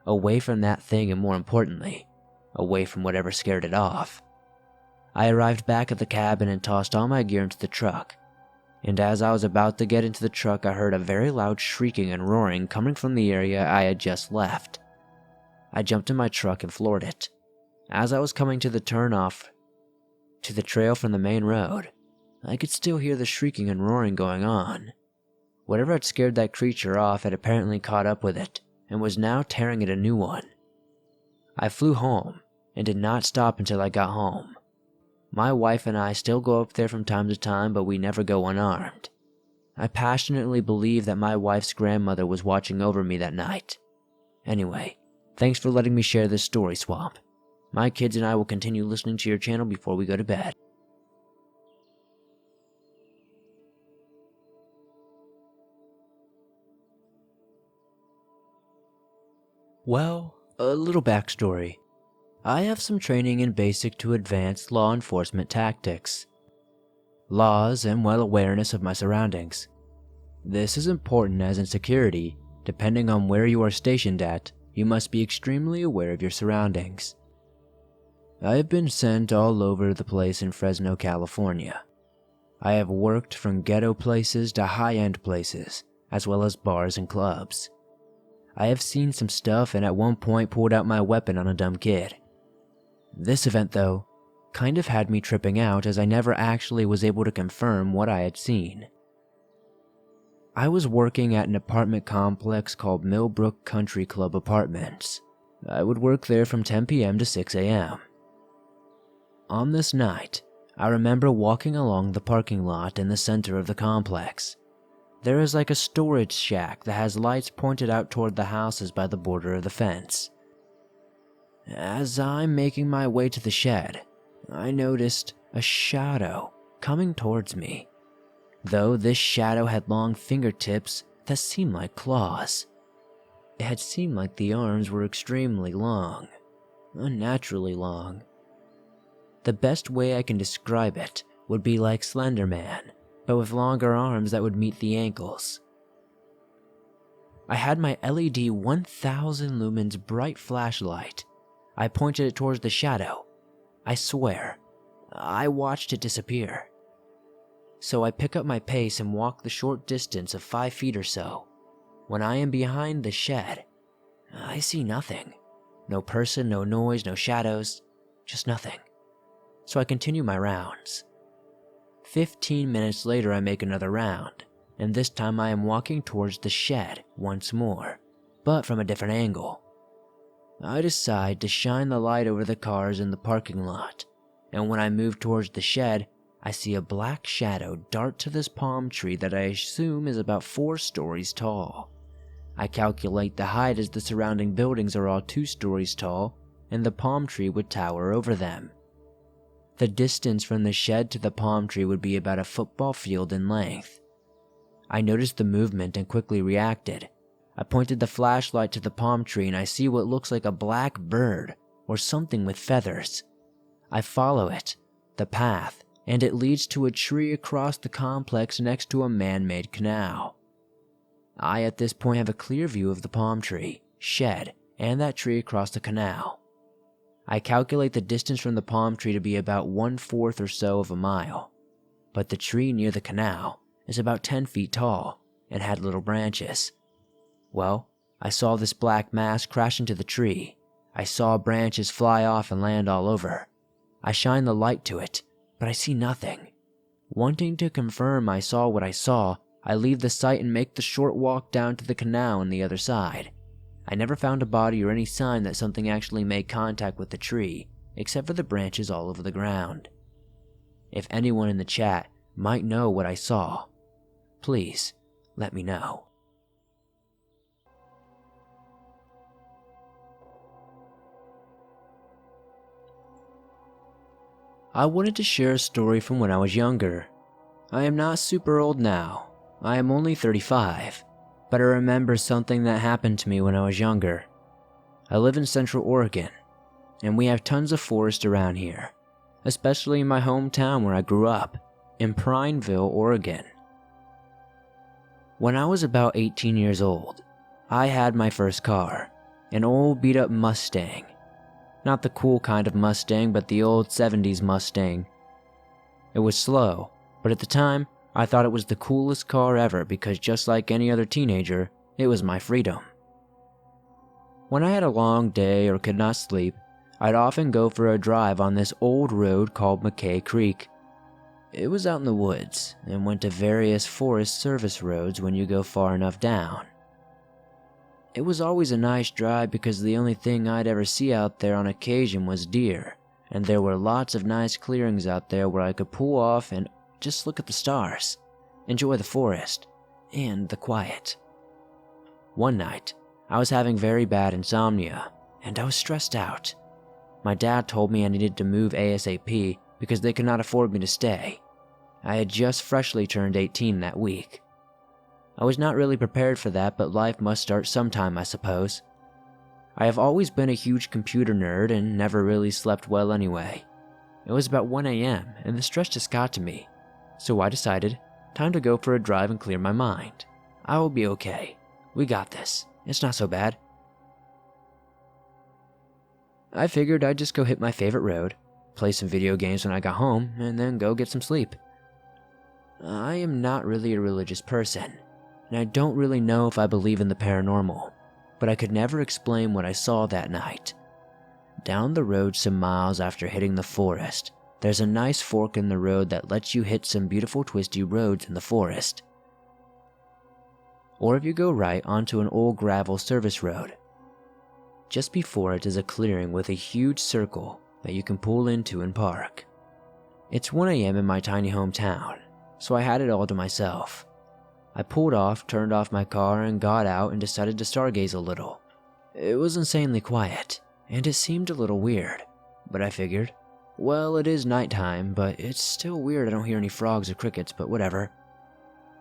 away from that thing and, more importantly, away from whatever scared it off. I arrived back at the cabin and tossed all my gear into the truck, and as I was about to get into the truck, I heard a very loud shrieking and roaring coming from the area I had just left. I jumped in my truck and floored it. As I was coming to the turnoff to the trail from the main road, I could still hear the shrieking and roaring going on. Whatever had scared that creature off had apparently caught up with it and was now tearing at a new one. I flew home and did not stop until I got home. My wife and I still go up there from time to time, but we never go unarmed. I passionately believe that my wife's grandmother was watching over me that night. Anyway, thanks for letting me share this story, Swamp. My kids and I will continue listening to your channel before we go to bed. Well, a little backstory. I have some training in basic to advanced law enforcement tactics, laws, and well-awareness of my surroundings. This is important as in security, depending on where you are stationed at, you must be extremely aware of your surroundings. I have been sent all over the place in Fresno, California. I have worked from ghetto places to high-end places, as well as bars and clubs. I have seen some stuff and at one point pulled out my weapon on a dumb kid. This event, though, kind of had me tripping out as I never actually was able to confirm what I had seen. I was working at an apartment complex called Millbrook Country Club Apartments. I would work there from 10 p.m. to 6 a.m. On this night, I remember walking along the parking lot in the center of the complex. There is like a storage shack that has lights pointed out toward the houses by the border of the fence. As I'm making my way to the shed, I noticed a shadow coming towards me, though this shadow had long fingertips that seemed like claws. It had seemed like the arms were extremely long, unnaturally long. The best way I can describe it would be like Slender Man, but with longer arms that would meet the ankles. I had my LED 1000 lumens bright flashlight. I pointed it towards the shadow. I swear, I watched it disappear. So I pick up my pace and walk the short distance of 5 feet or so. When I am behind the shed, I see nothing. No person, no noise, no shadows, just nothing. So I continue my rounds. 15 minutes later I make another round, and this time I am walking towards the shed once more, but from a different angle. I decide to shine the light over the cars in the parking lot, and when I move towards the shed, I see a black shadow dart to this palm tree that I assume is about 4 stories tall. I calculate the height as the surrounding buildings are all 2 stories tall, and the palm tree would tower over them. The distance from the shed to the palm tree would be about a football field in length. I noticed the movement and quickly reacted. I pointed the flashlight to the palm tree and I see what looks like a black bird or something with feathers. I follow it, the path, and it leads to a tree across the complex next to a man-made canal. I at this point have a clear view of the palm tree, shed, and that tree across the canal. I calculate the distance from the palm tree to be about 1/4 or so of a mile, but the tree near the canal is about 10 feet tall and had little branches. Well, I saw this black mass crash into the tree. I saw branches fly off and land all over. I shine the light to it, but I see nothing. Wanting to confirm I saw what I saw, I leave the site and make the short walk down to the canal on the other side. I never found a body or any sign that something actually made contact with the tree, except for the branches all over the ground. If anyone in the chat might know what I saw, please let me know. I wanted to share a story from when I was younger. I am not super old now. I am only 35, but I remember something that happened to me when I was younger. I live in Central Oregon, and we have tons of forest around here, especially in my hometown where I grew up, in Prineville, Oregon. When I was about 18 years old, I had my first car, an old beat-up Mustang. Not the cool kind of Mustang, but the old 70s Mustang. It was slow, but at the time, I thought it was the coolest car ever because just like any other teenager, it was my freedom. When I had a long day or could not sleep, I'd often go for a drive on this old road called McKay Creek. It was out in the woods and went to various Forest Service roads when you go far enough down. It was always a nice drive because the only thing I'd ever see out there on occasion was deer, and there were lots of nice clearings out there where I could pull off and just look at the stars, enjoy the forest, and the quiet. One night, I was having very bad insomnia, and I was stressed out. My dad told me I needed to move ASAP because they could not afford me to stay. I had just freshly turned 18 that week. I was not really prepared for that, but life must start sometime, I suppose. I have always been a huge computer nerd and never really slept well anyway. It was about 1 a.m. and the stress just got to me, so I decided, time to go for a drive and clear my mind. I will be okay. We got this. It's not so bad. I figured I'd just go hit my favorite road, play some video games when I got home, and then go get some sleep. I am not really a religious person, and I don't really know if I believe in the paranormal, but I could never explain what I saw that night. Down the road some miles after hitting the forest, there's a nice fork in the road that lets you hit some beautiful twisty roads in the forest. Or if you go right onto an old gravel service road. Just before it is a clearing with a huge circle that you can pull into and park. It's 1 a.m. in my tiny hometown, so I had it all to myself. I pulled off, turned off my car, and got out and decided to stargaze a little. It was insanely quiet, and it seemed a little weird, but I figured, well, it is nighttime, but it's still weird I don't hear any frogs or crickets, but whatever.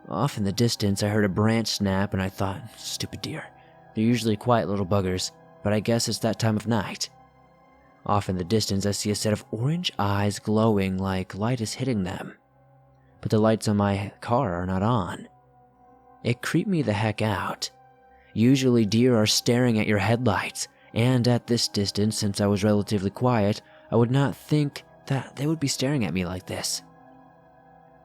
Off in the distance, I heard a branch snap, and I thought, stupid deer. They're usually quiet little buggers, but I guess it's that time of night. Off in the distance, I see a set of orange eyes glowing like light is hitting them, but the lights on my car are not on. It creeped me the heck out. Usually deer are staring at your headlights, and at this distance, since I was relatively quiet, I would not think that they would be staring at me like this.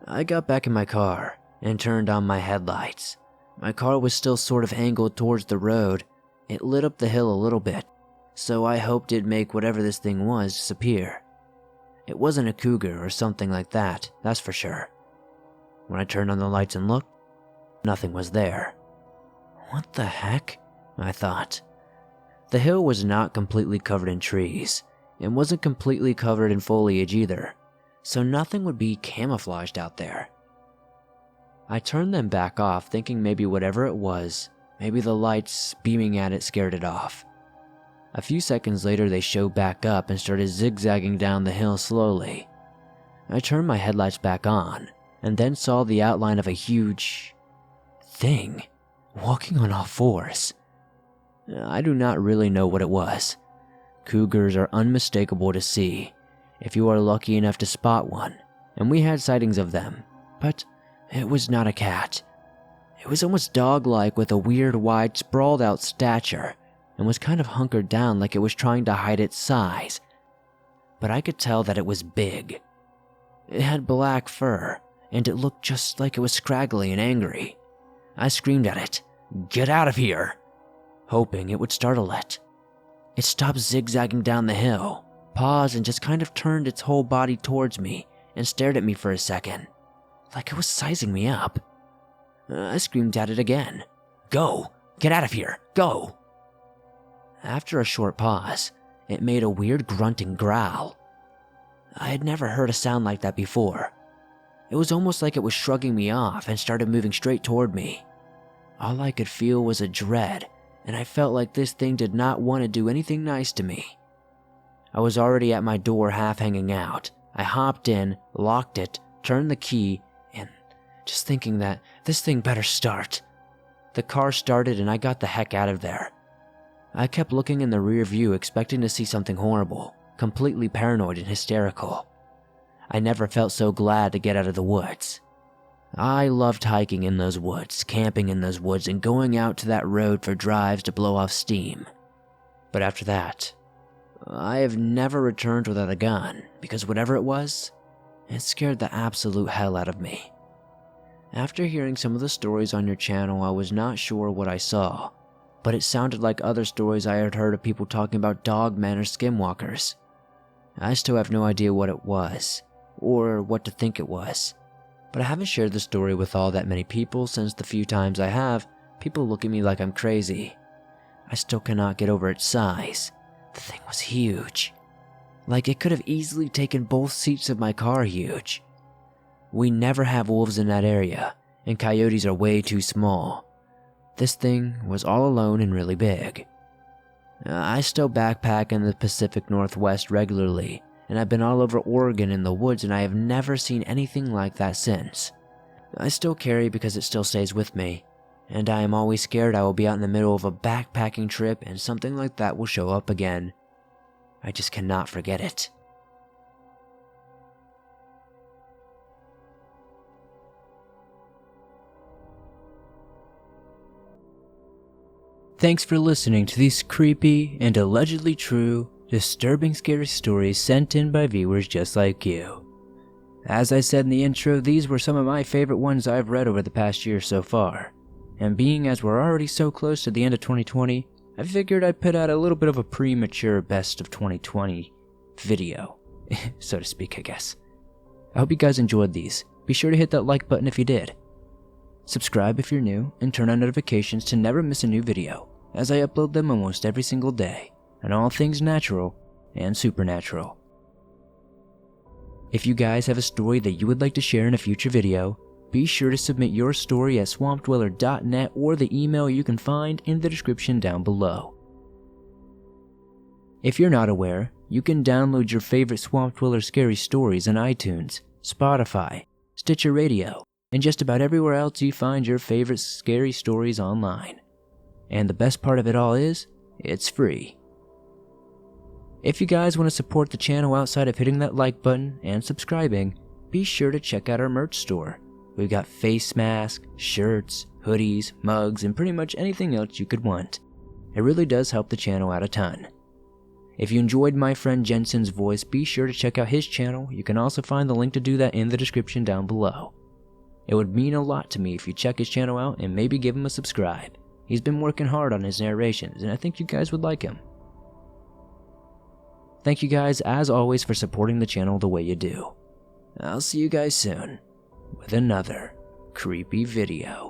I got back in my car and turned on my headlights. My car was still sort of angled towards the road. It lit up the hill a little bit, so I hoped it'd make whatever this thing was disappear. It wasn't a cougar or something like that, that's for sure. When I turned on the lights and looked, nothing was there. What the heck? I thought. The hill was not completely covered in trees, and wasn't completely covered in foliage either, so nothing would be camouflaged out there. I turned them back off, thinking maybe whatever it was, maybe the lights beaming at it scared it off. A few seconds later they showed back up and started zigzagging down the hill slowly. I turned my headlights back on, and then saw the outline of a huge thing walking on all fours. I do not really know what it was. Cougars are unmistakable to see, if you are lucky enough to spot one, and we had sightings of them, but it was not a cat. It was almost dog-like with a weird wide sprawled out stature, and was kind of hunkered down like it was trying to hide its size, but I could tell that it was big. It had black fur, and it looked just like it was scraggly and angry. I screamed at it, "Get out of here!" hoping it would startle it. It stopped zigzagging down the hill, paused, and just kind of turned its whole body towards me and stared at me for a second, like it was sizing me up. I screamed at it again, "Go! Get out of here! Go!" After a short pause, it made a weird grunting growl. I had never heard a sound like that before. It was almost like it was shrugging me off and started moving straight toward me. All I could feel was a dread, and I felt like this thing did not want to do anything nice to me. I was already at my door half hanging out. I hopped in, locked it, turned the key, and just thinking that this thing better start. The car started and I got the heck out of there. I kept looking in the rear view expecting to see something horrible, completely paranoid and hysterical. I never felt so glad to get out of the woods. I loved hiking in those woods, camping in those woods, and going out to that road for drives to blow off steam. But after that, I have never returned without a gun, because whatever it was, it scared the absolute hell out of me. After hearing some of the stories on your channel, I was not sure what I saw, but it sounded like other stories I had heard of people talking about dogmen or skinwalkers. I still have no idea what it was, or what to think it was, but I haven't shared the story with all that many people since the few times I have, people look at me like I'm crazy. I still cannot get over its size. The thing was huge. Like it could have easily taken both seats of my car huge. We never have wolves in that area, and coyotes are way too small. This thing was all alone and really big. I still backpack in the Pacific Northwest regularly, and I've been all over Oregon in the woods, and I have never seen anything like that since. I still carry because it still stays with me, and I am always scared I will be out in the middle of a backpacking trip and something like that will show up again. I just cannot forget it. Thanks for listening to these creepy and allegedly true, disturbing scary stories sent in by viewers just like you. As I said in the intro, these were some of my favorite ones I've read over the past year so far. And being as we're already so close to the end of 2020, I figured I'd put out a little bit of a premature best of 2020 video, so to speak, I guess. I hope you guys enjoyed these. Be sure to hit that like button if you did. Subscribe if you're new, and turn on notifications to never miss a new video, as I upload them almost every single day, on all things natural and supernatural. If you guys have a story that you would like to share in a future video, be sure to submit your story at swampdweller.net or the email you can find in the description down below. If you're not aware, you can download your favorite Swamp Dweller scary stories on iTunes, Spotify, Stitcher Radio, and just about everywhere else you find your favorite scary stories online. And the best part of it all is, it's free. If you guys want to support the channel outside of hitting that like button and subscribing, be sure to check out our merch store. We've got face masks, shirts, hoodies, mugs, and pretty much anything else you could want. It really does help the channel out a ton. If you enjoyed my friend Jensen's voice, be sure to check out his channel. You can also find the link to do that in the description down below. It would mean a lot to me if you check his channel out and maybe give him a subscribe. He's been working hard on his narrations, and I think you guys would like him. Thank you guys, as always, for supporting the channel the way you do. I'll see you guys soon with another creepy video.